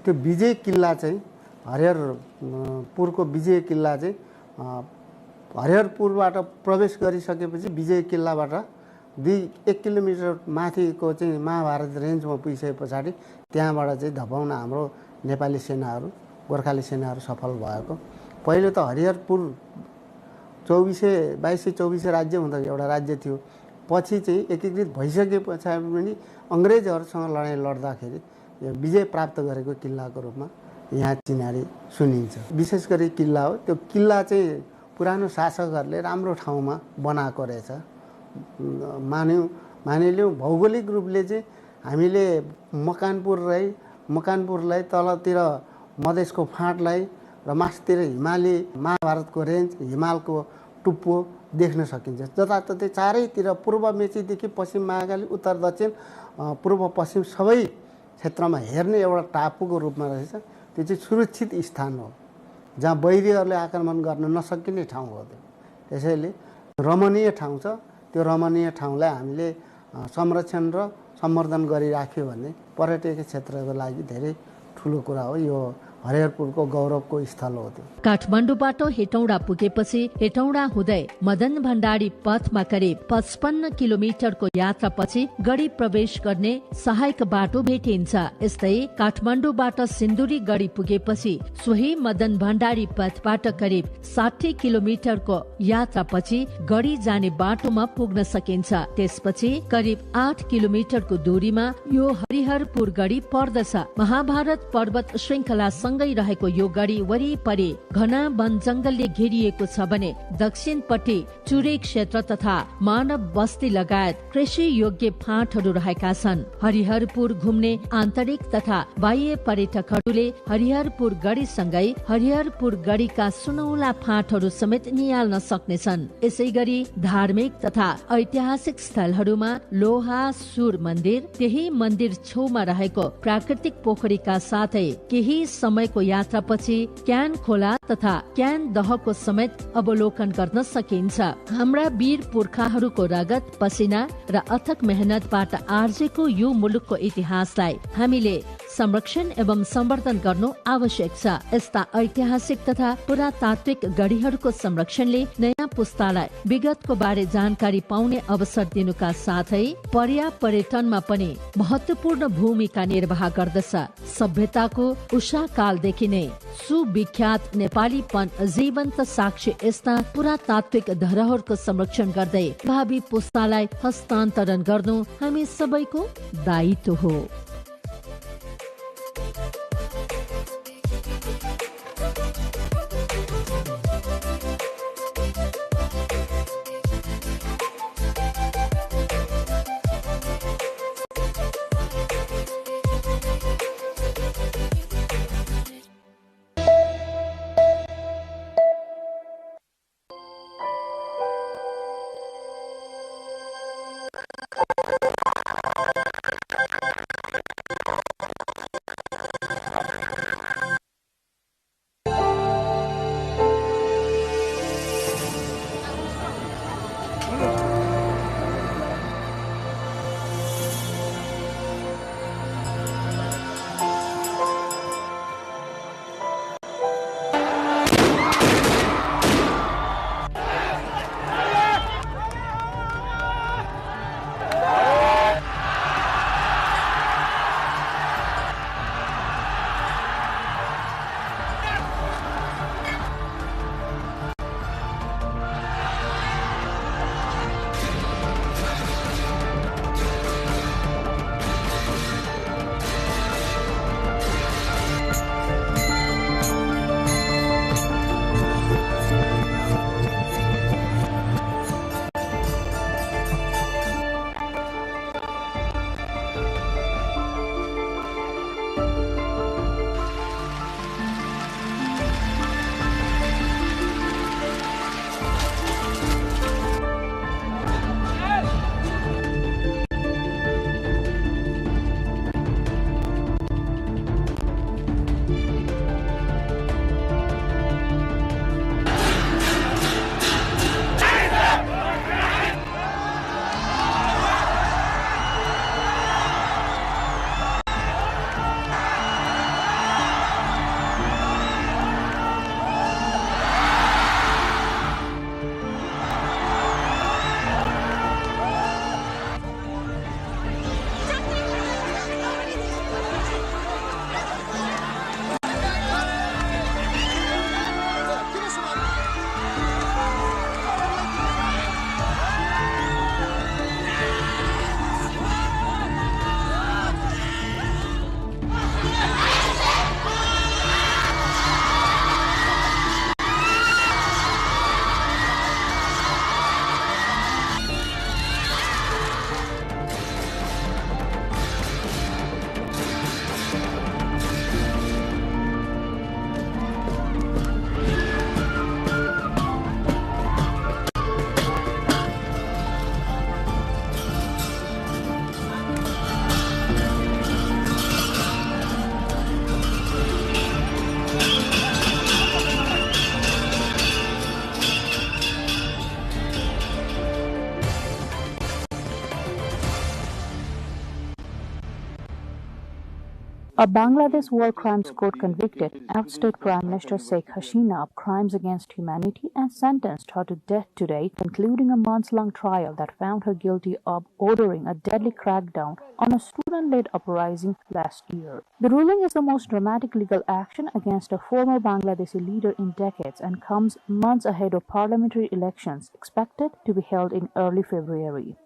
त्यो विजय किल्ला चाहिँ हरिहरपुरको विजय किल्ला चाहिँ हरिहरपुरबाट प्रवेश गरिसकेपछि विजय किल्लाबाट 1 किलोमिटर माथिको चाहिँ महाभारत रेन्जमा पुगिसके पछाडि त्यहाँबाट चाहिँ धपाउन हाम्रो नेपाली सेनाहरू गोर्खाली सेनाहरू सफल भएको। पहिले त हरिहरपुर 2224 राज्य हुँदा एउटा राज्य थियो। पछि चाहिँ एकीकृत भइसके पछाडि पनि अङ्ग्रेजहरूसँग लडाइँ लड्दाखेरि यो विजय प्राप्त गरेको किल्लाको रूपमा यहाँ चिनारी सुनिन्छ। विशेष गरी किल्ला हो। त्यो किल्ला चाहिँ पुरानो शासकहरूले राम्रो ठाउँमा बनाएको रहेछ। मानिलिउँ भौगोलिक रूपले चाहिँ हामीले मकानपुरलाई तलतिर मधेसको फाँटलाई र मास्तिर हिमाली महाभारतको रेन्ज हिमालको टुप्पो देख्न सकिन्छ। जताततै चारैतिर पूर्व मेचीदेखि पश्चिम महाकाली उत्तर दक्षिण पूर्व पश्चिम सबै क्षेत्रमा हेर्ने एउटा टापुको रूपमा रहेछ। त्यो चाहिँ सुरक्षित स्थान हो जहाँ बैरीहरूले आक्रमण गर्न नसकिने ठाउँ हो। त्यसैले रमणीय ठाउँ छ। त्यो रमणीय ठाउँलाई हामीले संरक्षण र सम्वर्धन गरिराख्यो भने पर्यटकीय क्षेत्रको लागि धेरै ठुलो कुरा हो। यो हरिहरपुरको गौरवको स्थल हो त्यो। काठमाडौँबाट हेटौडा पुगेपछि हेटौडा हुँदै मदन भण्डारी पथमा करिब 55 किलोमिटरको यात्रापछि गढी प्रवेश गर्ने सहायक बाटो भेटिन्छ। यस्तै काठमाडौँबाट सिन्धुली गढी पुगेपछि सोही मदन भण्डारी पथबाट करिब 60 किलोमिटरको यात्रापछि गढी जाने बाटोमा पुग्न सकिन्छ। त्यसपछि करिब 8 किलोमिटरको दूरीमा यो हरिहरपुर गढी पर्दछ। महाभारत पर्वत श्रृङ्खला सँगै रहेको यो गढी वरिपरि घना वन जंगलले घेरिएको छ भने दक्षिणपट्टि चुरे क्षेत्र तथा मानव बस्ती लगायत कृषि योग्य फाँटहरू रहेका छन्। हरिहरपुर घुम्ने आन्तरिक तथा बाह्य पर्यटकहरूले हरिहरपुर गढीसँगै हरिहरपुर गढीका सुनौला फाँटहरू समेत निहाल्न सक्नेछन्। यसै गरी धार्मिक तथा ऐतिहासिक स्थलहरूमा लोहा सुर मन्दिर, त्यही मन्दिर छेउमा रहेको प्राकृतिक पोखरीका साथै केही समयको यात्रापछि क्यान खोला तथा क्यान दहको समेत अवलोकन गर्न सकिन्छ। हाम्रा वीर पुर्खाहरूको रगत, पसिना र अथक मेहनतबाट आर्जेको यो मुलुकको इतिहासलाई हामीले संरक्षण एवं सम्वर्धन गर्नु आवश्यक छ। यस्ता ऐतिहासिक तथा पुरातात्विक गढीहरूको संरक्षणले नयाँ पुस्तालाई विगतको बारे जानकारी पाउने अवसर दिनुका साथै पर्यटनमा पनि महत्वपूर्ण भूमिका निर्वाह गर्दछ। सभ्यताको उषा कालदेखि नै सुविख्यात नेपालीपन जीवन्त साक्ष्य यस्ता पुरातात्विक धरोहरको संरक्षण गर्दै भावी पुस्तालाई हस्तान्तरण गर्नु हामी सबैको दायित्व हो। A Bangladesh War Crimes Court convicted outstate Prime Minister Sheikh Hasina of crimes against humanity and sentenced her to death today, concluding a months-long trial that found her guilty of ordering a deadly crackdown on a student-led uprising last year. The ruling is the most dramatic legal action against a former Bangladeshi leader in decades and comes months ahead of parliamentary elections expected to be held in early February.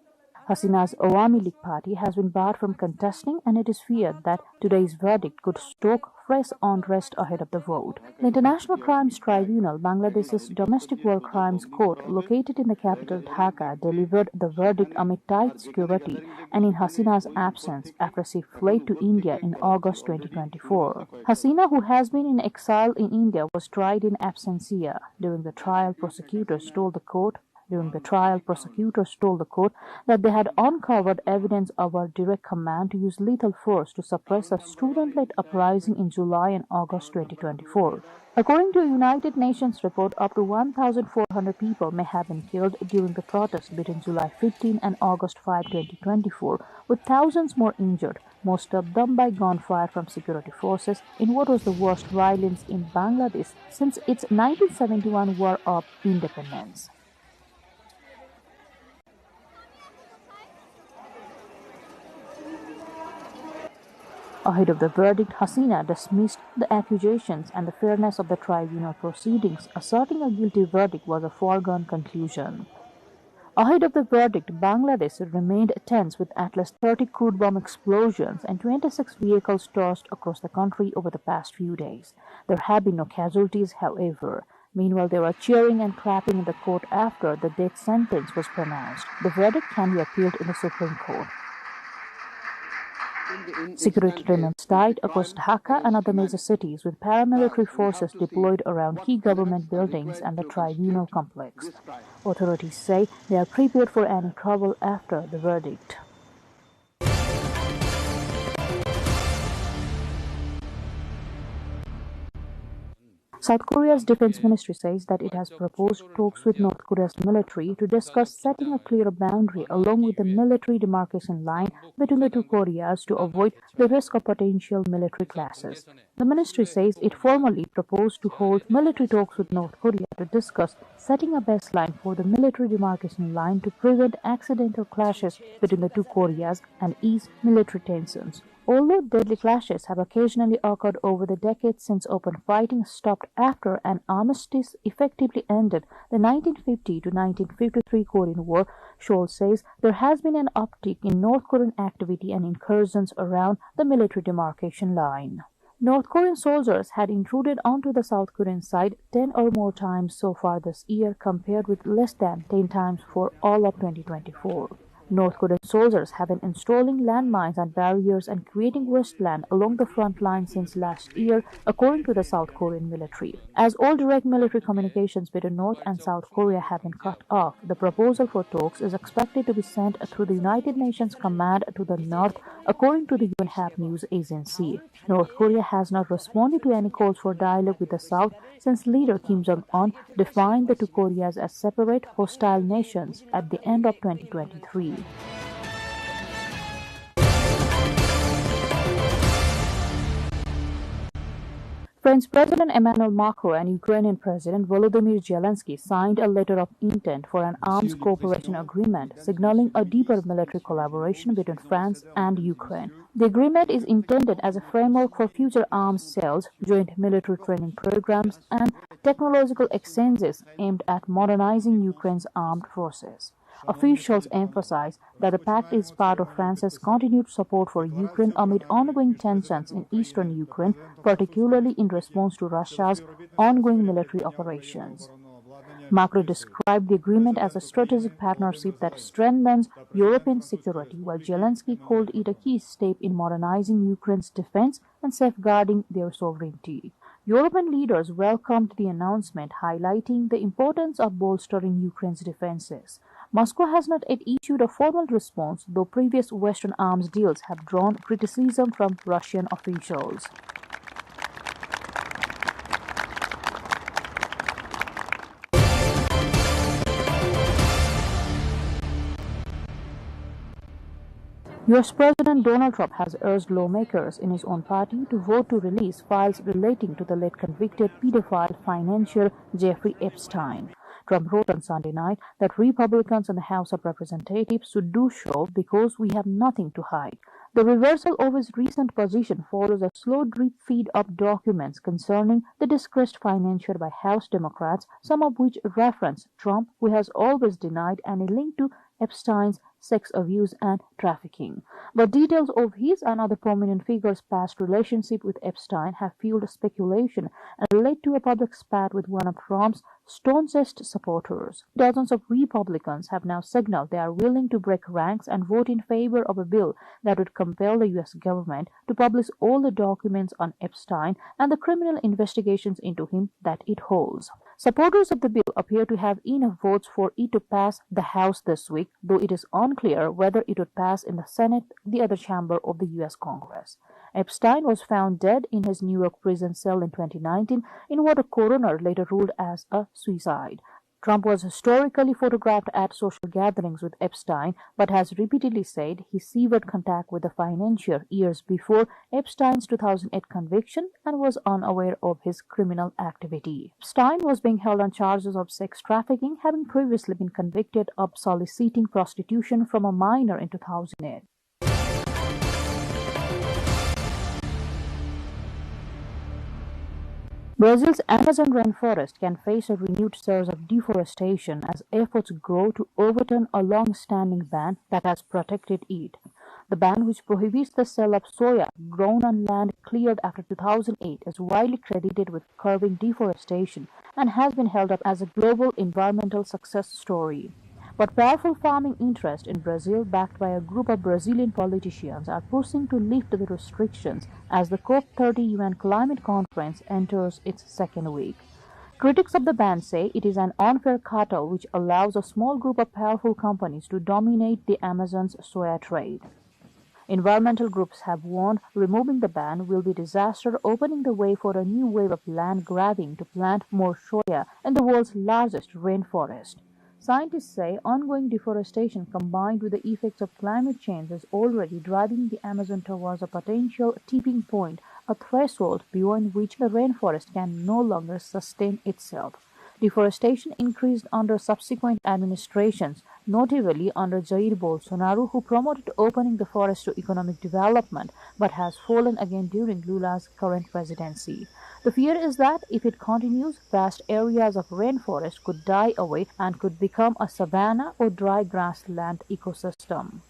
Hasina's Awami League party has been barred from contesting, and it is feared that today's verdict could stoke fresh unrest ahead of the vote. The International Crimes Tribunal, Bangladesh's domestic war crimes court located in the capital Dhaka, delivered the verdict amid tight security and in Hasina's absence after she fled to India in August 2024. Hasina, who has been in exile in India, was tried in absentia. During the trial, prosecutors told the court that they had uncovered evidence of her direct command to use lethal force to suppress a student-led uprising in July and August 2024. According to a United Nations report, up to 1,400 people may have been killed during the protests between July 15 and August 5, 2024, with thousands more injured, most of them by gunfire from security forces, in what was the worst violence in Bangladesh since its 1971 War of Independence. Ahead of the verdict, Hasina dismissed the accusations and the fairness of the tribunal proceedings, asserting a guilty verdict was a foregone conclusion. Ahead of the verdict, Bangladesh remained tense with at least 30 crude bomb explosions and 26 vehicles tossed across the country over the past few days. There have been no casualties, however. Meanwhile, there were cheering and clapping in the court after the death sentence was pronounced. The verdict can be appealed in the Supreme Court. Security remains tight across Dhaka and other major cities, with paramilitary forces deployed around key government buildings and the tribunal complex. Authorities say they are prepared for any trouble after the verdict. South Korea's defense ministry says that it has proposed talks with North Korea's military to discuss setting a clear boundary along with the military demarcation line between the two Koreas to avoid the risk of potential military clashes. The ministry says it formally proposed to hold military talks with North Korea to discuss setting a baseline for the military demarcation line to prevent accidental clashes between the two Koreas and ease military tensions. Although deadly clashes have occasionally occurred over the decades since open fighting stopped after an armistice effectively ended the 1950 to 1953 Korean War, Scholl says there has been an uptick in North Korean activity and incursions around the military demarcation line. North Korean soldiers had intruded onto the South Korean side 10 or more times so far this year, compared with less than 10 times for all of 2024. North Korean soldiers have been installing landmines and barriers and creating wasteland along the front line since last year, according to the South Korean military. As all direct military communications between North and South Korea have been cut off, the proposal for talks is expected to be sent through the United Nations Command to the North, according to the Yonhap news agency. North Korea has not responded to any calls for dialogue with the South since leader Kim Jong-un defined the two Koreas as separate, hostile nations at the end of 2023. French President Emmanuel Macron and Ukrainian President Volodymyr Zelensky signed a letter of intent for an arms cooperation agreement, signaling a deeper military collaboration between France and Ukraine. The agreement is intended as a framework for future arms sales, joint military training programs, and technological exchanges aimed at modernizing Ukraine's armed forces. Officials emphasize that the pact is part of France's continued support for Ukraine amid ongoing tensions in eastern Ukraine, particularly in response to Russia's ongoing military operations. Macron described the agreement as a strategic partnership that strengthens European security, while Zelensky called it a key step in modernizing Ukraine's defense and safeguarding their sovereignty. European leaders welcomed the announcement, highlighting the importance of bolstering Ukraine's defenses. Moscow has not yet issued a formal response, though previous Western arms deals have drawn criticism from Russian officials. US President Donald Trump has urged lawmakers in his own party to vote to release files relating to the late convicted pedophile financier Jeffrey Epstein. Trump wrote on Sunday night that Republicans in the House of Representatives should do so because we have nothing to hide. The reversal of his recent position follows a slow drip feed of documents concerning the disgraced financier by House Democrats, some of which reference Trump, who has always denied any link to Epstein's sex abuse and trafficking. But details of his and other prominent figures' past relationship with Epstein have fueled speculation and led to a public spat with one of Trump's staunchest supporters. Dozens of Republicans have now signaled they are willing to break ranks and vote in favor of a bill that would compel the U.S. government to publish all the documents on Epstein and the criminal investigations into him that it holds. Supporters of the bill appear to have enough votes for it to pass the House this week, though it is unclear whether it would pass in the Senate, the other chamber of the U.S. Congress. Epstein was found dead in his New York prison cell in 2019 in what a coroner later ruled as a suicide. Trump was historically photographed at social gatherings with Epstein, but has repeatedly said he severed contact with the financier years before Epstein's 2008 conviction and was unaware of his criminal activity. Epstein was being held on charges of sex trafficking, having previously been convicted of soliciting prostitution from a minor in 2008. Brazil's Amazon rainforest can face a renewed surge of deforestation as efforts grow to overturn a long-standing ban that has protected it. The ban, which prohibits the sale of soya grown on land cleared after 2008, is widely credited with curbing deforestation and has been held up as a global environmental success story. But powerful farming interests in Brazil, backed by a group of Brazilian politicians, are pushing to lift the restrictions as the COP30 UN climate conference enters its second week. Critics of the ban say it is an unfair cartel which allows a small group of powerful companies to dominate the Amazon's soya trade. Environmental groups have warned removing the ban will be disaster, opening the way for a new wave of land grabbing to plant more soya in the world's largest rainforest. Scientists say ongoing deforestation combined with the effects of climate change is already driving the Amazon towards a potential tipping point, a threshold beyond which the rainforest can no longer sustain itself. Deforestation increased under subsequent administrations, notably under Jair Bolsonaro, who promoted opening the forest to economic development, but has fallen again during Lula's current presidency. The fear is that if it continues, vast areas of rainforest could die away and could become a savanna or dry grassland ecosystem.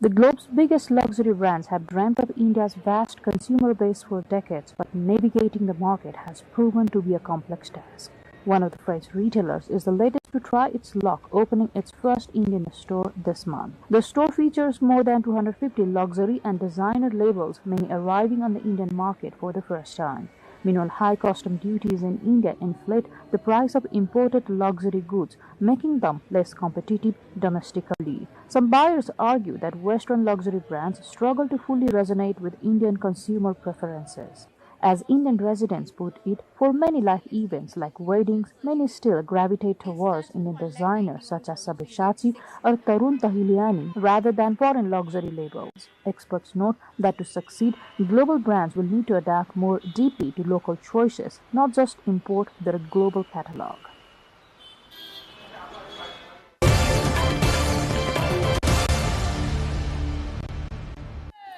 The globe's biggest luxury brands have dreamt of India's vast consumer base for decades, but navigating the market has proven to be a complex task. One of the French retailers is the latest to try its luck, opening its first Indian store this month. The store features more than 250 luxury and designer labels, many arriving on the Indian market for the first time. Meanwhile, high custom duties in India inflate the price of imported luxury goods, making them less competitive domestically. Some buyers argue that Western luxury brands struggle to fully resonate with Indian consumer preferences. As Indian residents put it, for many life events like weddings, many still gravitate towards Indian designers such as Sabyasachi or Tarun Tahiliani rather than foreign luxury labels. Experts note that to succeed, global brands will need to adapt more deeply to local choices, not just import their global catalog.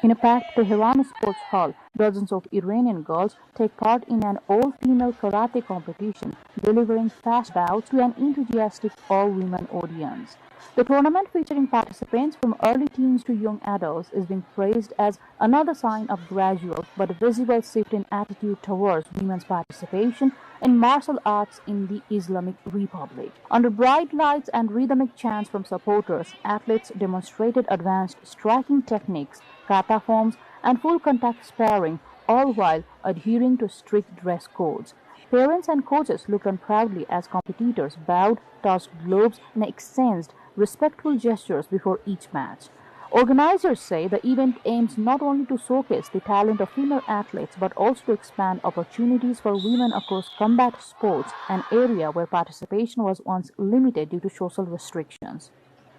In a packed Tehran sports hall, dozens of Iranian girls take part in an all-female karate competition, delivering fast bouts to an enthusiastic all-women audience. The tournament, featuring participants from early teens to young adults, is being praised as another sign of gradual but visible shift in attitude towards women's participation in martial arts in the Islamic Republic. Under bright lights and rhythmic chants from supporters, athletes demonstrated advanced striking techniques, kata forms, and full-contact sparring, all while adhering to strict dress codes. Parents and coaches looked on proudly as competitors bowed, tossed gloves, and exchanged respectful gestures before each match. Organizers say the event aims not only to showcase the talent of female athletes but also to expand opportunities for women across combat sports, an area where participation was once limited due to social restrictions.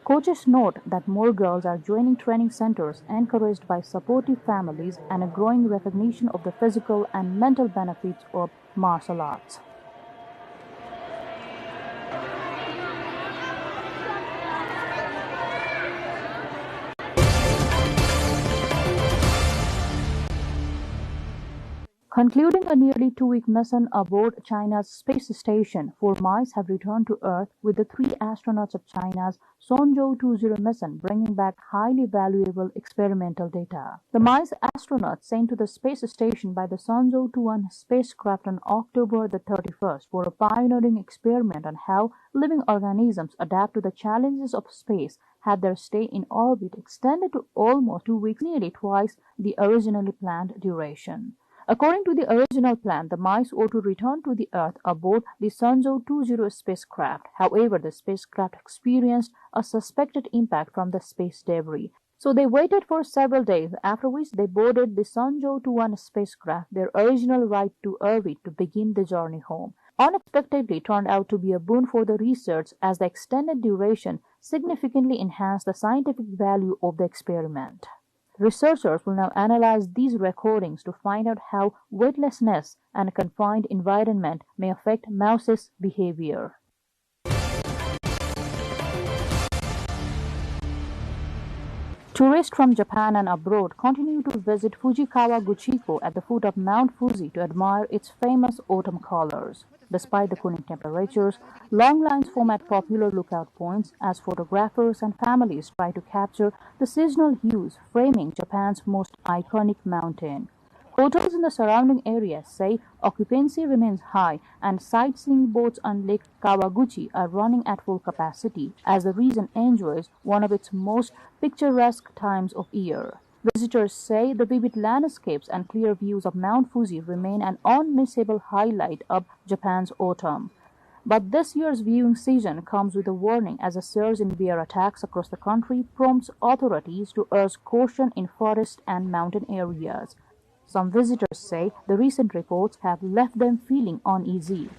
Coaches note that more girls are joining training centers encouraged by supportive families and a growing recognition of the physical and mental benefits of martial arts. Concluding a nearly 2-week mission aboard China's space station, 4 mice have returned to Earth with the 3 astronauts of China's Shenzhou-20 mission bringing back highly valuable experimental data. The mice astronauts sent to the space station by the Shenzhou-21 spacecraft on October the 31st were a pioneering experiment on how living organisms adapt to the challenges of space had their stay in orbit extended to almost 2 weeks, nearly twice the originally planned duration. According to the original plan, the mice were to return to the Earth aboard the Shenzhou-20 spacecraft. However, the spacecraft experienced a suspected impact from the space debris. So they waited for several days, after which they boarded the Shenzhou-21 spacecraft, their original ride to orbit, to begin the journey home. Unexpectedly turned out to be a boon for the research, as the extended duration significantly enhanced the scientific value of the experiment. Researchers will now analyze these recordings to find out how weightlessness and a confined environment may affect mouses' behavior. Tourists from Japan and abroad continue to visit Fujikawa-Guchiko at the foot of Mount Fuji to admire its famous autumn colors. Despite the cooling temperatures, long lines form at popular lookout points as photographers and families try to capture the seasonal hues framing Japan's most iconic mountain. Hotels in the surrounding area say occupancy remains high and sightseeing boats on Lake Kawaguchi are running at full capacity as the region enjoys one of its most picturesque times of year. Visitors say the vivid landscapes and clear views of Mount Fuji remain an unmissable highlight of Japan's autumn. But this year's viewing season comes with a warning, as a surge in bear attacks across the country prompts authorities to urge caution in forest and mountain areas. Some visitors say the recent reports have left them feeling uneasy.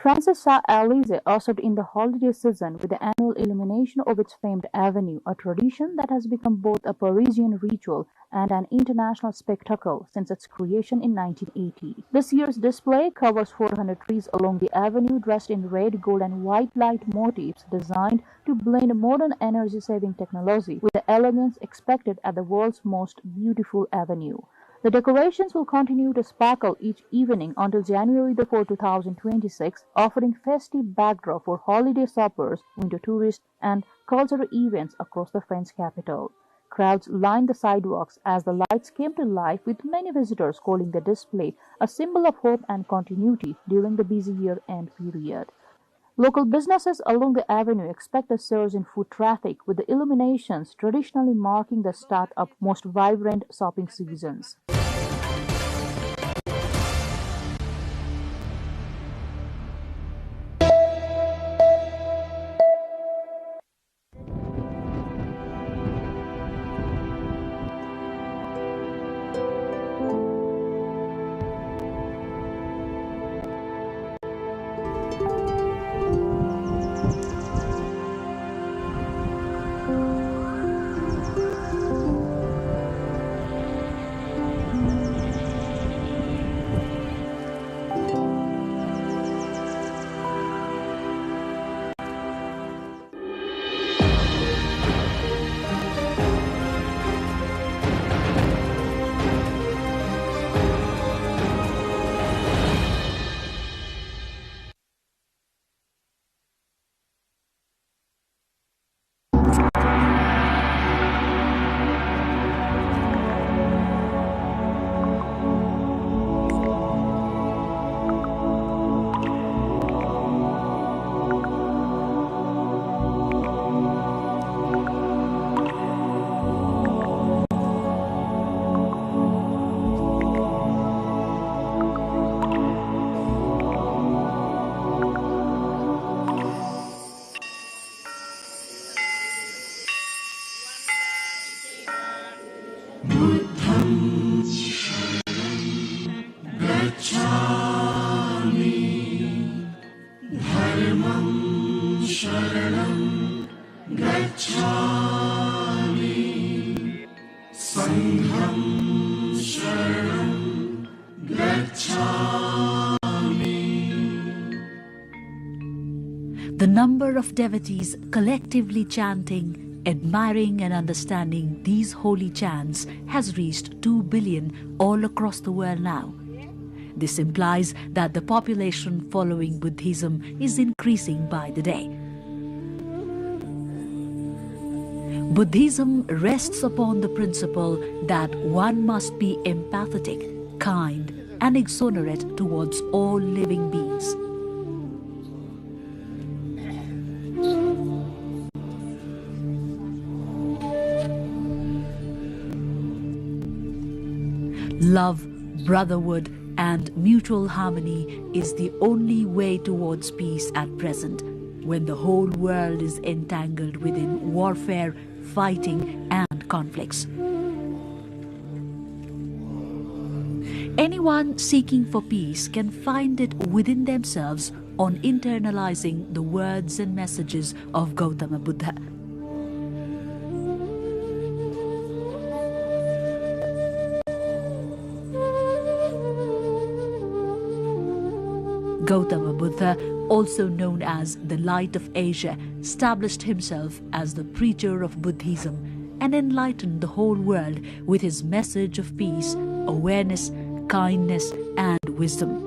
France's Champs-Élysées ushered in the holiday season with the annual illumination of its famed avenue, a tradition that has become both a Parisian ritual and an international spectacle since its creation in 1980. This year's display covers 400 trees along the avenue dressed in red, gold and white light motifs designed to blend modern energy-saving technology with the elegance expected at the world's most beautiful avenue. The decorations will continue to sparkle each evening until January 4, 2026, offering festive backdrop for holiday shoppers, winter tourists, and cultural events across the French capital. Crowds lined the sidewalks as the lights came to life, with many visitors calling the display a symbol of hope and continuity during the busy year-end period. Local businesses along the avenue expect a surge in foot traffic, with the illuminations traditionally marking the start of most vibrant shopping seasons. The number of devotees collectively chanting, admiring and understanding these holy chants has reached 2 billion all across the world now. This implies that the population following Buddhism is increasing by the day. Buddhism rests upon the principle that one must be empathetic, kind, and exonerate towards all living beings. Love, brotherhood, and mutual harmony is the only way towards peace at present, when the whole world is entangled within warfare, fighting, and conflicts. Anyone seeking for peace can find it within themselves on internalizing the words and messages of Gautama Buddha. Gautama Buddha, also known as the Light of Asia, established himself as the preacher of Buddhism and enlightened the whole world with his message of peace, awareness, kindness, and wisdom.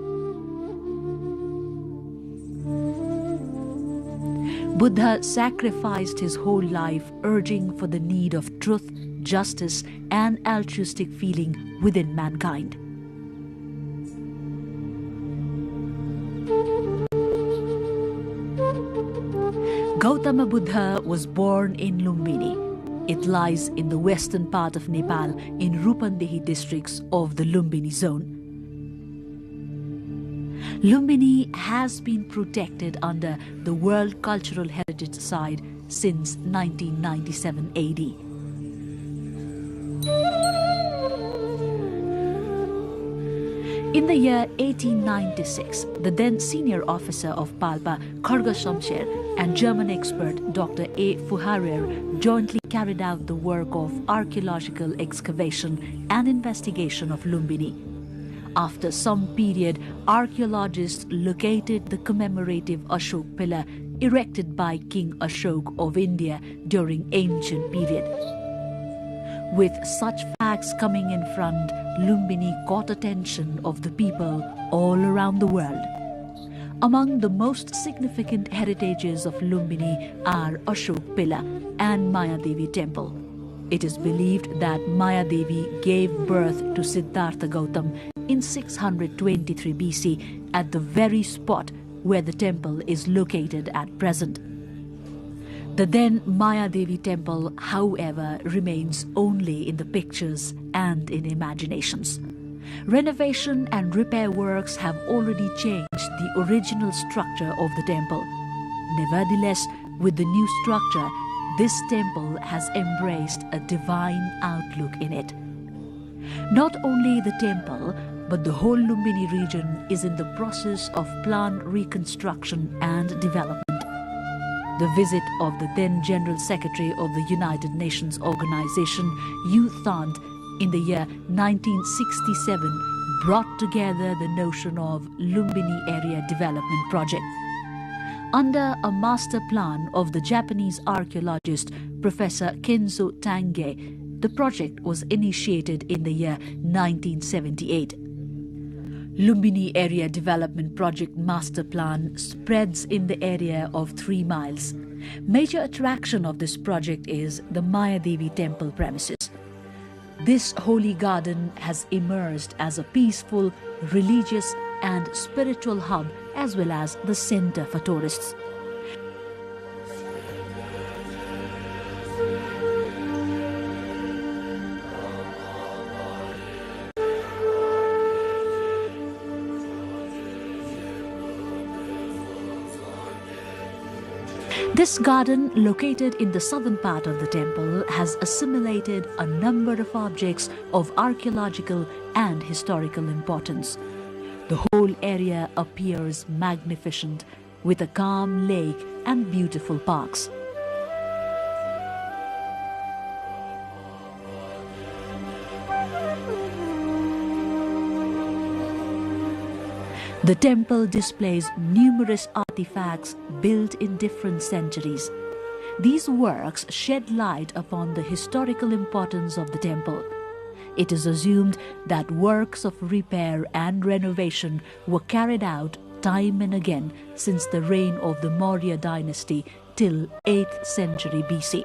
Buddha sacrificed his whole life urging for the need of truth, justice, and altruistic feeling within mankind. Gautama Buddha was born in Lumbini. It lies in the western part of Nepal in Rupandehi districts of the Lumbini zone. Lumbini has been protected under the World Cultural Heritage Site since 1997 AD. In the year 1896, the then senior officer of Palpa, Kharga Shamsher, and German expert Dr. A. Fuharer jointly carried out the work of archaeological excavation and investigation of Lumbini. After some period, archaeologists located the commemorative Ashok pillar erected by King Ashok of India during ancient period. With such facts coming in front, Lumbini caught attention of the people all around the world. Among the most significant heritages of Lumbini are Ashok Pillar and Mayadevi Temple. It is believed that Mayadevi gave birth to Siddhartha Gautam in 623 BC at the very spot where the temple is located at present. The then Mayadevi temple, however, remains only in the pictures and in imaginations. Renovation and repair works have already changed the original structure of the temple. Nevertheless, with the new structure, this temple has embraced a divine outlook in it. Not only the temple, but the whole Lumbini region is in the process of plan reconstruction and development. The visit of the then General Secretary of the United Nations Organization, U Thant, in the year 1967 brought together the notion of Lumbini Area Development Project. Under a master plan of the Japanese archaeologist Professor Kenzo Tange, the project was initiated in the year 1978. Lumbini Area Development Project Master Plan spreads in the area of 3 miles. Major attraction of this project is the Mayadevi temple premises. This holy garden has emerged as a peaceful, religious and spiritual hub as well as the center for tourists. This garden, located in the southern part of the temple, has assimilated a number of objects of archaeological and historical importance. The whole area appears magnificent, with a calm lake and beautiful parks. The temple displays numerous artifacts built in different centuries. These works shed light upon the historical importance of the temple. It is assumed that works of repair and renovation were carried out time and again since the reign of the Maurya dynasty till 8th century BC.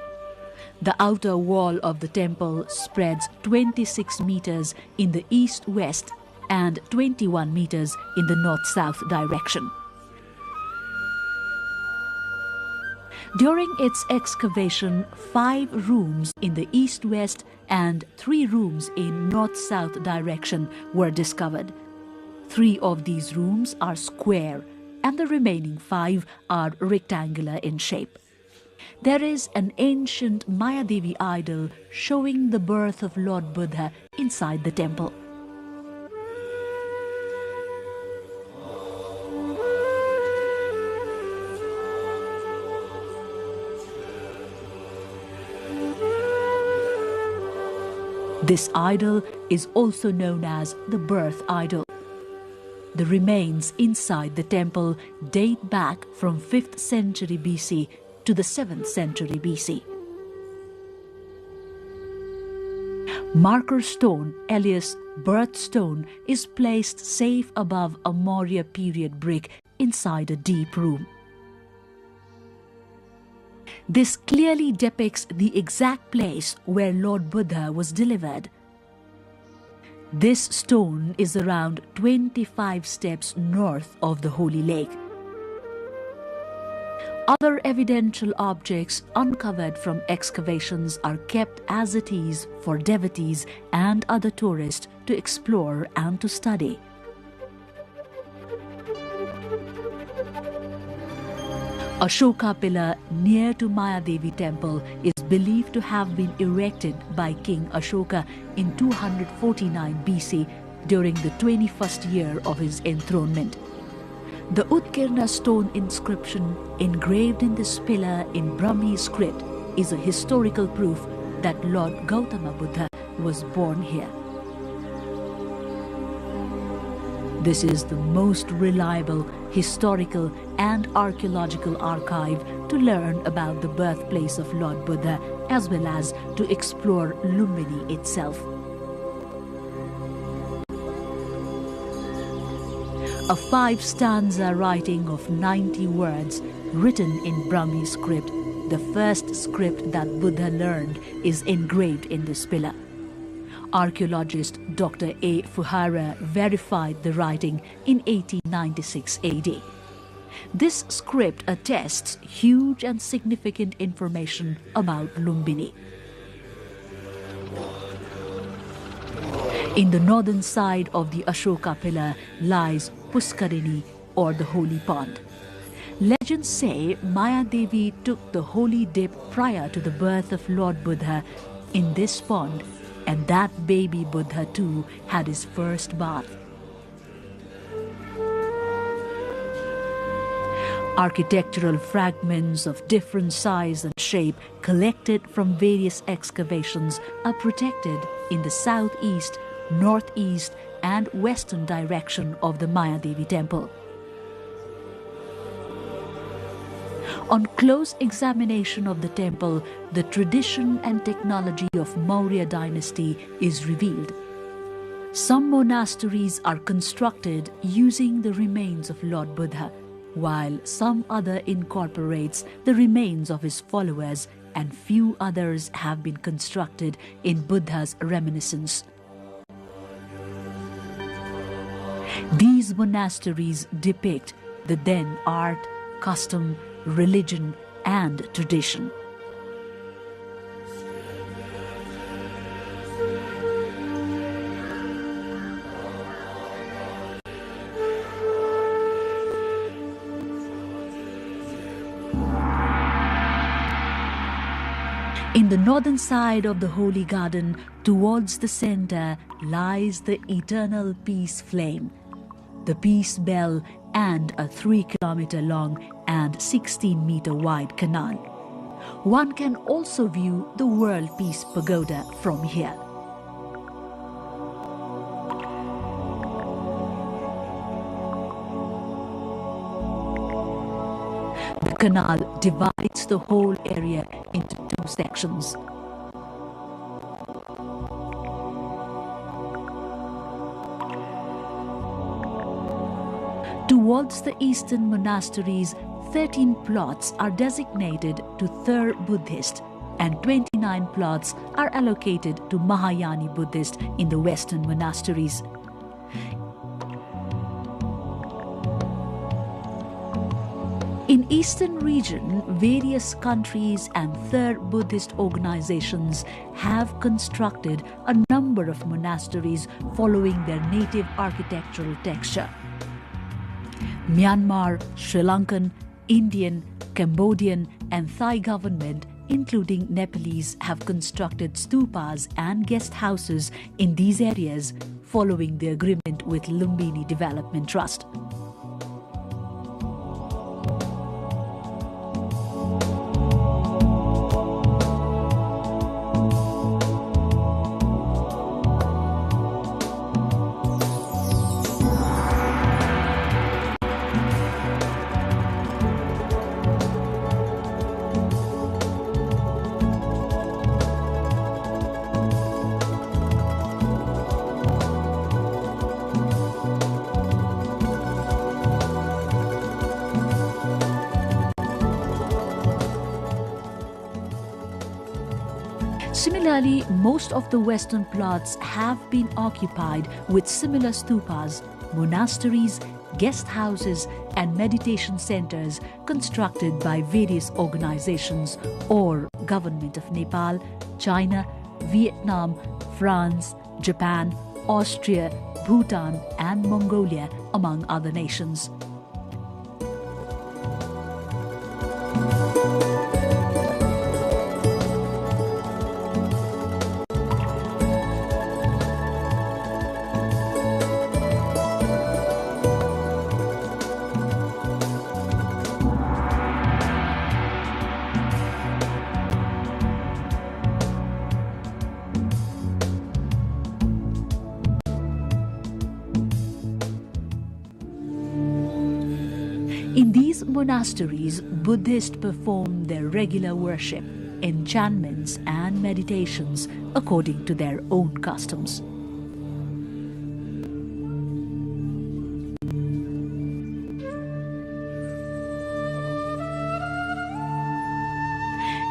The outer wall of the temple spreads 26 meters in the east-west and 21 meters in the north-south direction. During its excavation, 5 rooms in the east-west and 3 rooms in north-south direction were discovered. 3 of these rooms are square and the remaining 5 are rectangular in shape. There is an ancient Maya Devi idol showing the birth of Lord Buddha inside the temple. This idol is also known as the birth idol. The remains inside the temple date back from 5th century BC to the 7th century BC. Marker stone, alias birth stone, is placed safe above a Maurya period brick inside a deep room. This clearly depicts the exact place where Lord Buddha was delivered. This stone is around 25 steps north of the Holy Lake. Other evidential objects uncovered from excavations are kept as it is for devotees and other tourists to explore and to study. Ashoka pillar near to Maya Devi temple is believed to have been erected by King Ashoka in 249 BC during the 21st year of his enthronement. The Utkirna stone inscription engraved in this pillar in Brahmi script is a historical proof that Lord Gautama Buddha was born here. This is the most reliable historical and archaeological archive to learn about the birthplace of Lord Buddha as well as to explore Lumbini itself. A 5-stanza writing of 90 words written in Brahmi script, the first script that Buddha learned, is engraved in this pillar. Archaeologist Dr. A. Fuhara verified the writing in 1896 AD. This script attests huge and significant information about Lumbini. In the northern side of the Ashoka pillar lies Puskarini, or the holy pond. Legends say Maya Devi took the holy dip prior to the birth of Lord Buddha in this pond, and that baby Buddha too had his first bath. Architectural fragments of different size and shape collected from various excavations are protected in the southeast, northeast and western direction of the Maya Devi temple. On close examination of the temple, the tradition and technology of Maurya dynasty is revealed. Some monasteries are constructed using the remains of Lord Buddha, while some other incorporates the remains of his followers, and few others have been constructed in Buddha's reminiscence. These monasteries depict the then art, custom, religion and tradition. In the northern side of the Holy Garden, towards the center, lies the eternal peace flame, the peace bell, and a 3-kilometer-long and 16-meter-wide canal. One can also view the World Peace Pagoda from here. The canal divides the whole area into 2 sections. Towards the eastern monasteries, 13 plots are designated to Thur Buddhist and 29 plots are allocated to Mahayani Buddhist in the western monasteries. In eastern region, various countries and Thur Buddhist organizations have constructed a number of monasteries following their native architectural texture. Myanmar, Sri Lankan, Indian, Cambodian and Thai government, including Nepalese, have constructed stupas and guest houses in these areas following the agreement with Lumbini Development Trust. Similarly, most of the western plots have been occupied with similar stupas, monasteries, guest houses and meditation centers constructed by various organizations or Government of Nepal, China, Vietnam, France, Japan, Austria, Bhutan and Mongolia, among other nations. In these monasteries, Buddhists perform their regular worship, enchantments and meditations according to their own customs.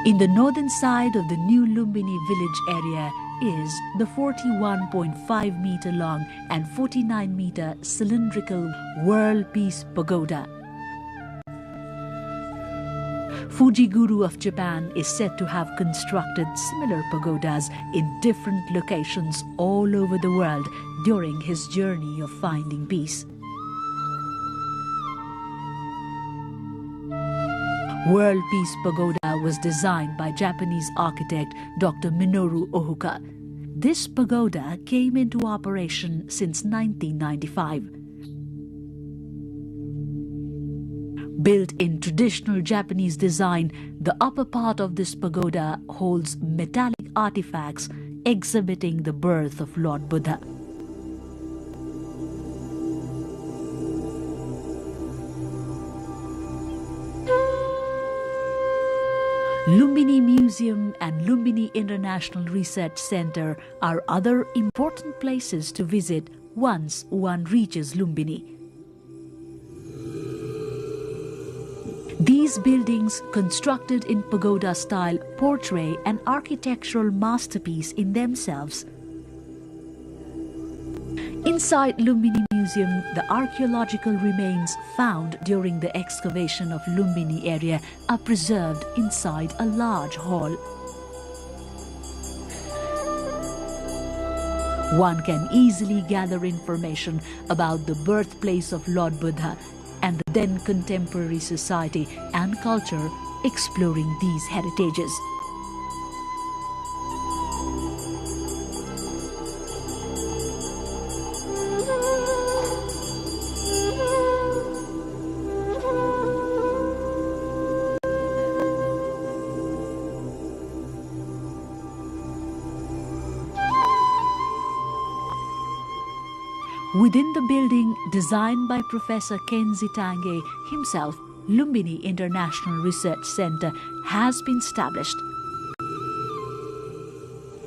In the northern side of the new Lumbini village area is the 41.5 meter long and 49 meter cylindrical World Peace Pagoda. Fujiguru of Japan is said to have constructed similar pagodas in different locations all over the world during his journey of finding peace. World Peace Pagoda was designed by Japanese architect Dr. Minoru Ohuka. This pagoda came into operation since 1995. Built in traditional Japanese design, the upper part of this pagoda holds metallic artifacts exhibiting the birth of Lord Buddha. Lumbini Museum and Lumbini International Research Center are other important places to visit once one reaches Lumbini. These buildings, constructed in pagoda style, portray an architectural masterpiece in themselves. Inside Lumbini Museum, the archaeological remains found during the excavation of Lumbini area are preserved inside a large hall. One can easily gather information about the birthplace of Lord Buddha and the then contemporary society and culture exploring these heritages. Within the building, designed by Professor Kenzi Tange himself, Lumbini International Research Center has been established.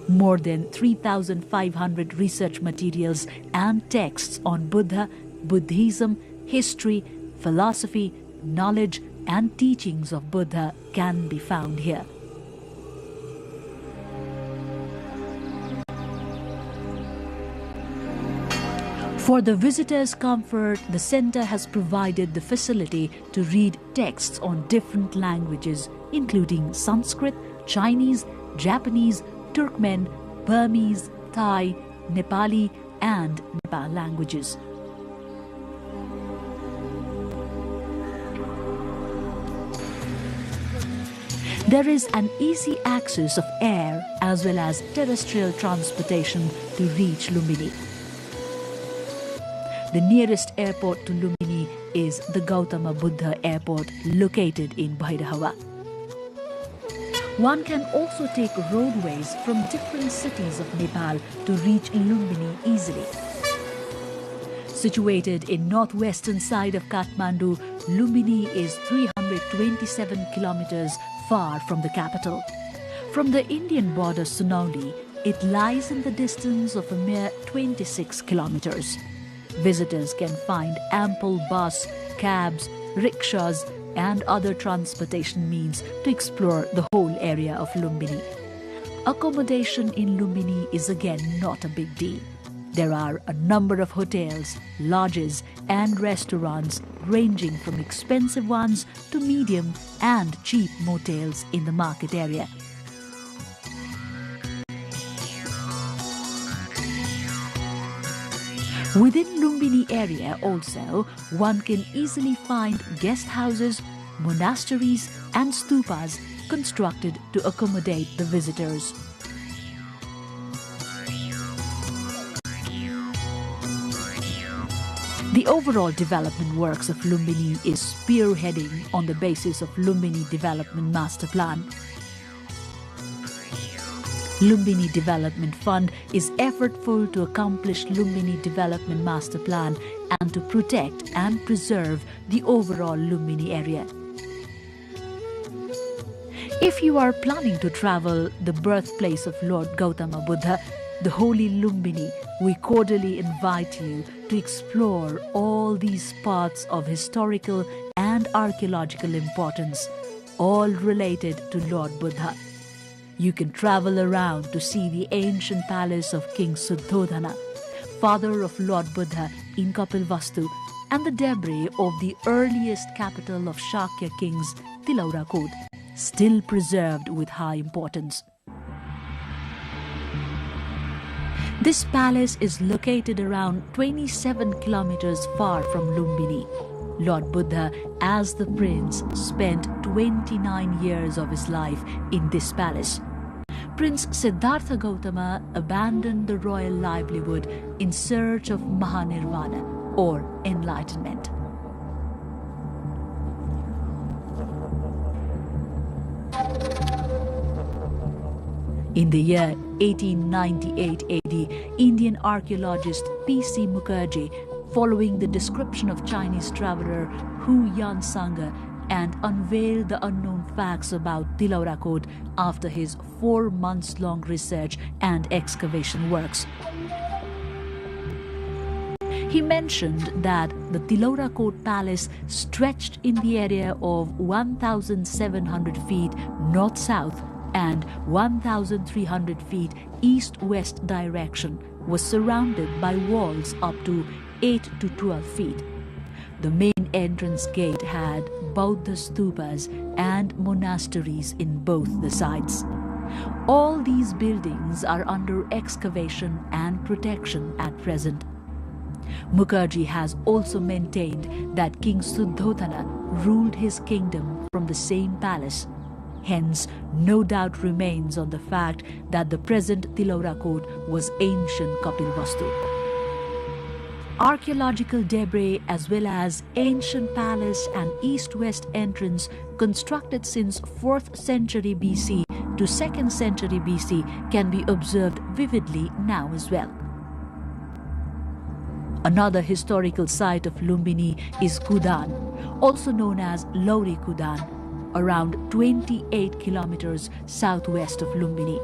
More than 3,500 research materials and texts on Buddha, Buddhism, history, philosophy, knowledge, and teachings of Buddha can be found here. For the visitors' comfort, the center has provided the facility to read texts on different languages, including Sanskrit, Chinese, Japanese, Turkmen, Burmese, Thai, Nepali, and Nepal languages. There is an easy access of air as well as terrestrial transportation to reach Lumbini. The nearest airport to Lumbini is the Gautama Buddha Airport located in Bhairahava. One can also take roadways from different cities of Nepal to reach Lumbini easily. Situated in northwestern side of Kathmandu, Lumbini is 327 kilometers far from the capital. From the Indian border Sunauli, it lies in the distance of a mere 26 kilometers. Visitors can find ample bus, cabs, rickshaws, and other transportation means to explore the whole area of Lumbini. Accommodation in Lumbini is again not a big deal. There are a number of hotels, lodges, and restaurants ranging from expensive ones to medium and cheap motels in the market area. Within Lumbini area also, one can easily find guest houses, monasteries, and stupas constructed to accommodate the visitors. The overall development works of Lumbini is spearheading on the basis of Lumbini Development Master Plan. Lumbini Development Fund is effortful to accomplish Lumbini Development Master Plan and to protect and preserve the overall Lumbini area. If you are planning to travel the birthplace of Lord Gautama Buddha, the holy Lumbini, we cordially invite you to explore all these spots of historical and archaeological importance, all related to Lord Buddha. You can travel around to see the ancient palace of King Suddhodana, father of Lord Buddha in Kapilvastu, and the debris of the earliest capital of Shakya kings, Tilaurakot, still preserved with high importance. This palace is located around 27 kilometers far from Lumbini. Lord Buddha, as the prince, spent 29 years of his life in this palace. Prince Siddhartha Gautama abandoned the royal livelihood in search of Mahanirvana, or enlightenment. In the year 1898 AD, Indian archaeologist P.C. Mukherjee, following the description of Chinese traveler Hu Yansanga, and unveiled the unknown facts about Tilaurakot after his 4 months-long research and excavation works. He mentioned that the Tilaurakot Palace stretched in the area of 1,700 feet north-south and 1,300 feet east-west direction, was surrounded by walls up to 8 to 12 feet. The main entrance gate had Buddha stupas and monasteries in both the sides. All these buildings are under excavation and protection at present. Mukherjee has also maintained that King Suddhodana ruled his kingdom from the same palace. Hence, no doubt remains on the fact that the present Tilaurakot was ancient Kapilvastu. Archaeological debris as well as ancient palace and east-west entrance constructed since 4th century BC to 2nd century BC can be observed vividly now as well. Another historical site of Lumbini is Kudan, also known as Lauri Kudan, around 28 kilometers southwest of Lumbini.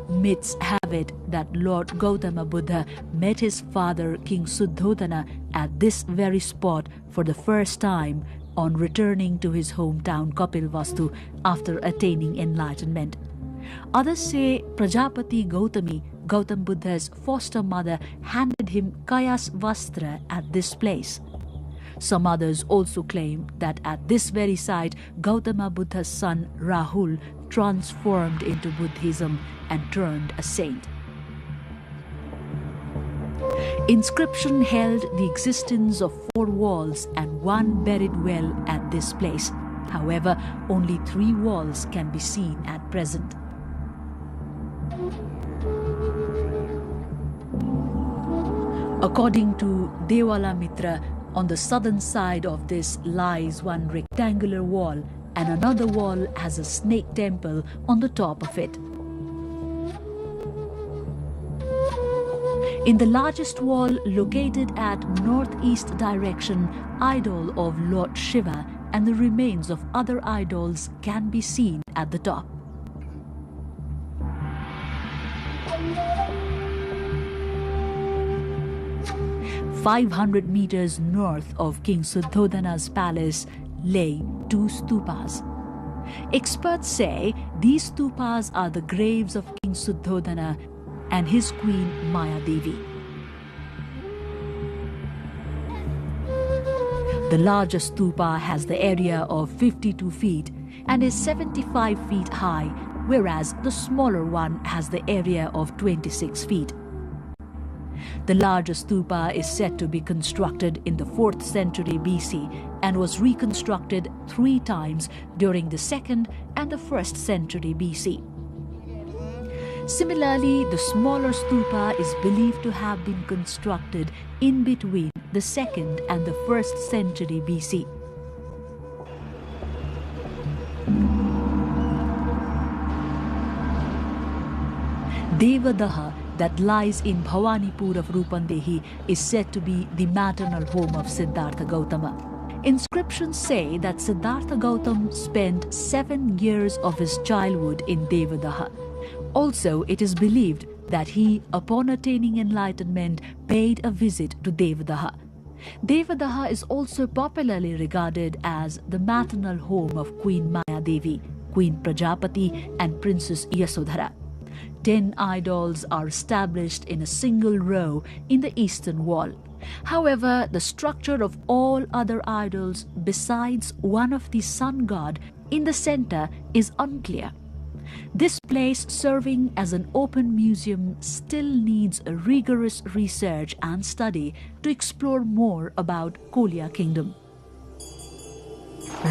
Myths have it that Lord Gautama Buddha met his father King Suddhodana at this very spot for the first time on returning to his hometown Kapilvastu after attaining enlightenment. Others say Prajapati Gautami, Gautam Buddha's foster mother, handed him Kayas Vastra at this place. Some others also claim that at this very site, Gautama Buddha's son Rahul transformed into Buddhism and turned a saint. Inscription held the existence of 4 walls and 1 buried well at this place. However, only 3 walls can be seen at present. According to Dewala Mitra, on the southern side of this lies one rectangular wall, and another wall has a snake temple on the top of it. In the largest wall, located at northeast direction, idol of Lord Shiva and the remains of other idols can be seen at the top. "500 meters north of King Suddhodana's palace lay 2 stupas. Experts say these stupas are the graves of King Suddhodana and his queen Maya Devi. The largest stupa has the area of 52 feet and is 75 feet high, whereas the smaller one has the area of 26 feet. The largest stupa is said to be constructed in the 4th century BC and was reconstructed 3 times during the 2nd and the 1st century BC. Similarly, the smaller stupa is believed to have been constructed in between the 2nd and the 1st century BC. Devadaha, that lies in Bhawanipur of Rupandehi, is said to be the maternal home of Siddhartha Gautama. Inscriptions say that Siddhartha Gautam spent 7 years of his childhood in Devadaha. Also, it is believed that he, upon attaining enlightenment, paid a visit to Devadaha. Devadaha is also popularly regarded as the maternal home of Queen Maya Devi, Queen Prajapati, and Princess Yasodhara. 10 idols are established in a single row in the eastern wall. However, the structure of all other idols besides one of the sun god in the center is unclear. This place, serving as an open museum, still needs a rigorous research and study to explore more about Kolya Kingdom.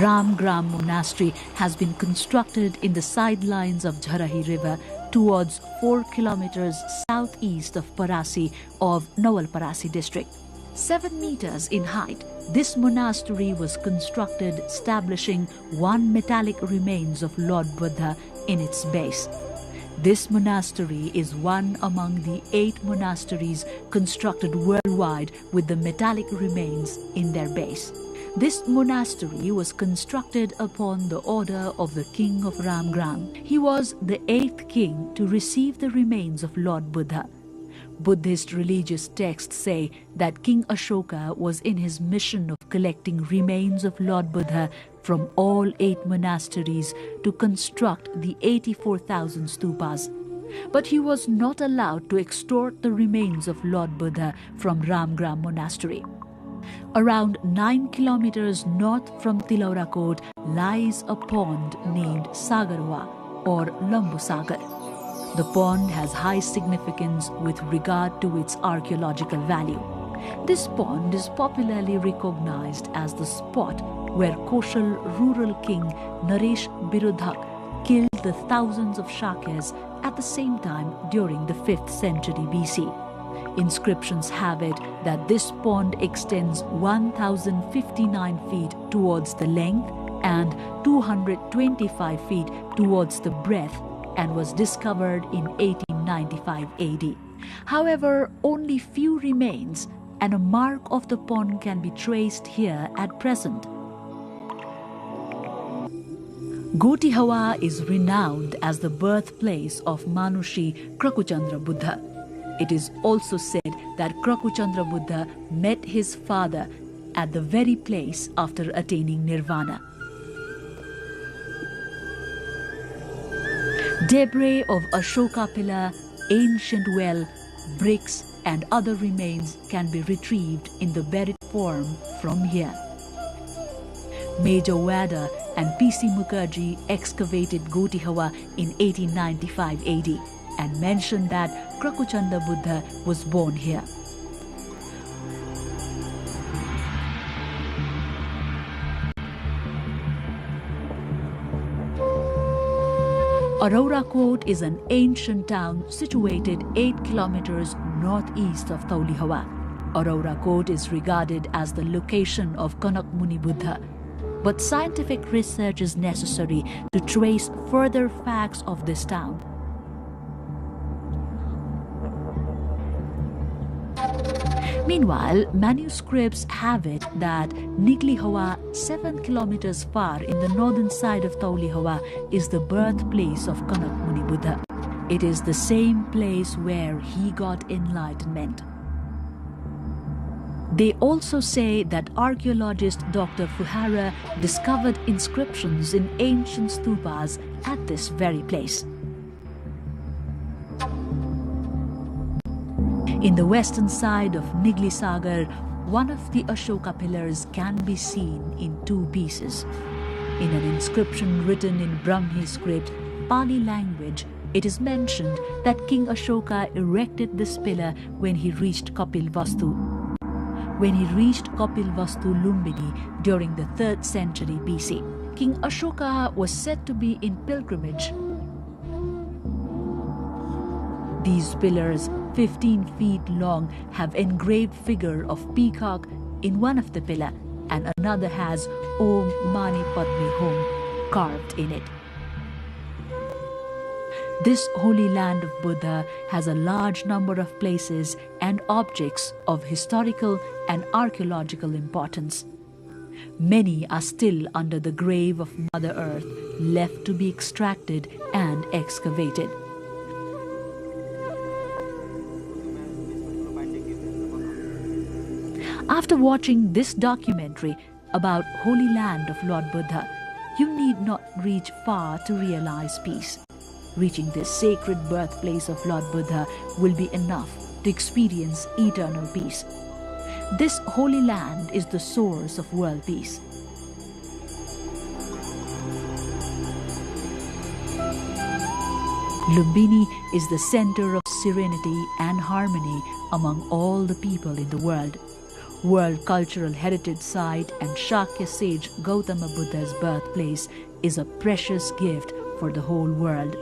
Ramgram Monastery has been constructed in the sidelines of Jharahi River towards 4 kilometers southeast of Parasi of Nawalparasi district. 7 meters in height, this monastery was constructed, establishing 1 metallic remains of Lord Buddha in its base. This monastery is one among the 8 monasteries constructed worldwide with the metallic remains in their base. This monastery was constructed upon the order of the king of Ramgram. He was the 8th king to receive the remains of Lord Buddha. Buddhist religious texts say that King Ashoka was in his mission of collecting remains of Lord Buddha from all 8 monasteries to construct the 84,000 stupas. But he was not allowed to extort the remains of Lord Buddha from Ramgram Monastery. Around 9 kilometers north from Tilaurakot lies a pond named Sagarwa or Lambu Sagar. The pond has high significance with regard to its archaeological value. This pond is popularly recognized as the spot where Koshal rural king Naresh Birudhak killed the thousands of Shakyas at the same time during the 5th century BC. Inscriptions have it that this pond extends 1,059 feet towards the length and 225 feet towards the breadth and was discovered in 1895 AD. However, only few remains and a mark of the pond can be traced here at present. Gotihawa is renowned as the birthplace of Manushi Krakuchandra Buddha. It is also said that Krakuchandra Buddha met his father at the very place after attaining nirvana. Debris of Ashoka pillar, ancient well, bricks and other remains can be retrieved in the buried form from here. Major Wada and P.C. Mukherjee excavated Gotihawa in 1895 AD and mentioned that Krakuchandra Buddha was born here. Aurora Court is an ancient town situated 8 kilometers northeast of Taulihawa. Aurora Court is regarded as the location of Kanak Muni Buddha, but scientific research is necessary to trace further facts of this town. Meanwhile, manuscripts have it that Niglihawa, 7 kilometers far in the northern side of Taulihawa, is the birthplace of Kanak Muni Buddha. It is the same place where he got enlightenment. They also say that archaeologist Dr. Fuhara discovered inscriptions in ancient stupas at this very place. In the western side of Nigli Sagar, one of the Ashoka pillars can be seen in 2 pieces. In an inscription written in Brahmi script, Pali language, it is mentioned that King Ashoka erected this pillar when he reached Kapilvastu. When he reached Kapilvastu Lumbini during the 3rd century BC. King Ashoka was said to be in pilgrimage. These pillars, 15 feet long, have engraved figure of peacock in one of the pillar and another has Om Mani Padme Hum carved in it. This holy land of Buddha has a large number of places and objects of historical and archaeological importance. Many are still under the grave of Mother Earth, left to be extracted and excavated. After watching this documentary about Holy Land of Lord Buddha, you need not reach far to realize peace. Reaching this sacred birthplace of Lord Buddha will be enough to experience eternal peace. This holy land is the source of world peace. Lumbini is the center of serenity and harmony among all the people in the world. World Cultural Heritage Site and Shakya sage Gautama Buddha's birthplace is a precious gift for the whole world.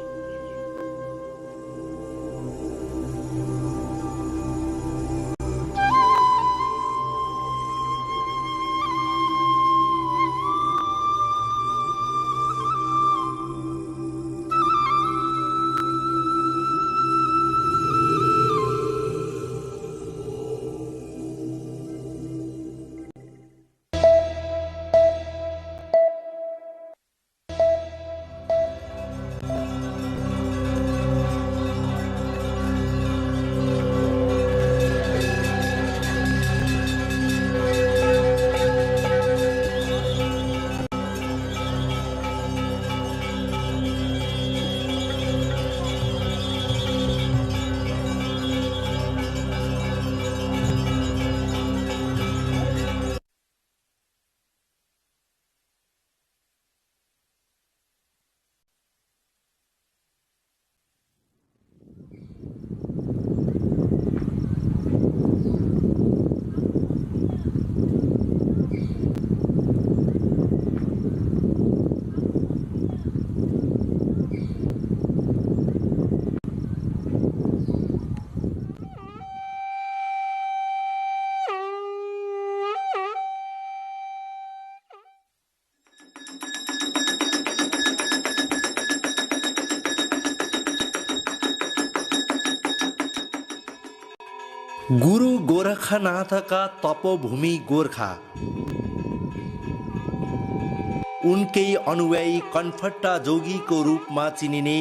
गुरु गोरखनाथका तपोभूमि गोर्खा उनकै अनुयायी कन्फट्टा जोगीको रूपमा चिनिने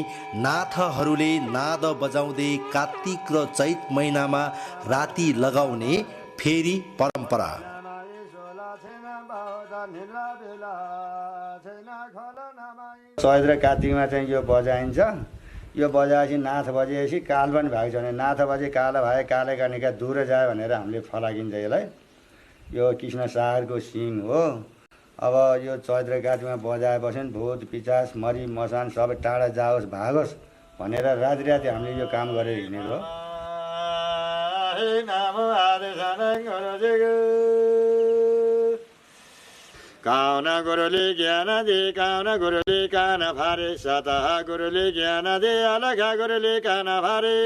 नाथहरूले नाद बजाउँदै कार्तिक र चैत महिनामा राति लगाउने फेरी परम्परा। चैत र कार्तिकमा चाहिँ यो बजाइन्छ। यो बजाएपछि नाथ बजेपछि काल पनि भएको छ भने नाथ बजे काल भए कालेका निका दूर जायो भनेर हामीले फलाकिन्छ यसलाई। यो कृष्ण सागरको सिङ हो। अब यो चैत र कार्तिकमा बजाएपछि भूत पिचास मरी मसान सबै टाढा जाओस् भागोस् भनेर राति राति हामीले यो काम गरेर हिँडेको हो। काउना गुरुले ज्ञान दे काउना गुरुले कान फारे सतह गुरुले ज्ञान दे अलगा गुरुले कान फारे।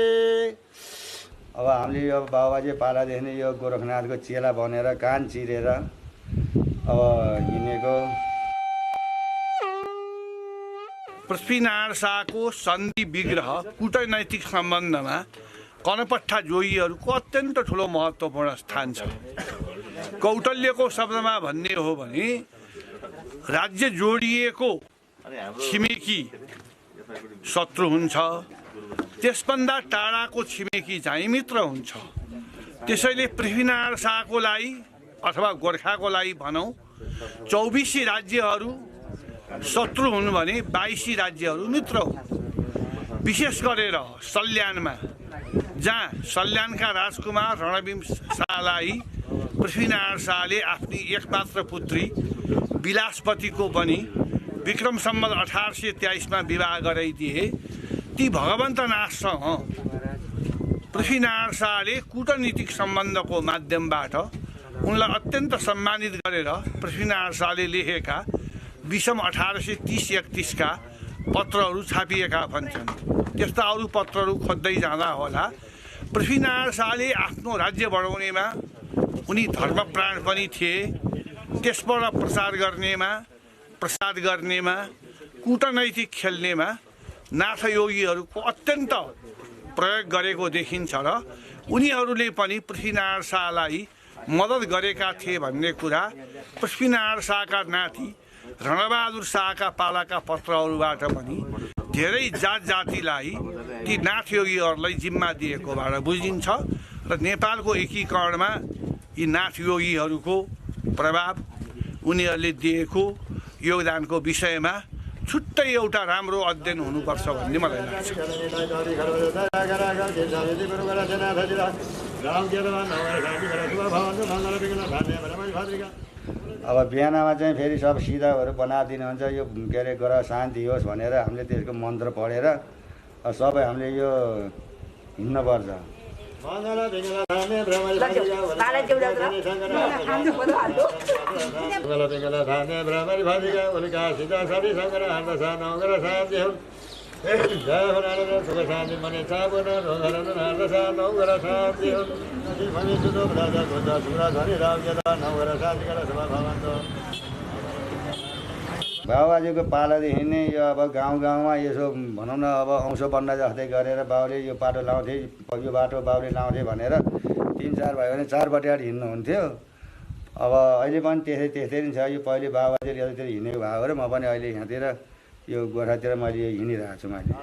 अब हामीले यो बाबाजी पालादेखि नै यो गोरखनाथको चेला बनेर कान चिरेर अब हिँडेको। पृथ्वीनारायण शाहको सन्धि विग्रह कूटनैतिक सम्बन्धमा कनपट्टा जोगीहरूको अत्यन्त ठुलो महत्त्वपूर्ण स्थान छ। कौटल्यको शब्दमा भन्ने हो भने राज्य जोडिएको छिमेकी शत्रु हुन्छ, त्यसभन्दा टाढाको छिमेकी चाहिँ मित्र हुन्छ। त्यसैले पृथ्वीनारायण शाहको लागि अथवा गोर्खाको लागि भनौँ 24 राज्यहरू शत्रु हुन् भने 22 राज्यहरू मित्र हुन्। विशेष गरेर सल्यानमा जहाँ सल्यानका राजकुमार रणबीर शाहलाई पृथ्वीनारायण शाहले आफ्नी एकमात्र पुत्री विलासपतिको पनि विक्रम सम्वत 1823 विवाह गराइदिए। ती भगवन्त नाथसँग पृथ्वीनारायण शाहले कूटनीतिक सम्बन्धको माध्यमबाट उनलाई अत्यन्त सम्मानित गरेर पृथ्वीनारायण शाहले लेखेका विषम 1830-31 का पत्रहरू छापिएका भन्छन्। त्यस्ता अरू पत्रहरू खोज्दै जाँदा होला पृथ्वीनारायण शाहले आफ्नो राज्य बढाउनेमा उनी धर्मप्राण पनि थिए। त्यसबाट प्रसाद गर्नेमा कूटनैतिक खेल्नेमा नाथयोगीहरूको अत्यन्त प्रयोग गरेको देखिन्छ र उनीहरूले पनि पृथ्वीनारायण शाहलाई मद्दत गरेका थिए भन्ने कुरा पृथ्वीनारायण शाहका नाति रणबहादुर शाहका पालाका पत्रहरूबाट पनि धेरै जात जातिलाई ती नाथयोगीहरूलाई जिम्मा दिएकोबाट बुझिन्छ। र नेपालको एकीकरणमा यी नाथयोगीहरूको प्रभाव उनीहरूले दिएको योगदानको विषयमा छुट्टै एउटा राम्रो अध्ययन हुनुपर्छ भन्ने मलाई लाग्छ। अब बिहानमा चाहिँ फेरि सब सिधाहरू बनाइदिनुहुन्छ। यो के अरे ग्रह शान्ति होस् भनेर हामीले त्यसको मन्त्र पढेर सबै हामीले यो हिँड्नुपर्छ। बाबाजीको पालादेखि नै यो अब गाउँ गाउँमा यसो भनौँ न अब औँसो बन्न जस्तै गरेर बाउले यो बाटो लाउँथे यो बाटो बाउले लाउँथे भनेर 3-4 भयो भने 4 बटेर हिँड्नुहुन्थ्यो। अब अहिले पनि त्यस्तै नै छ। यो पहिले बाबाजीले यतातिर हिँडेको भएको र म पनि अहिले यहाँतिर यो गोर्खातिर मैले हिँडिरहेको छु। मैले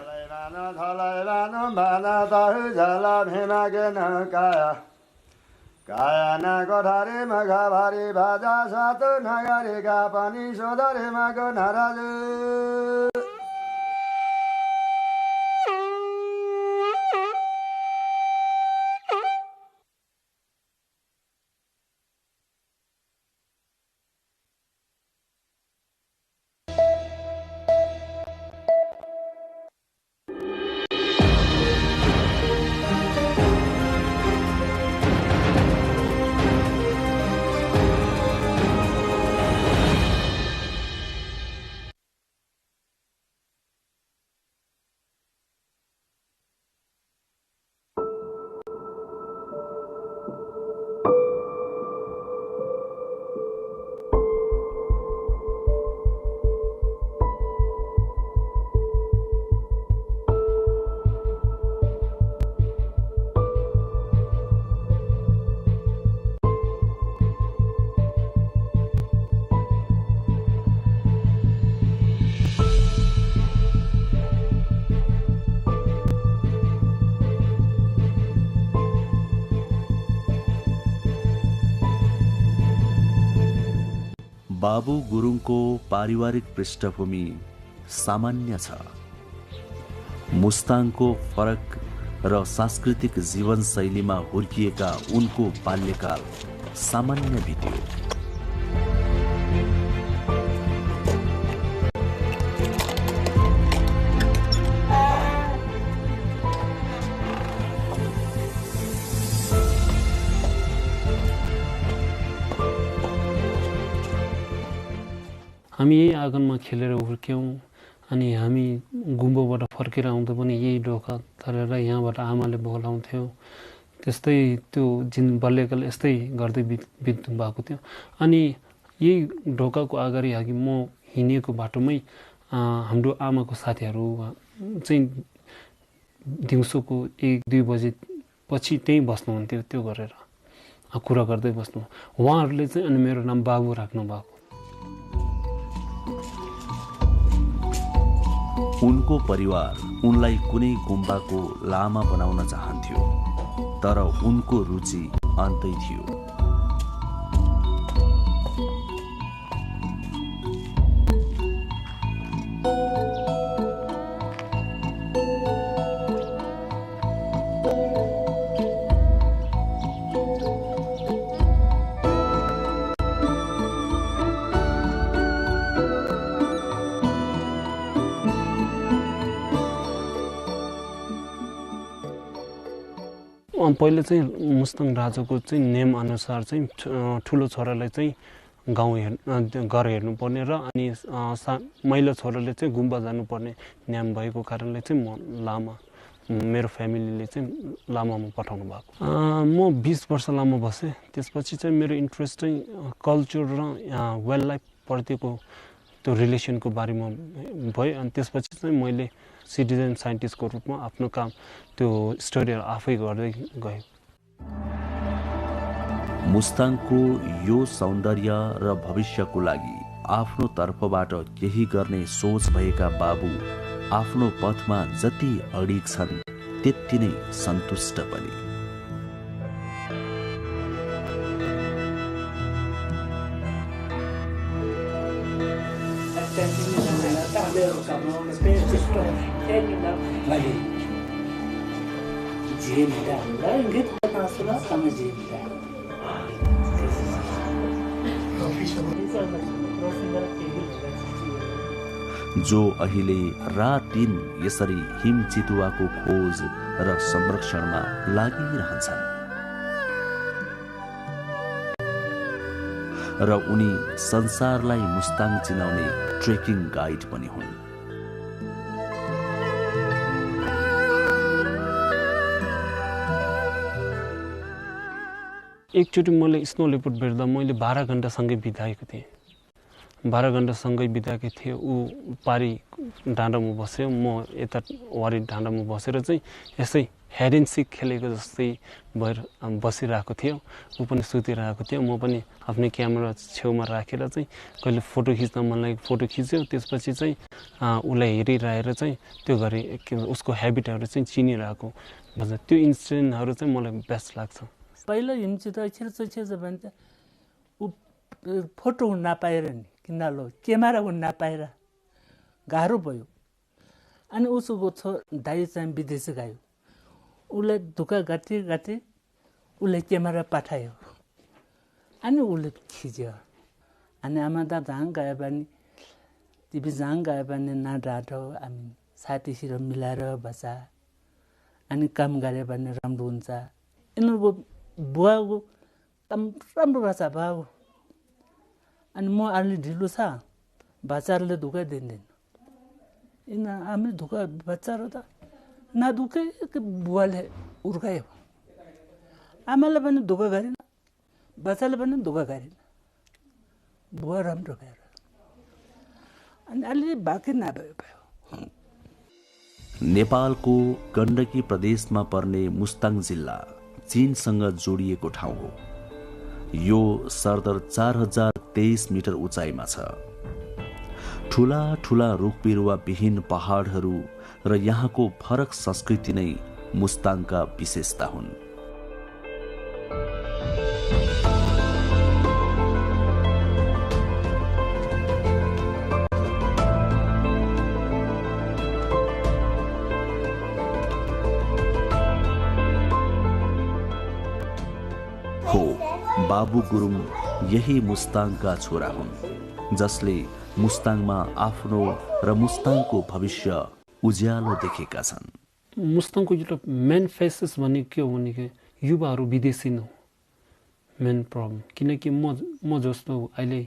कायाना कोठारे मघा भारी बाजा सातो नगरेका पनि सोधरे माको नाराज। बाबु गुरुङको पारिवारिक पृष्ठभूमि सामान्य छ। मुस्ताङको फरक र सांस्कृतिक जीवनशैलीमा हुर्किएका उनको बाल्यकाल सामान्य बित्यो। हामी यही आँगनमा खेलेर हुर्क्यौँ अनि हामी गुम्बोबाट फर्केर आउँदा पनि यही ढोका तरेर यहाँबाट आमाले बोलाउँथ्यो। त्यस्तै त्यो बाल्यकाल यस्तै गर्दै बित्नु भएको थियो। अनि यही ढोकाको अगाडि अघि म हिँडेको बाटोमै हाम्रो आमाको साथीहरू चाहिँ दिउँसोको 1-2 बजे पछि त्यहीँ बस्नुहुन्थ्यो। त्यो गरेर कुरा गर्दै बस्नु। उहाँहरूले चाहिँ अनि मेरो नाम बाबु राख्नु भएको। उनको परिवार उनलाई कुनै गुम्बाको लामा बनाउन चाहन्थ्यो, तर उनको रुचि अन्तै थियो। पहिले चाहिँ मुस्ताङ राजाको चाहिँ नेम अनुसार चाहिँ ठुलो छोरालाई चाहिँ गाउँ घर हेर्नुपर्ने र अनि महिला छोराले चाहिँ गुम्बा जानुपर्ने नियम भएको कारणले चाहिँ म लामा मेरो फ्यामिलीले चाहिँ लामामा पठाउनु भएको। म 20 वर्ष लामा बसेँ। त्यसपछि चाहिँ मेरो इन्ट्रेस्ट चाहिँ कल्चर र वाइल्ड लाइफ प्रतिको त्यो रिलेसनको बारेमा भयो। अनि त्यसपछि चाहिँ मैले सिटिजन साइन्टिस्टको रूपमा आफ्नो काम त्यो स्टडीहरू आफै गर्दै गएँ। मुस्ताङको यो सौन्दर्य र भविष्यको लागि आफ्नो तर्फबाट केही गर्ने सोच भएका बाबु आफ्नो पथमा जति अडिग छन् त्यति नै सन्तुष्ट पनि। जो अहिले रात दिन यसरी हिम चितुवाको खोज र संरक्षणमा लागिरहन्छन् र उनी संसारलाई मुस्ताङ चिनाउने ट्रेकिङ गाइड पनि हुन्। एकचोटि मैले स्नो लेपर्ड भेट्दा मैले 12 घण्टा सँगै बिताएको थिएँ। 12 घण्टा सँगै बिताएको थिएँ। ऊ पारी डाँडामा बस्यो, म यता वारी डाँडामा बसेर चाहिँ यसै हेड एन्ड सिक खेलेको जस्तै भएर बसिरहेको थियो। ऊ पनि सुतिरहेको थियो। म पनि आफ्नै क्यामेरा छेउमा राखेर चाहिँ कहिले फोटो खिच्न मन लागेको फोटो खिच्यो। त्यसपछि चाहिँ उसलाई हेरिरहेर चाहिँ त्यो गरे उसको हेबिटहरू चाहिँ चिनिरहेको भन्छ। त्यो इन्सिडेन्टहरू चाहिँ मलाई बेस्ट लाग्छ। पहिलो हिमचितुवा छिर्छ भने त ऊ फोटो हुन नपाएर नि किनलो क्यामेरा हुन नपाएर गाह्रो भयो। अनि उसको दाइ चाहिँ विदेश गयो। उसलाई दुःख गाँथे उसले क्यामेरा पठायो अनि उसले खिच्यो। अनि आमा त जहाँ गयो भने तिमी जहाँ गयो भने नडाँटो, हामी साथीसित मिलाएर बसा, अनि काम गऱ्यो भने राम्रो हुन्छ। यिनीहरूको बुवाको काम राम्रो भाषा भयो। अनि म अलि ढिलो छ, बच्चाहरूले दुःख दिँदैन। हामी दुःख बच्चाहरू त नदुःखै बुवाले उर्कायो। आमाले पनि दुःख गरेन, बच्चाले पनि दुःख गरेन। बुवा राम्रो भयो। अनि अलि बाँकी नभयो। नेपालको गण्डकी प्रदेशमा पर्ने मुस्ताङ जिल्ला चीनसँग जोडिएको ठाउँ हो। यो सरदर 4023 मिटर उचाइमा छ। ठूला ठूला रुख बिरुवा विहीन पहाडहरू र यहाँको फरक संस्कृति नै मुस्ताङका विशेषता हुन्। बाबु गुरुङ यही मुस्ताङका छोरा हुन्, जसले मुस्ताङमा आफ्नो र मुस्ताङको भविष्य उज्यालो देखेका छन्। मुस्ताङको एउटा मेन फेसेस भने के हो भने युवाहरू विदेशी न मेन प्रब्लम, किनकि म जस्तो अहिले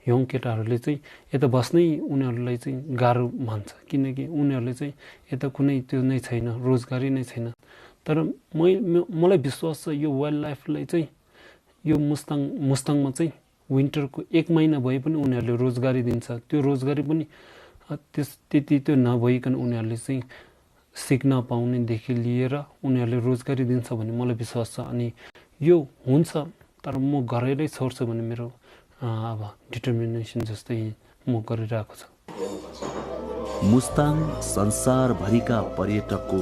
यङ केटाहरूले चाहिँ यता बस्नै उनीहरूलाई चाहिँ गाह्रो मान्छ, किनकि उनीहरूले चाहिँ यता कुनै त्यो नै छैन, रोजगारी नै छैन। तर मलाई विश्वास छ यो वाइल्ड लाइफलाई चाहिँ यो मुस्ताङमा चाहिँ विन्टरको 1 महिना भए पनि उनीहरूले रोजगारी दिन्छ। त्यो रोजगारी पनि त्यति त्यो नभइकन उनीहरूले चाहिँ सिक्न पाउनेदेखि लिएर उनीहरूले रोजगारी दिन्छ भन्ने मलाई विश्वास छ। अनि यो हुन्छ, तर म गरेरै छोड्छु भन्ने मेरो अब डिटर्मिनेसन जस्तै म गरिरहेको छु। मुस्ताङ संसारभरिका पर्यटकको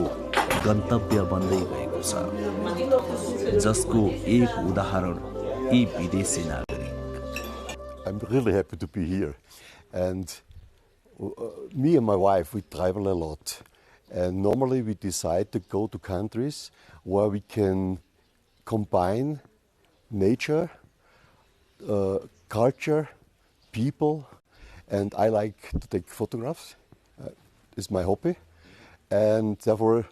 गन्तव्य बन्दै गएको छ, जसको एक उदाहरण यी विदेशी नागरिक। I'm really happy to be here, and me and my wife, we travel a lot, and normally we decide to go to countries where we can combine nature, culture, people, and I like to take photographs. It's my hobby, and therefore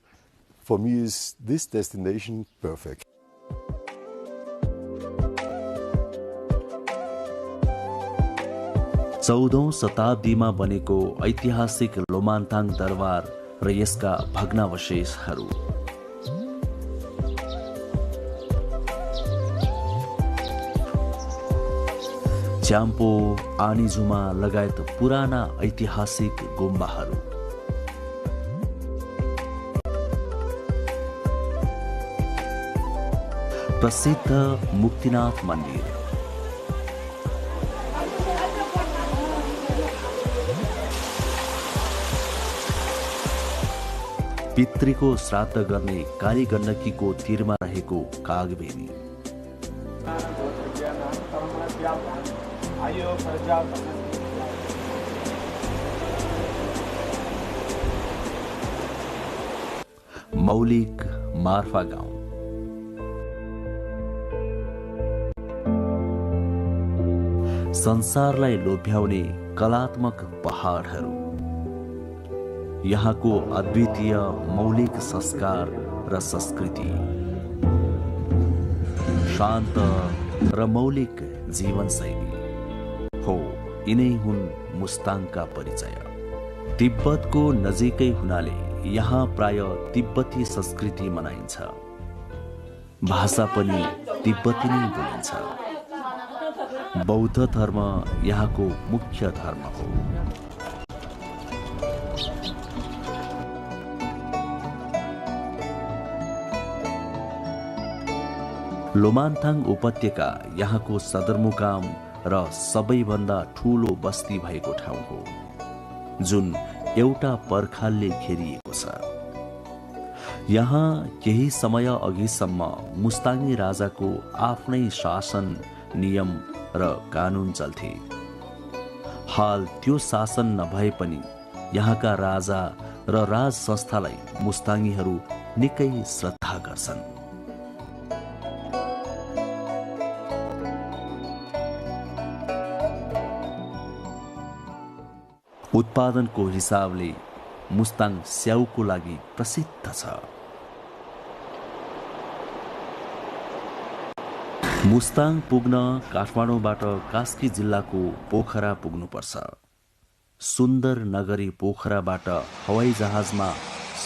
for me is this destination perfect. 14औं शताब्दीमा बनेको ऐतिहासिक लोमान्ताङ दरबार र यसका भग्नावशेषहरू। च्याम्पो, आनीझुमा लगायत पुराना ऐतिहासिक गुम्बाहरू। प्रसिद्ध मुक्तिनाथ मन्दिर, पितृको श्राद्ध गर्ने काली गण्डकीको तीरमा रहेको कागबेनी, मौलिक मार्फा गाउँ, संसारलाई लोभ्याउने कलात्मक पहाडहरू, यहाँको अद्वितीय मौलिक संस्कार र संस्कृति, शान्त र मौलिक जीवनशैली हो, यिनै हुन् मुस्ताङका परिचय। तिब्बतको नजिकै हुनाले यहाँ प्राय तिब्बती संस्कृति मनाइन्छ। भाषा पनि तिब्बती नै बोलिन्छ। बौद्ध धर्म यहाँको मुख्य धर्म हो। लोमान्ताङ उपत्यका यहाँको सदरमुकाम र सबैभन्दा ठूलो बस्ती भएको ठाउँ हो, जुन एउटा पर्खालले घेरिएको छ। यहाँ केही समय अघिसम्म मुस्ताङी राजाको आफ्नै शासन, नियम र कानुन चल्थे। हाल त्यो शासन नभए पनि यहाँका राजा र राज संस्थालाई मुस्ताङीहरू निकै श्रद्धा गर्छन्। उत्पादनको हिसाबले मुस्ताङ स्याउको लागि प्रसिद्ध छ। मुस्ताङ पुग्न काठमाडौँबाट कास्की जिल्लाको पोखरा पुग्नुपर्छ। सुन्दर नगरी पोखराबाट हवाई जहाजमा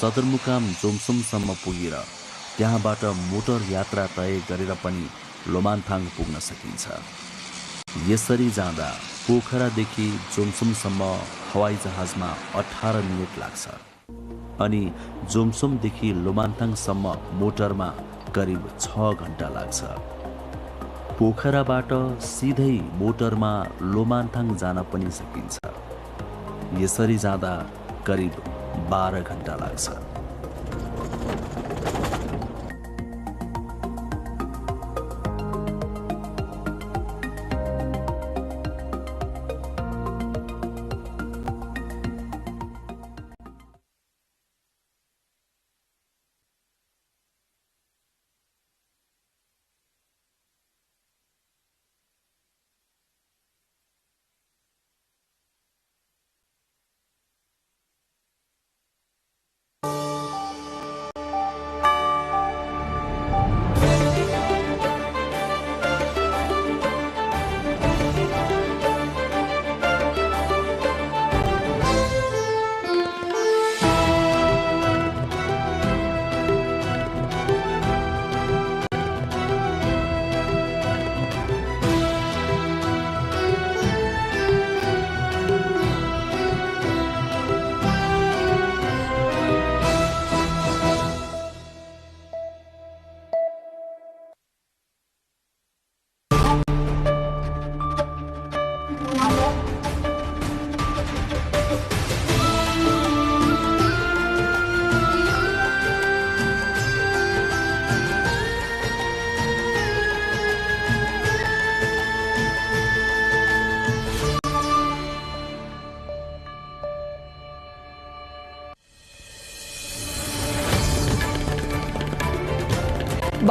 सदरमुकाम जोमसोमसम्म पुगेर त्यहाँबाट मोटर यात्रा तय गरेर पनि लोमान्ताङ पुग्न सकिन्छ। यसरी जाँदा पोखरादेखि जोमसोमसम्म हवाई जहाजमा 18 मिनेट लाग्छ अनि जोमसोमदेखि लोमान्ताङसम्म मोटरमा करिब 6 घण्टा लाग्छ। पोखराबाट सिधै मोटरमा लोमान्ताङ जान पनि सकिन्छ। यसरी जाँदा करिब 12 घण्टा लाग्छ।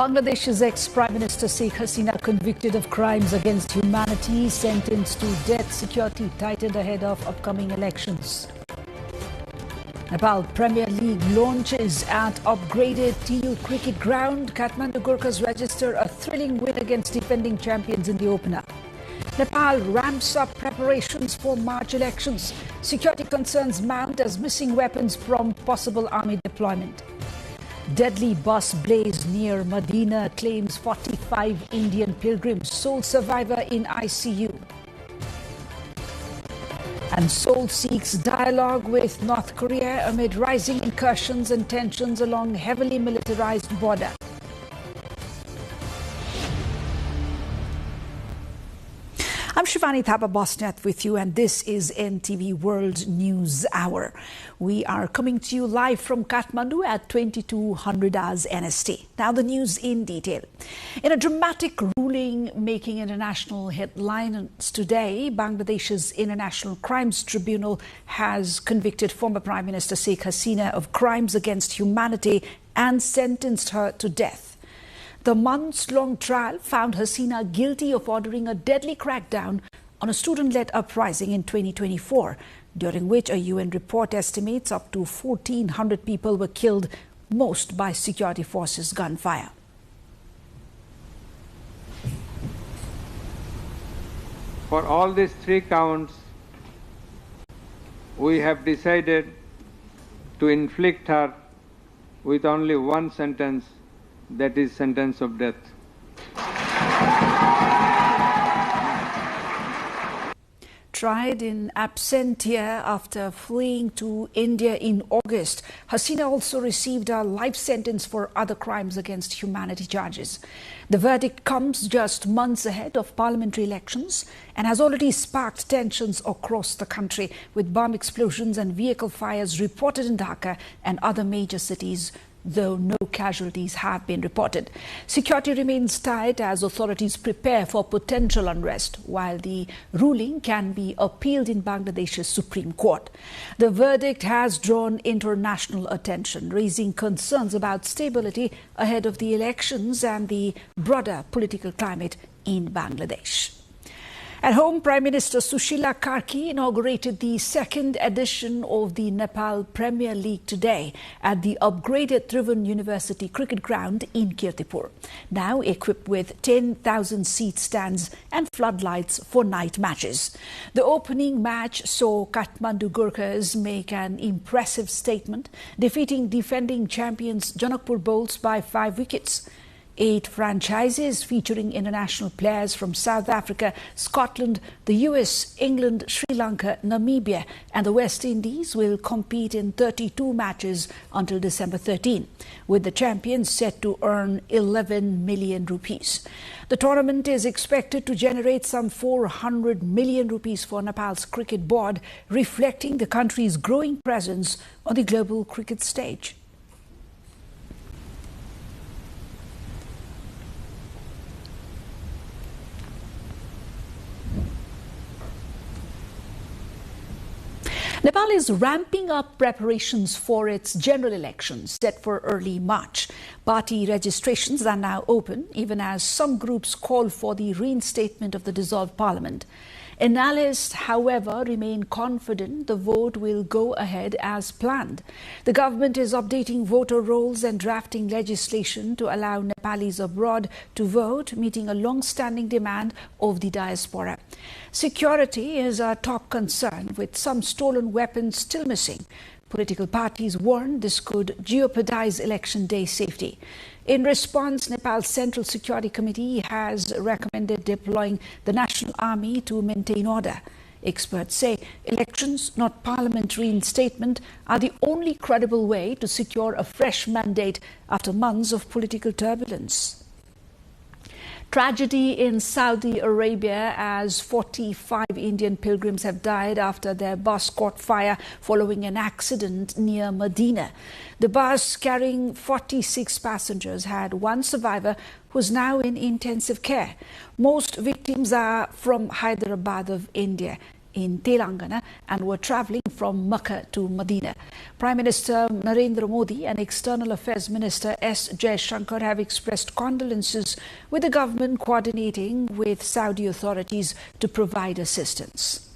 Bangladesh's ex-Prime Minister Sheikh Hasina convicted of crimes against humanity, sentenced to death, security tightened ahead of upcoming elections. Nepal Premier League launches at upgraded TU cricket ground. Kathmandu Gurkhas register a thrilling win against defending champions in the opener. Nepal ramps up preparations for March elections. Security concerns mount as missing weapons prompt possible army deployment. Deadly bus blaze near Medina claims 45 Indian pilgrims. Sole survivor in ICU. And Seoul seeks dialogue with North Korea amid rising incursions and tensions along heavily militarized border. I'm Shivani Thapa Bosniak with you, and this is NTV World News Hour. We are coming to you live from Kathmandu at 2200 hours NST. Now the news in detail. In a dramatic ruling making international headlines today, Bangladesh's International Crimes Tribunal has convicted former Prime Minister Sheikh Hasina of crimes against humanity and sentenced her to death. The months-long trial found Hasina guilty of ordering a deadly crackdown on a student-led uprising in 2024, during which a UN report estimates up to 1,400 people were killed, most by security forces' gunfire. For all these 3 counts, we have decided to inflict her with only one sentence, that is sentence of death. Tried in absentia after fleeing to India in August, Hasina also received a life sentence for other crimes against humanity charges. The verdict comes just months ahead of parliamentary elections and has already sparked tensions across the country, with bomb explosions and vehicle fires reported in Dhaka and other major cities, though no casualties have been reported. Security remains tight as authorities prepare for potential unrest, while the ruling can be appealed in Bangladesh's Supreme Court. The verdict has drawn international attention, raising concerns about stability ahead of the elections and the broader political climate in Bangladesh. At home, Prime Minister Sushila Karki inaugurated the second edition of the Nepal Premier League today at the upgraded Tribhuvan University cricket ground in Kirtipur, now equipped with 10,000-seat stands and floodlights for night matches. The opening match saw Kathmandu Gurkhas make an impressive statement, defeating defending champions Janakpur Bulls by 5 wickets. 8 franchises featuring international players from South Africa, Scotland, the US, England, Sri Lanka, Namibia and the West Indies will compete in 32 matches until December 13, with the champions set to earn 11 million rupees. The tournament is expected to generate some 400 million rupees for Nepal's cricket board, reflecting the country's growing presence on the global cricket stage. Nepal is ramping up preparations for its general elections set for early March. Party registrations are now open, even as some groups call for the reinstatement of the dissolved parliament. Analysts, however, remain confident the vote will go ahead as planned. The government is updating voter rolls and drafting legislation to allow Nepalis abroad to vote, meeting a long-standing demand of the diaspora. Security is a top concern, with some stolen weapons still missing. Political parties warn this could jeopardize election day safety. In response, Nepal's Central Security Committee has recommended deploying the National Army to maintain order. Experts say elections, not parliament reinstatement, are the only credible way to secure a fresh mandate after months of political turbulence. Tragedy in Saudi Arabia as 45 Indian pilgrims have died after their bus caught fire following an accident near Medina. The bus carrying 46 passengers had one survivor who is now in intensive care. Most victims are from Hyderabad of India. in Telangana and were travelling from Makkah to Medina. Prime Minister Narendra Modi and External Affairs Minister S. Jaishankar have expressed condolences with the government coordinating with Saudi authorities to provide assistance.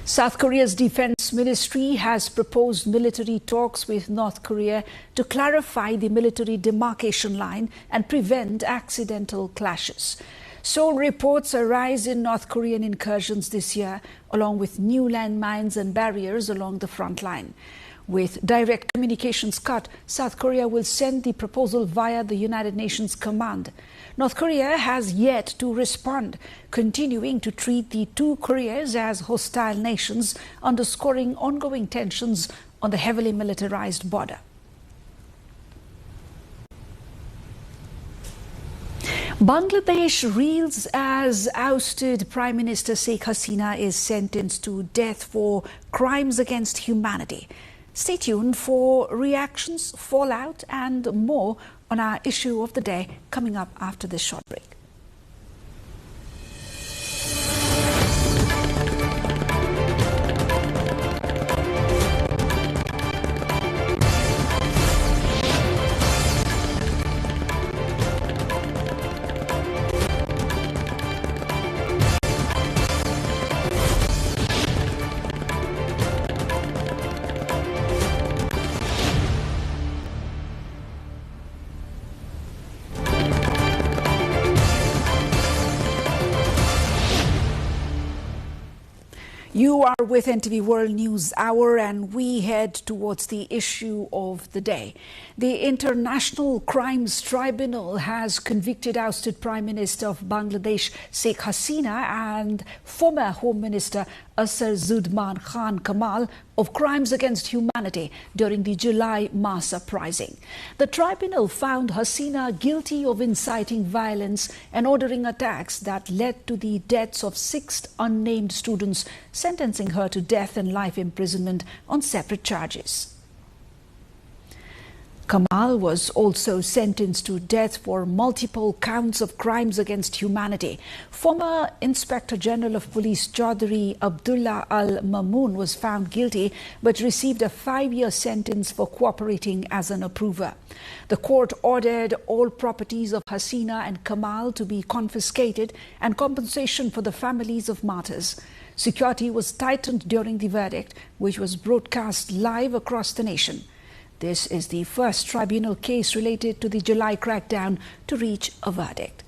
South Korea's Defense Ministry has proposed military talks with North Korea to clarify the military demarcation line and prevent accidental clashes. So reports arise in North Korean incursions this year, along with new landmines and barriers along the front line. With direct communications cut, South Korea will send the proposal via the United Nations Command. North Korea has yet to respond, continuing to treat the two Koreas as hostile nations, underscoring ongoing tensions on the heavily militarized border. Bangladesh reels as ousted Prime Minister Sheikh Hasina is sentenced to death for crimes against humanity. Stay tuned for reactions, fallout and more on our issue of the day coming up after this short break. You are with NTV World News Hour and we head towards the issue of the day. The International Crimes Tribunal has convicted ousted Prime Minister of Bangladesh Sheikh Hasina and former Home Minister Assaduzzahman Khan Kamal of crimes against humanity during the July mass uprising. The tribunal found Hasina guilty of inciting violence and ordering attacks that led to the deaths of 6 unnamed students, sentencing her to death and life imprisonment on separate charges. Kamal was also sentenced to death for multiple counts of crimes against humanity. Former Inspector General of Police Chaudhry Abdullah Al-Mamoon was found guilty but received a 5-year sentence for cooperating as an approver. The court ordered all properties of Hasina and Kamal to be confiscated and compensation for the families of martyrs. Security was tightened during the verdict, which was broadcast live across the nation. This is the first tribunal case related to the July crackdown to reach a verdict.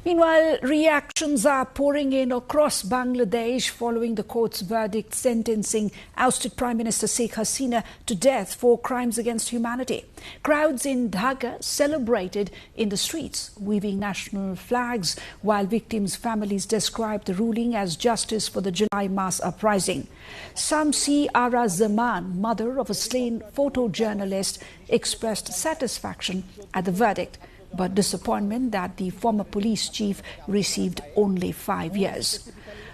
Meanwhile, reactions are pouring in across Bangladesh following the court's verdict sentencing ousted Prime Minister Sheikh Hasina to death for crimes against humanity. Crowds in Dhaka celebrated in the streets, waving national flags, while victims' families described the ruling as justice for the July mass uprising. Samsi Ara Zaman, mother of a slain photojournalist, expressed satisfaction at the verdict, but disappointment that the former police chief received only 5 years.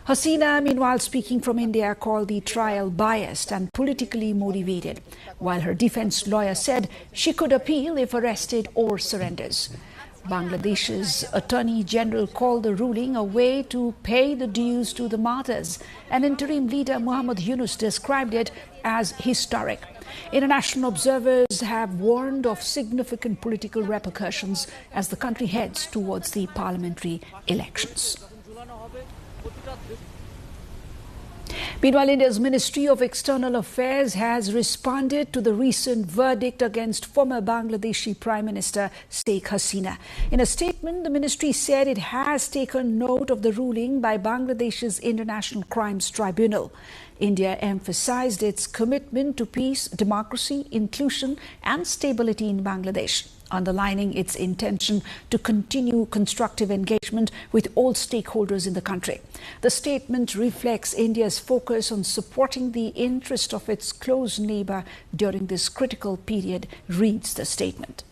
Hasina, meanwhile, speaking from India, called the trial biased and politically motivated, while her defense lawyer said she could appeal if arrested or surrenders. Bangladesh's Attorney General called the ruling a way to pay the dues to the martyrs, and interim leader Muhammad Yunus described it as historic. International observers have warned of significant political repercussions as the country heads towards the parliamentary elections. Meanwhile, India's Ministry of External Affairs has responded to the recent verdict against former Bangladeshi Prime Minister Sheikh Hasina. In a statement, the ministry said it has taken note of the ruling by Bangladesh's International Crimes Tribunal. India emphasized its commitment to peace, democracy, inclusion and stability in Bangladesh, underlining its intention to continue constructive engagement with all stakeholders in the country. The statement reflects India's focus on supporting the interest of its close neighbor during this critical period, reads the statement.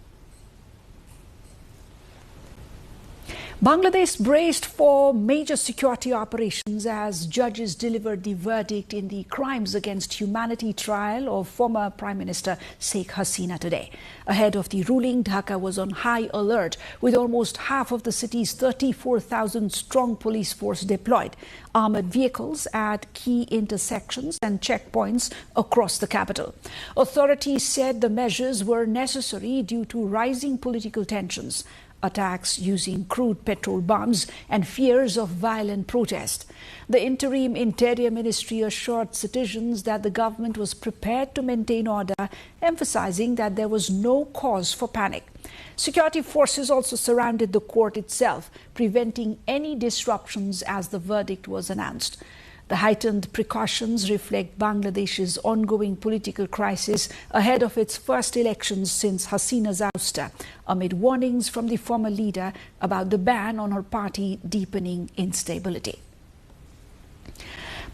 Bangladesh braced for major security operations as judges delivered the verdict in the crimes against humanity trial of former Prime Minister Sheikh Hasina today. Ahead of the ruling, Dhaka was on high alert with almost half of the city's 34,000-strong police force deployed, armored vehicles at key intersections and checkpoints across the capital. Authorities said the measures were necessary due to rising political tensions, attacks using crude petrol bombs, and fears of violent protest. The interim Interior Ministry assured citizens that the government was prepared to maintain order, emphasizing that there was no cause for panic. Security forces also surrounded the court itself, preventing any disruptions as the verdict was announced. The heightened precautions reflect Bangladesh's ongoing political crisis ahead of its first elections since Hasina's ouster, amid warnings from the former leader about the ban on her party deepening instability.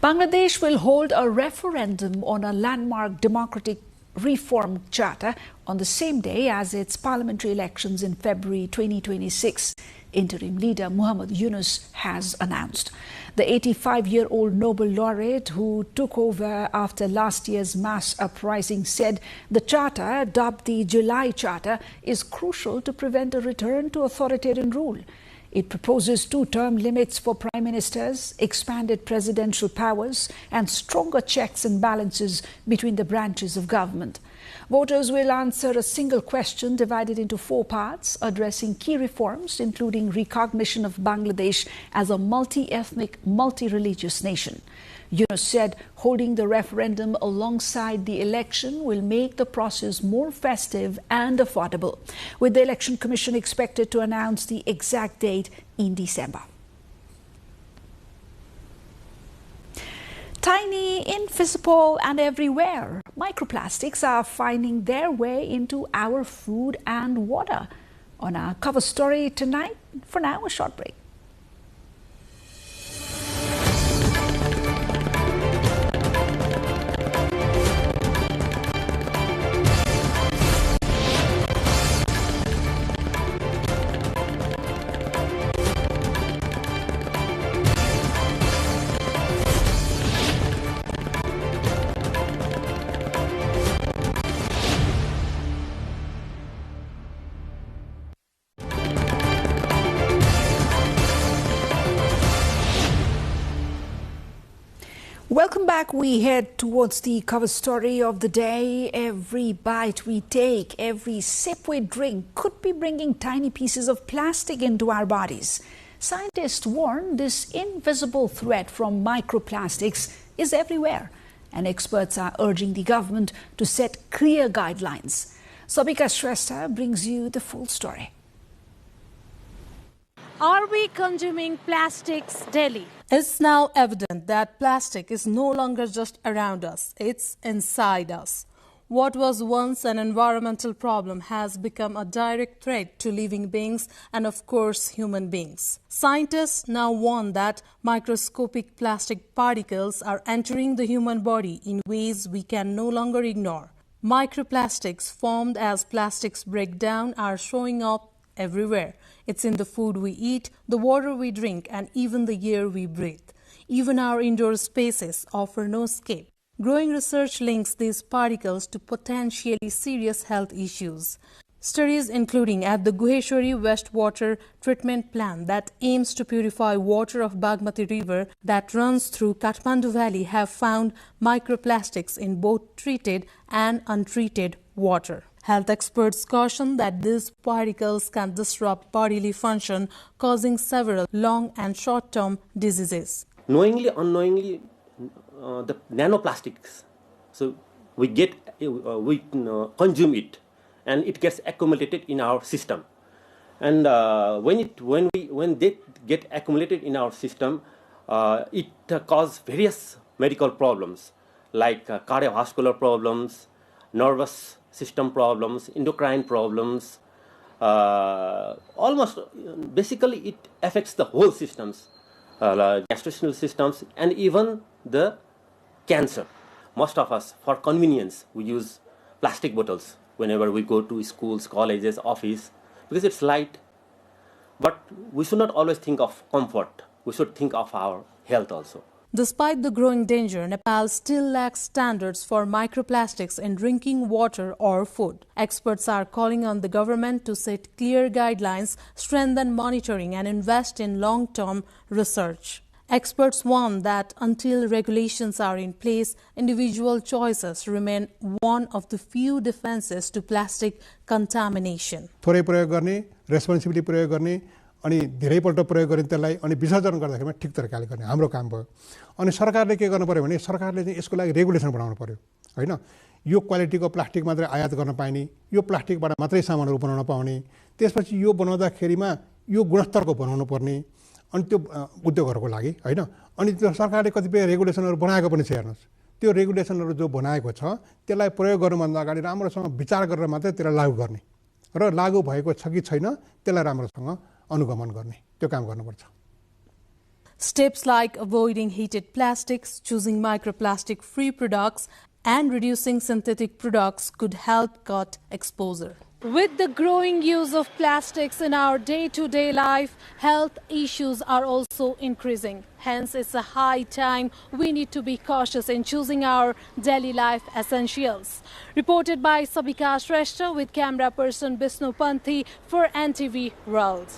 Bangladesh will hold a referendum on a landmark democratic reform charter on the same day as its parliamentary elections in February 2026. Interim leader Muhammad Yunus has announced. The 85-year-old Nobel laureate who took over after last year's mass uprising said the charter, dubbed the July Charter, is crucial to prevent a return to authoritarian rule. It proposes 2-term limits for prime ministers, expanded presidential powers, and stronger checks and balances between the branches of government. Voters will answer a single question divided into 4 parts, addressing key reforms, including recognition of Bangladesh as a multi-ethnic, multi-religious nation. Yunus said holding the referendum alongside the election will make the process more festive and affordable, with the Election Commission expected to announce the exact date in December. Tiny, invisible, and everywhere, microplastics are finding their way into our food and water. On our cover story tonight, for now, a short break. Welcome back. We head towards the cover story of the day. Every bite we take, every sip we drink could be bringing tiny pieces of plastic into our bodies. Scientists warn this invisible threat from microplastics is everywhere, and experts are urging the government to set clear guidelines. Sabika Shrestha brings you the full story. Are we consuming plastics daily? It's now evident that plastic is no longer just around us, it's inside us. What was once an environmental problem has become a direct threat to living beings and, of course, human beings. Scientists now warn that microscopic plastic particles are entering the human body in ways we can no longer ignore. Microplastics formed as plastics break down are showing up everywhere. It's in the food we eat, the water we drink, and even the air we breathe. Even our indoor spaces offer no escape. Growing research links these particles to potentially serious health issues. Studies including at the Guheshwari wastewater treatment plant that aims to purify water of Bagmati River that runs through Kathmandu Valley have found microplastics in both treated and untreated water. Health experts caution that these particles can disrupt bodily function, causing several long and short-term diseases. Knowingly, unknowingly, the nanoplastics, so we consume it, and it gets accumulated in our system. And when they get accumulated in our system, it causes various medical problems like cardiovascular problems, nervous system problems, endocrine problems. Basically it affects the whole systems, gastrointestinal systems, and even the cancer. Most of us, for convenience, we use plastic bottles whenever we go to schools, colleges, office, because it's light. But we should not always think of comfort. We should think of our health also. Despite the growing danger, Nepal still lacks standards for microplastics in drinking water or food. Experts are calling on the government to set clear guidelines, strengthen monitoring and invest in long-term research. Experts warn that until regulations are in place, individual choices remain one of the few defenses to plastic contamination. थोरै प्रयोग गर्ने, responsibility प्रयोग गर्ने, अनि धेरैपल्ट प्रयोग गर्ने त्यसलाई अनि विसर्जन गर्दाखेरिमा ठिक तरिकाले गर्ने हाम्रो काम भयो। अनि सरकारले के गर्नु पर्यो भने सरकारले चाहिँ यसको लागि रेगुलेसन बनाउनु पर्यो हैन। यो क्वालिटीको प्लास्टिक मात्रै आयात गर्न पाइने, यो प्लास्टिकबाट मात्रै सामानहरु बनाउन पाउने, त्यसपछि यो बनाउँदाखेरिमा यो गुणस्तरको बनाउनु पर्ने अनि त्यो उद्योगहरुको लागि हैन। अनि त्यो सरकारले कतिपय रेगुलेसनहरु बनाएको पनि छ हेर्नुस्। त्यो रेगुलेसनहरु जो बनाएको छ त्यसलाई प्रयोग गर्नुभन्दा अगाडि राम्रोसँग विचार गरेर मात्रै त्यसलाई लागू गर्ने र लागू भएको छ कि छैन त्यसलाई राम्रोसँग अनुगमन गर्ने त्यो काम गर्नुपर्छ। Steps like avoiding heated plastics, choosing microplastic-free products, and reducing synthetic products could help cut exposure. With the growing use of plastics in our day-to-day life, health issues are also increasing. Hence, it's a high time we need to be cautious in choosing our daily life essentials. Reported by Sabika Shrestha with camera person Bisnu Panthi for NTV World.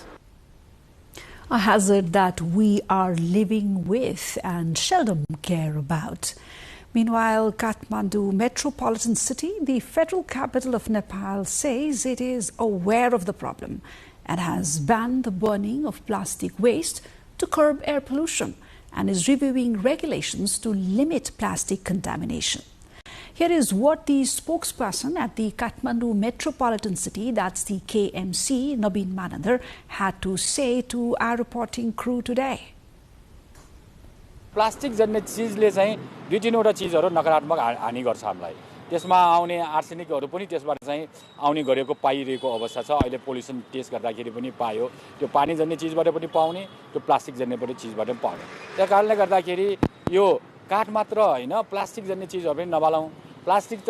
A hazard that we are living with and seldom care about. Meanwhile, Kathmandu metropolitan city, the federal capital of Nepal, says it is aware of the problem and has banned the burning of plastic waste to curb air pollution and is reviewing regulations to limit plastic contamination. Here is what the spokesperson at the Kathmandu metropolitan city, that's the KMC, Nabin Manandar, had to say to our reporting crew today. Plastic जन्ने चीजले चाहिँ दुई तीनवटा चीजहरु नकारात्मक हानि गर्छ हामीलाई। त्यसमा आउने आर्सेनिकहरु पनि त्यसबाट चाहिँ आउने गरेको पाइरहेको अवस्था छ। अहिले पोल्युसन टेस्ट गर्दाखेरि पनि पायो। त्यो पानी जन्ने चीजबाट पनि पाउने, त्यो प्लास्टिक जन्ने पनि चीजबाट पनि पाउने। त्यस कारणले गर्दाखेरि यो काठ मात्र हैन, प्लास्टिक जन्ने चीजहरु पनि नबालौं। प्लास्टिक त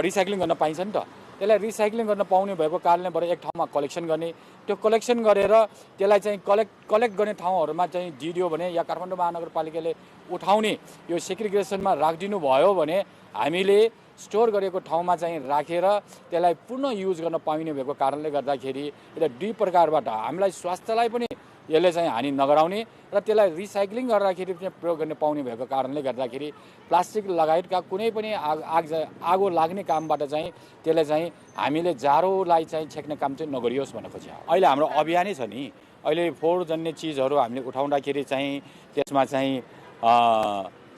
रिसाइक्लिङ गर्न पाइन्छ नि त। त्यसलाई रिसाइक्लिङ गर्न पाउने भएको कारणले बरु एक ठाउँमा कलेक्सन गर्ने, त्यो कलेक्सन गरेर त्यसलाई चाहिँ कलेक्ट गर्ने ठाउँहरुमा चाहिँ दिदियो भने या काठमाडौँ महानगरपालिकाले उठाउने यो सेग्रिगेसनमा राखिदिनु भयो भने हामीले स्टोर गरेको ठाउँमा चाहिँ राखेर त्यसलाई पुनः युज गर्न पाइने भएको कारणले गर्दाखेरि यसले दुई प्रकारबाट हामीलाई स्वास्थ्यलाई पनि यसले चाहिँ हानि नगराउने र त्यसलाई रिसाइक्लिङ गर्दाखेरि पनि प्रयोग गर्न पाउने भएको कारणले गर्दाखेरि प्लास्टिक लगायतका कुनै पनि आगो लाग्ने कामबाट चाहिँ त्यसले चाहिँ हामीले जाडोलाई चाहिँ छेक्ने काम चाहिँ नगरियोस् भन्न खोजेको। अहिले हाम्रो अभियानै छ नि। अहिले फोहोर जन्ने चीजहरु हामीले उठाउँदाखेरि चाहिँ त्यसमा चाहिँ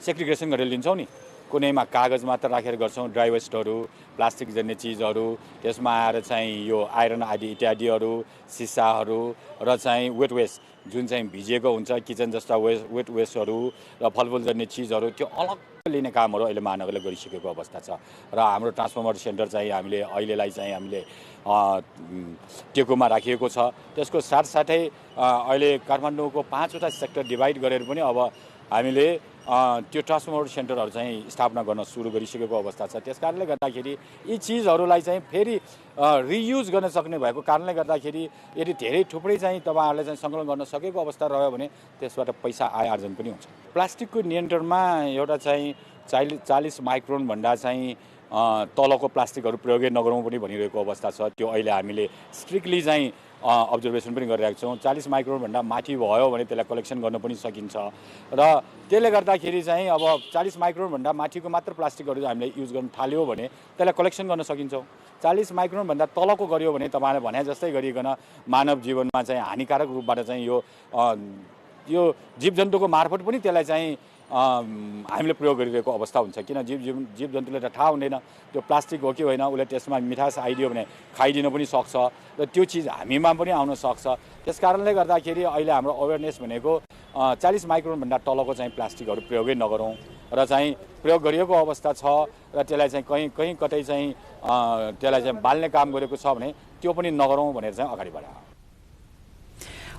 सेग्रिगेसन गरेर लिन्छौं नि। कुनैमा कागज मात्र राखेर गर्छौं, ड्राई वेस्टहरु, प्लास्टिक जन्ने चीजहरु, त्यसमा आएर चाहिँ यो आइरन आदि इत्यादिहरु, सिसाहरु र चाहिँ वेट वेस्ट जुन चाहिँ भिजेको हुन्छ किचन जस्ता वेट वेस्टहरु र फलफुल जन्ने चीजहरु त्यो अलग लिने कामहरु अहिले महानगरले गरिसकेको अवस्था छ। र हाम्रो ट्रान्सफर्मर सेन्टर चाहिँ हामीले अहिलेलाई चाहिँ हामीले टेकोमा राखिएको छ। त्यसको साथसाथै अहिले काठमाडौँको 5 वटा सेक्टर डिभाइड गरेर पनि अब हामीले त्यो ट्रान्सफर्मर सेन्टरहरु चाहिँ स्थापना गर्न सुरु गरिसकेको अवस्था छ। त्यसकारणले गर्दाखेरि यी चीजहरुलाई चाहिँ फेरि रियुज गर्न सक्ने भएको कारणले गर्दाखेरि यदि धेरै थुप्रै चाहिँ तपाईहरुले चाहिँ संकलन गर्न सकेको अवस्था रह्यो भने त्यसबाट पैसा आय आर्जन पनि हुन्छ। प्लास्टिकको नियन्त्रणमा एउटा चाहिँ 40 माइक्रोन भन्दा चाहिँ तलको प्लास्टिकहरु प्रयोगै नगरौं पनि भनिरहेको अवस्था छ। त्यो अहिले हामीले स्ट्रिक्टली चाहिँ अब्जर्भेसन पनि गरिरहेका छौं। 40 माइक्रोन भन्दा माथि भयो भने त्यसलाई कलेक्सन गर्न पनि सकिन्छ र त्यसले गर्दाखेरि चाहिँ अब 40 माइक्रोन भन्दा माथिको मात्र प्लास्टिकहरु हामीले युज गर्न थाल्यो भने त्यसलाई कलेक्सन गर्न सकिन्छ। 40 माइक्रोन भन्दा तलको गरियो भने तपाईले भने जस्तै गरिकन मानव जीवनमा चाहिँ हानिकारक रूपबाट चाहिँ यो जीवजन्तुको मार्फत पनि त्यसलाई चाहिँ हामीले प्रयोग गरिरहेको अवस्था हुन्छ। किन जीवजन्तुले त थाहा हुँदैन त्यो प्लास्टिक हो कि होइन, उले त्यसमा मिठास आइदियो भने खाइदिन पनि सक्छ र त्यो चीज हामीमा पनि आउन सक्छ। त्यसकारणले गर्दाखेरि अहिले हाम्रो अवेयरनेस भनेको 40 माइक्रोन भन्दा तलको चाहिँ प्लास्टिकहरु प्रयोगै नगरौं र चाहिँ प्रयोग गरिएको अवस्था छ र त्यसलाई चाहिँ कहीं कतै चाहिँ त्यसलाई चाहिँ बाल्ने काम गरेको छ भने त्यो पनि नगरौं भनेर चाहिँ अगाडि बढाऊ।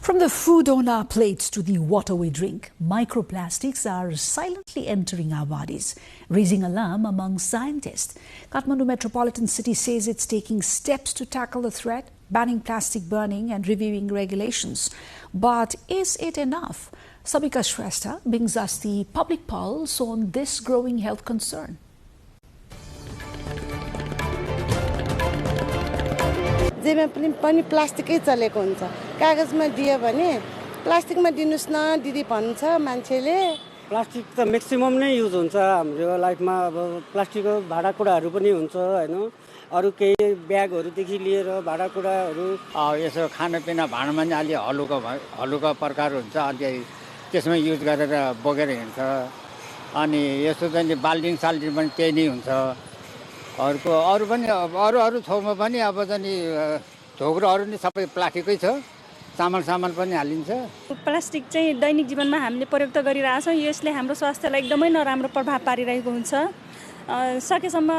From the food on our plates to the water we drink, microplastics are silently entering our bodies, raising alarm among scientists. Kathmandu metropolitan city says it's taking steps to tackle the threat banning plastic burning and reviewing regulations. But is it enough? Sabika Shrestha brings us the public pulse on this growing health concern. जेमा पनि प्लास्टिकै चलेको हुन्छ कागजमा दियो भने प्लास्टिकमा दिनुस् न दिदी भन्छ मान्छेले प्लास्टिक त म्याक्सिमम नै युज हुन्छ हाम्रो लाइफमा अब प्लास्टिकको भाँडाकुँडाहरू पनि हुन्छ हैन अरु केही ब्यागहरुदेखि लिएर भाँडाकुँडाहरू यसो खानापिना भाँडामा नि अलि हलुका प्रकार हुन्छ अनि त्यसमा युज गरेर बोकेर हिँड्छ अनि यसो चाहिँ बाल्टिङ साल्टिङ पनि त्यही नै हुन्छ अरु पनि अरु ठाउँमा पनि अब चाहिँ ढोग्रोहरू नि सबै प्लास्टिकै छ सामान पनि हालिन्छ प्लास्टिक चाहिँ दैनिक जीवनमा हामीले प्रयोग त गरिरहेछौँ यसले हाम्रो स्वास्थ्यलाई एकदमै नराम्रो प्रभाव पारिरहेको हुन्छ सकेसम्म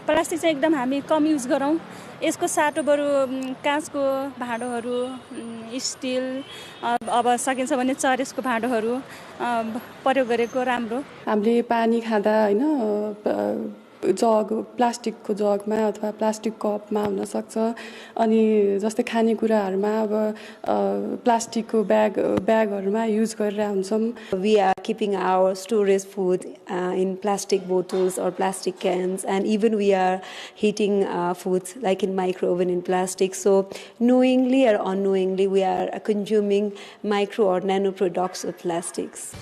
प्लास्टिक चाहिँ एकदम हामी कम युज गरौँ यसको साटो बरु काँचको भाँडोहरू स्टिल अब सकिन्छ भने चरेसको भाँडोहरू प्रयोग गरेको राम्रो हामीले पानी खाँदा हैन जग प्लास्टिकको जगमा अथवा प्लास्टिक कपमा हुन सक्छ अनि जस्तै खानेकुराहरुमा अब प्लास्टिकको ब्यागहरुमा युज गरेर हुन्छौं We are keeping our storage food in plastic bottles or plastic cans, and even we are heating foods like in micro oven in plastic. So knowingly or unknowingly we are consuming micro or nano products of plastics.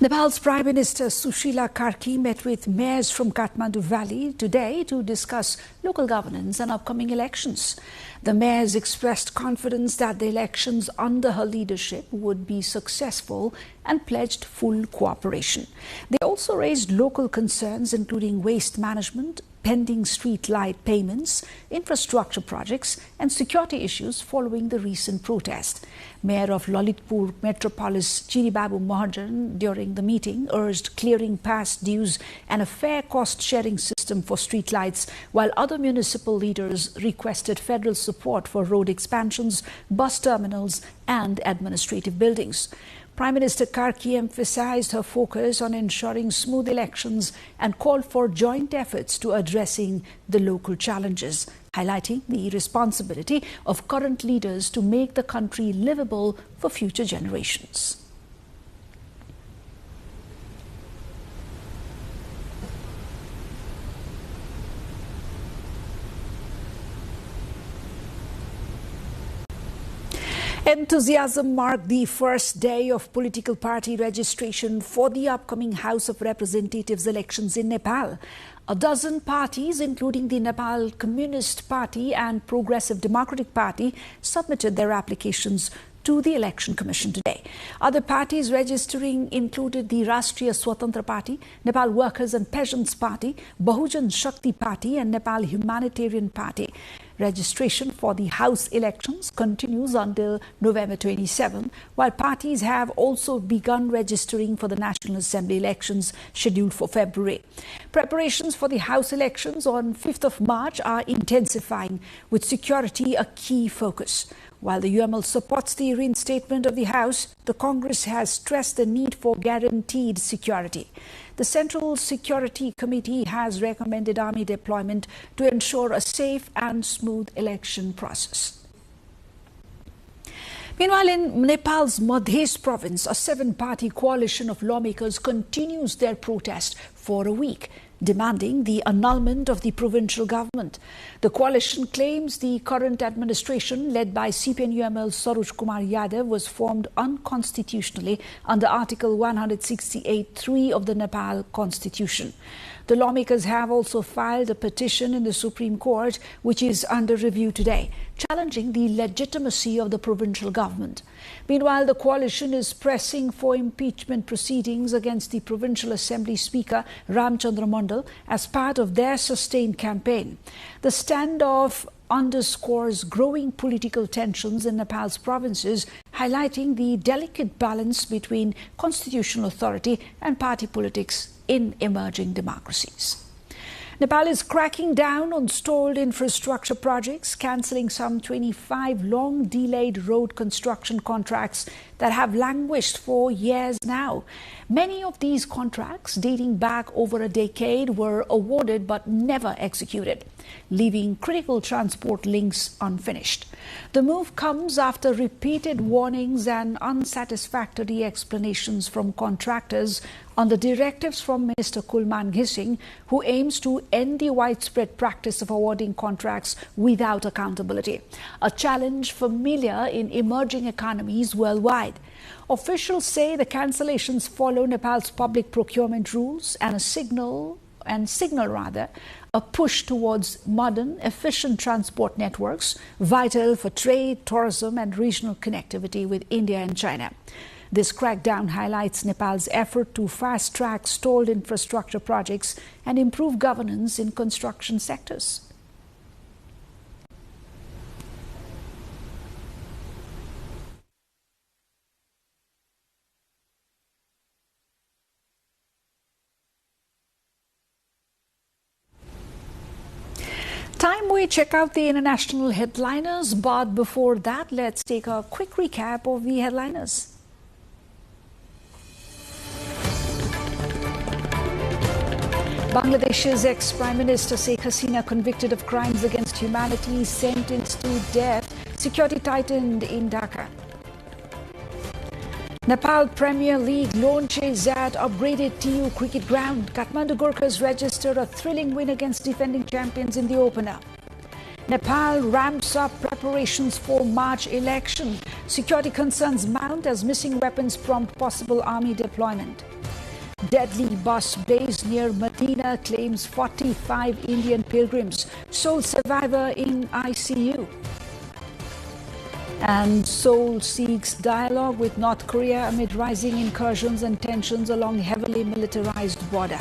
Nepal's Prime Minister Sushila Karki met with mayors from Kathmandu Valley today to discuss local governance and upcoming elections. The mayors expressed confidence that the elections under her leadership would be successful and pledged full cooperation. They also raised local concerns including waste management, pending street light payments, infrastructure projects and security issues following the recent protest. Mayor of Lalitpur Metropolis Chiribabu Mahajan during the meeting urged clearing past dues and a fair cost-sharing system for street lights, while other municipal leaders requested federal support for road expansions, bus terminals and administrative buildings. Prime Minister Karki emphasized her focus on ensuring smooth elections and called for joint efforts to addressing the local challenges, highlighting the responsibility of current leaders to make the country livable for future generations. Enthusiasm marked the first day of political party registration for the upcoming House of Representatives elections in Nepal. A dozen parties, including the Nepal Communist Party and Progressive Democratic Party, submitted their applications to the Election Commission today. Other parties registering included the Rashtriya Swatantra Party, Nepal Workers and Peasants Party, Bahujan Shakti Party and Nepal Humanitarian Party. Registration for the House elections continues until November 27, while parties have also begun registering for the National Assembly elections scheduled for February. Preparations for the House elections on 5th of March are intensifying, with security a key focus. While the UML supports the reinstatement of the House, the Congress has stressed the need for guaranteed security. The Central Security Committee has recommended army deployment to ensure a safe and smooth election process. Meanwhile, in Nepal's Madhes province, a 7-party coalition of lawmakers continues their protest for a week, demanding the annulment of the provincial government. The coalition claims the current administration, led by CPN-UML Saroj Kumar Yadav, was formed unconstitutionally under Article 168(3) of the Nepal Constitution. The lawmakers have also filed a petition in the Supreme Court, which is under review today, challenging the legitimacy of the provincial government. Meanwhile, the coalition is pressing for impeachment proceedings against the Provincial Assembly Speaker Ramchandra Mandal as part of their sustained campaign. The standoff underscores growing political tensions in Nepal's provinces, highlighting the delicate balance between constitutional authority and party politics in emerging democracies. Nepal is cracking down on stalled infrastructure projects, cancelling some 25 long-delayed road construction contracts that have languished for years now. Many of these contracts, dating back over a decade, were awarded but never executed, leaving critical transport links unfinished. The move comes after repeated warnings and unsatisfactory explanations from contractors on the directives from Minister Kulman Ghising, who aims to end the widespread practice of awarding contracts without accountability, a challenge familiar in emerging economies worldwide. Officials say the cancellations follow Nepal's public procurement rules and signal a push towards modern, efficient transport networks, vital for trade, tourism and regional connectivity with India and China. This crackdown highlights Nepal's effort to fast-track stalled infrastructure projects and improve governance in construction sectors. Time we check out the international headliners, but before that, let's take a quick recap of the headliners. Bangladesh's ex-Prime Minister Sheikh Hasina convicted of crimes against humanity, sentenced to death. Security tightened in Dhaka. Nepal Premier League launches at upgraded TU cricket ground. Kathmandu Gorkhas registered a thrilling win against defending champions in the opener. Nepal ramps up preparations for March election. Security concerns mount as missing weapons prompt possible army deployment. Deadly bus blaze near Medina claims 45 Indian pilgrims. Sole survivor in ICU. And Seoul seeks dialogue with North Korea amid rising incursions and tensions along heavily militarized border.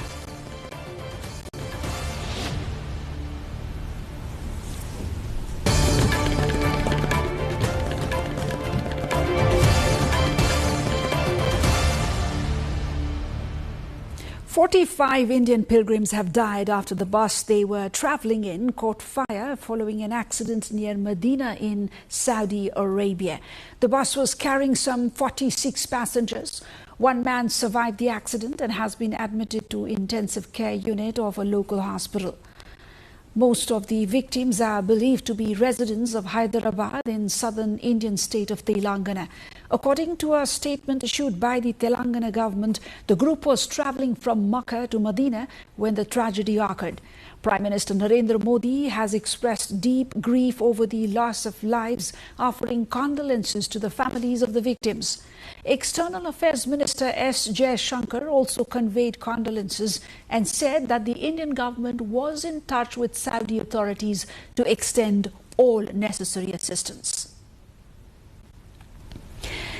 "45 Indian pilgrims have died after the bus they were traveling in caught fire following an accident near Medina in Saudi Arabia. The bus was carrying some 46 passengers. One man survived the accident and has been admitted to intensive care unit of a local hospital. Most of the victims are believed to be residents of Hyderabad in southern Indian state of Telangana. According to a statement issued by the Telangana government, the group was traveling from Makkah to Medina when the tragedy occurred. Prime Minister Narendra Modi has expressed deep grief over the loss of lives, offering condolences to the families of the victims. External Affairs Minister S. Jaishankar also conveyed condolences and said that the Indian government was in touch with Saudi authorities to extend all necessary assistance.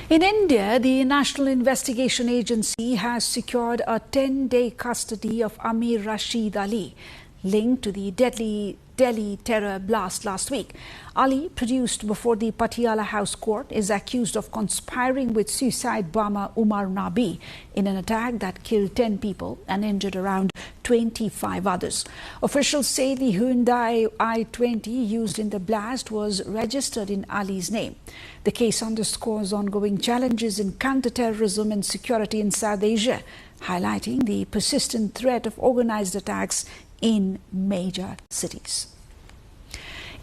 In India, the National Investigation Agency has secured a 10-day custody of Amir Rashid Ali, linked to the deadly Delhi terror blast last week. Ali, produced before the Patiala House Court, is accused of conspiring with suicide bomber Umar Nabi in an attack that killed 10 people and injured around 25 others. Officials say the Hyundai i20 used in the blast was registered in Ali's name. The case underscores ongoing challenges in counter-terrorism and security in South Asia, highlighting the persistent threat of organized attacks in major cities.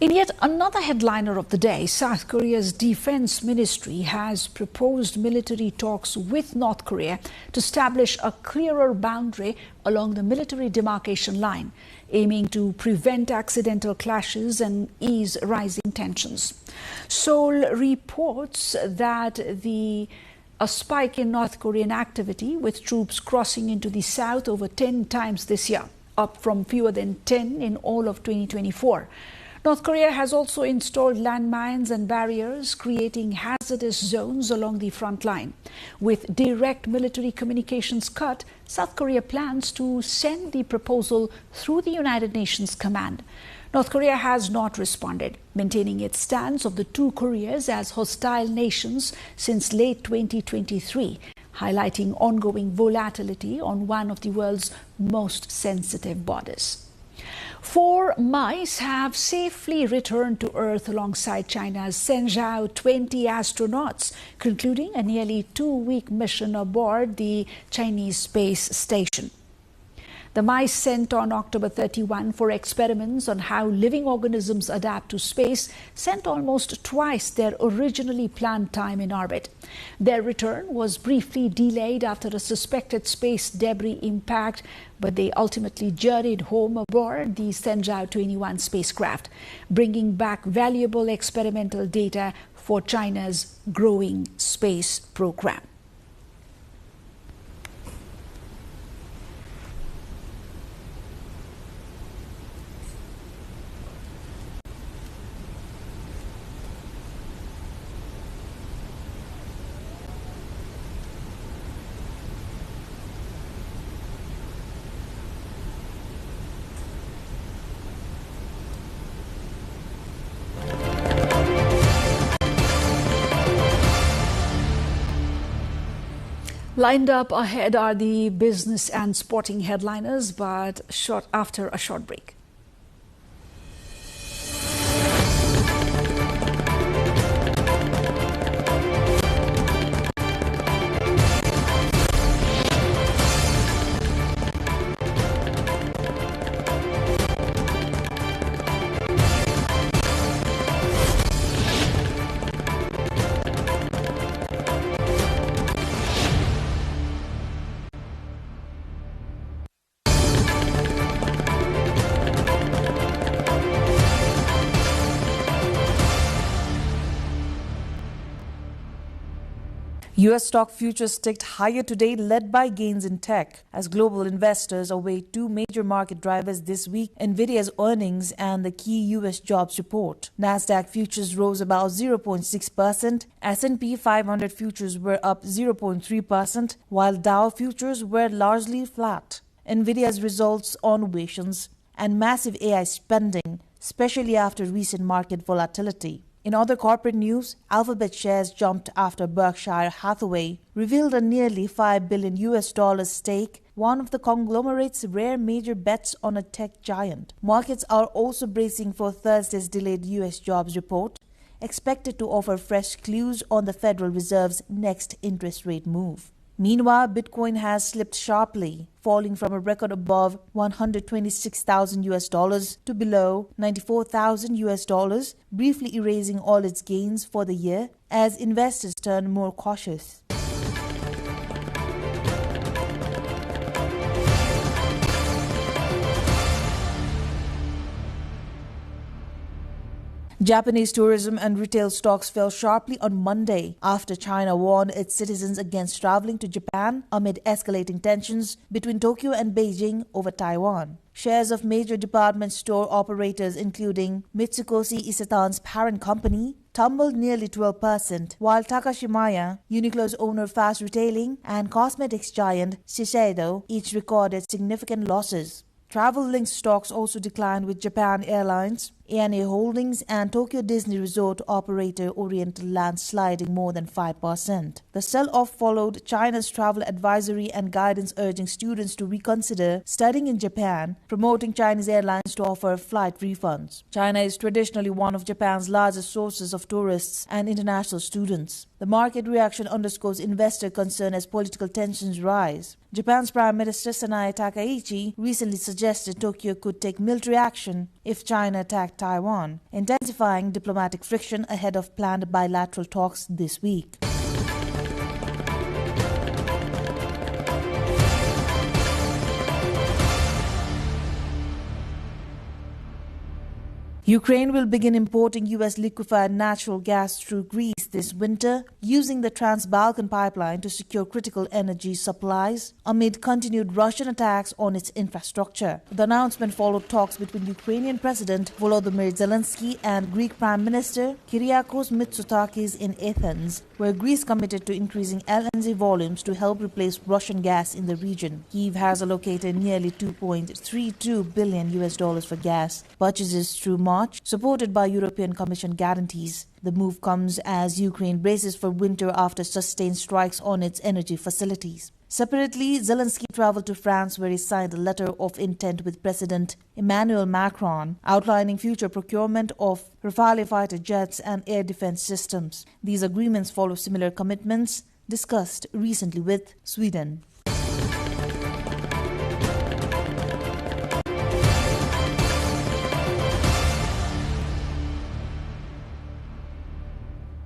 In yet another headliner of the day, South Korea's defense ministry has proposed military talks with North Korea to establish a clearer boundary along the military demarcation line, aiming to prevent accidental clashes and ease rising tensions. Seoul reports that a spike in North Korean activity, with troops crossing into the south over 10 times this year, up from fewer than 10 in all of 2024. North Korea has also installed landmines and barriers, creating hazardous zones along the front line. With direct military communications cut, South Korea plans to send the proposal through the United Nations Command. North Korea has not responded, maintaining its stance of the two Koreas as hostile nations since late 2023, highlighting ongoing volatility on one of the world's most sensitive borders. 4 mice have safely returned to Earth alongside China's Shenzhou 20 astronauts, concluding a nearly 2-week mission aboard the Chinese space station. The mice sent on October 31 for experiments on how living organisms adapt to space sent almost twice their originally planned time in orbit. Their return was briefly delayed after a suspected space debris impact, but they ultimately journeyed home aboard the Shenzhou 21 spacecraft, bringing back valuable experimental data for China's growing space program. Lined up ahead are the business and sporting headliners, but after a short break. U.S. stock futures ticked higher today, led by gains in tech, as global investors await two major market drivers this week: NVIDIA's earnings and the key U.S. jobs report. NASDAQ futures rose about 0.6%, S&P 500 futures were up 0.3%, while Dow futures were largely flat. NVIDIA's results on ovations and massive AI spending, especially after recent market volatility. In other corporate news, Alphabet shares jumped after Berkshire Hathaway revealed a nearly $5 billion stake, one of the conglomerate's rare major bets on a tech giant. Markets are also bracing for Thursday's delayed U.S. jobs report, expected to offer fresh clues on the Federal Reserve's next interest rate move. Meanwhile, Bitcoin has slipped sharply, falling from a record above $126,000 to below $94,000, briefly erasing all its gains for the year as investors turn more cautious. Japanese tourism and retail stocks fell sharply on Monday after China warned its citizens against traveling to Japan amid escalating tensions between Tokyo and Beijing over Taiwan. Shares of major department store operators, including Mitsukoshi Isetan's parent company, tumbled nearly 12%, while Takashimaya, Uniqlo's owner of fast retailing, and cosmetics giant Shiseido each recorded significant losses. Travel-linked stocks also declined, with Japan Airlines, ANA Holdings and Tokyo Disney Resort operator Oriental Land sliding more than 5%. The sell-off followed China's travel advisory and guidance urging students to reconsider studying in Japan, promoting Chinese airlines to offer flight refunds. China is traditionally one of Japan's largest sources of tourists and international students. The market reaction underscores investor concern as political tensions rise. Japan's Prime Minister Sanae Takaichi recently suggested Tokyo could take military action if China attacked Taiwan, intensifying diplomatic friction ahead of planned bilateral talks this week. Ukraine will begin importing U.S. liquefied natural gas through Greece this winter, using the Trans-Balkan pipeline to secure critical energy supplies amid continued Russian attacks on its infrastructure. The announcement followed talks between Ukrainian President Volodymyr Zelensky and Greek Prime Minister Kyriakos Mitsotakis in Athens, where Greece committed to increasing LNG volumes to help replace Russian gas in the region. Kyiv has allocated nearly $2.32 billion for gas purchases through March, supported by European Commission guarantees. The move comes as Ukraine braces for winter after sustained strikes on its energy facilities. Separately, Zelensky traveled to France where he signed a letter of intent with President Emmanuel Macron outlining future procurement of Rafale fighter jets and air defense systems. These agreements follow similar commitments discussed recently with Sweden.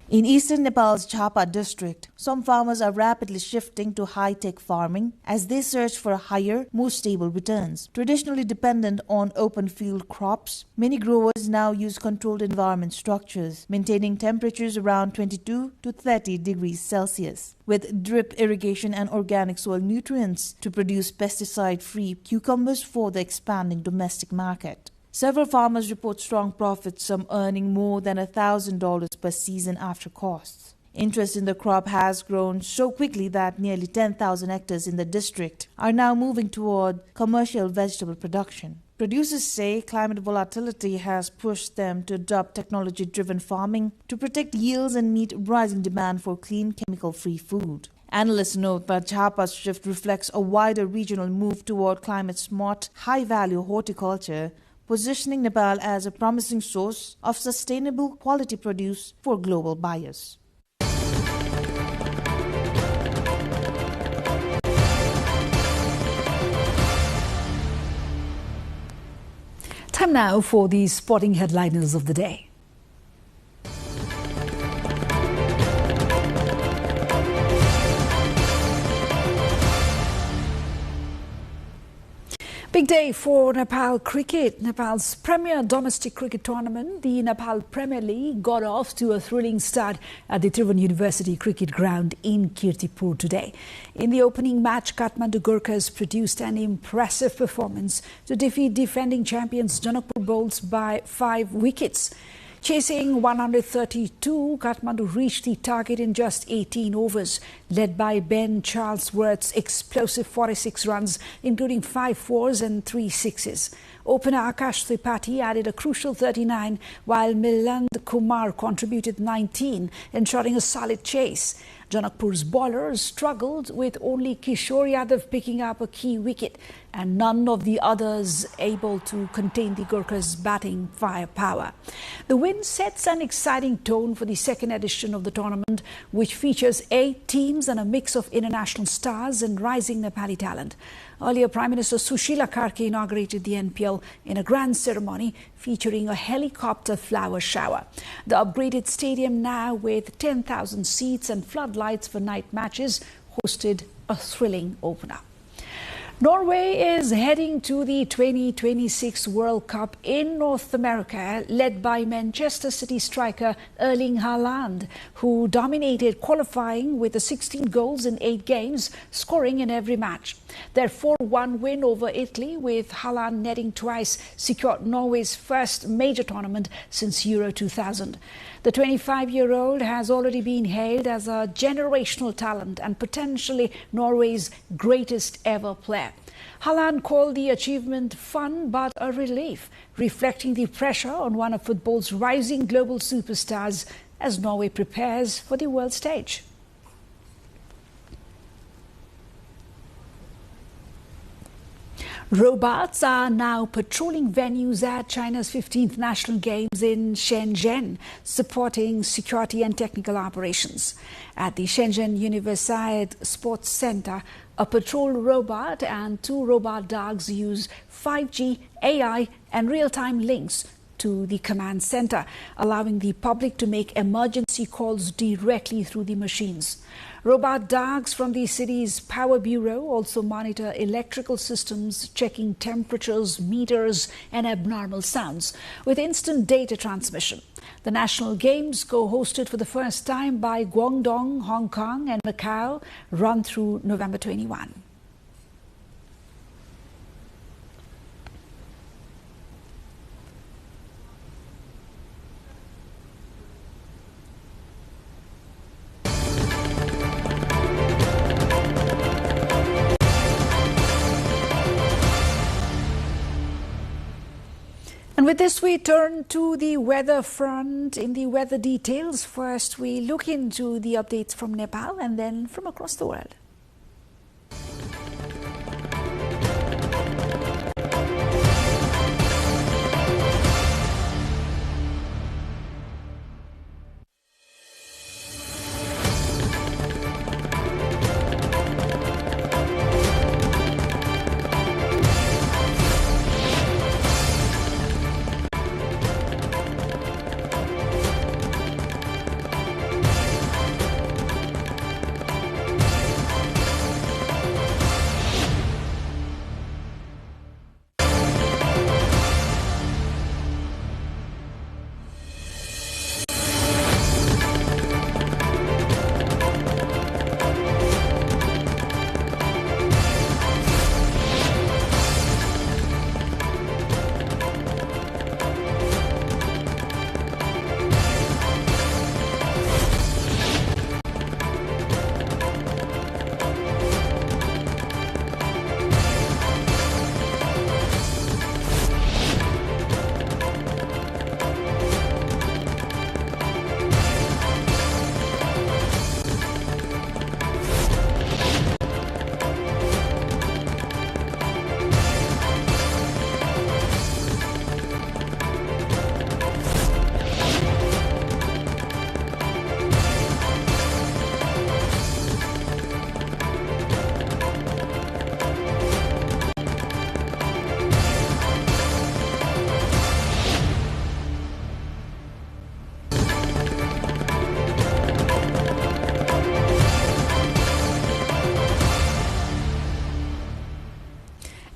In eastern Nepal's Chapa district, some farmers are rapidly shifting to high-tech farming as they search for higher, more stable returns. Traditionally dependent on open-field crops, many growers now use controlled environment structures, maintaining temperatures around 22 to 30 degrees Celsius, with drip irrigation and organic soil nutrients to produce pesticide-free cucumbers for the expanding domestic market. Several farmers report strong profits, some earning more than $1,000 per season after costs. Interest in the crop has grown so quickly that nearly 10,000 hectares in the district are now moving toward commercial vegetable production. Producers say climate volatility has pushed them to adopt technology-driven farming to protect yields and meet rising demand for clean, chemical-free food. Analysts note that Chapa's shift reflects a wider regional move toward climate-smart, high-value horticulture, positioning Nepal as a promising source of sustainable quality produce for global buyers. Time now for the sporting headliners of the day. Big day for Nepal cricket. Nepal's premier domestic cricket tournament, the Nepal Premier League, got off to a thrilling start at the Tribhuvan University Cricket Ground in Kirtipur today. In the opening match, Kathmandu Gorkhas produced an impressive performance to defeat defending champions Janakpur Bowls by 5 wickets. Chasing 132, Kathmandu reached the target in just 18 overs, led by Ben Charlesworth's explosive 46 runs, including 5 fours and 3 sixes. Opener Akash Tripathi added a crucial 39, while Miland Kumar contributed 19, ensuring a solid chase. Janakpur's bowlers struggled, with only Kishore Yadav picking up a key wicket and none of the others able to contain the Gorkhas' batting firepower. The win sets an exciting tone for the second edition of the tournament, which features 8 teams and a mix of international stars and rising Nepali talent. Earlier, Prime Minister Sushila Karke inaugurated the NPL in a grand ceremony featuring a helicopter flower shower. The upgraded stadium, now with 10,000 seats and floodlights for night matches, hosted a thrilling opener. Norway is heading to the 2026 World Cup in North America, led by Manchester City striker Erling Haaland, who dominated qualifying with 16 goals in 8 games, scoring in every match. Their 4-1 win over Italy, with Haaland netting twice, secured Norway's first major tournament since Euro 2000. The 25-year-old has already been hailed as a generational talent and potentially Norway's greatest ever player. Haaland called the achievement fun but a relief, reflecting the pressure on one of football's rising global superstars as Norway prepares for the world stage. Robots are now patrolling venues at China's 15th National Games in Shenzhen, supporting security and technical operations. At the Shenzhen Universiade Sports Center, a patrol robot and 2 robot dogs use 5G, AI and real-time links to the command center, allowing the public to make emergency calls directly through the machines. Robot dogs from the city's power bureau also monitor electrical systems, checking temperatures, meters and abnormal sounds with instant data transmission. The National Games, co-hosted for the first time by Guangdong, Hong Kong and Macau, run through November 21. And with this, we turn to the weather front. In the weather details, first we look into the updates from Nepal and then from across the world.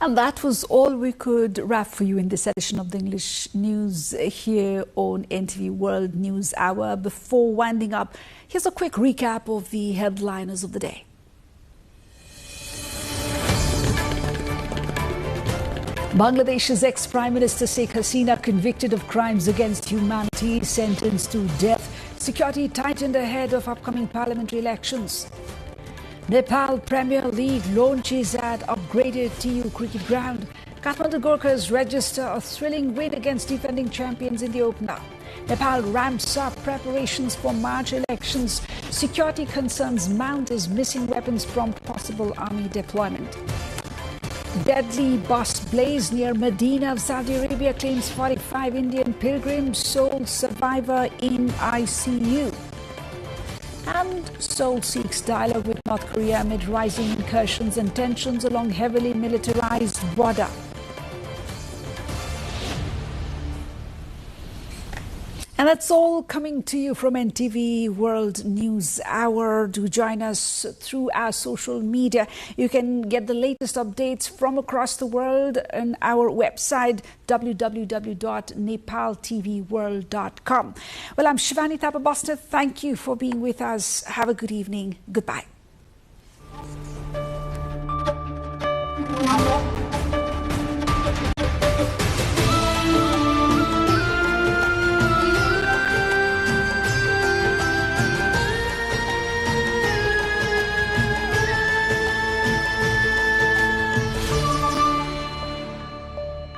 And that was all we could wrap for you in this edition of the English News here on NTV World News Hour. Before winding up, here's a quick recap of the headliners of the day. Bangladesh's ex-Prime Minister Sheikh Hasina convicted of crimes against humanity, sentenced to death. Security tightened ahead of upcoming parliamentary elections. Nepal Premier League launches at upgraded TU cricket ground. Kathmandu Gorkhas register a thrilling win against defending champions in the opener. Nepal ramps up preparations for March elections. Security concerns mount as missing weapons prompt possible army deployment. Deadly bus blaze near Medina of Saudi Arabia claims 45 Indian pilgrims, sole survivor in ICU. And Seoul seeks dialogue with North Korea amid rising incursions and tensions along heavily militarized border. And that's all coming to you from NTV World News Hour. Do join us through our social media. You can get the latest updates from across the world on our website, www.nepaltelevision.com. Well, I'm Shivani Thapa-Bosneth. Thank you for being with us. Have a good evening. Goodbye.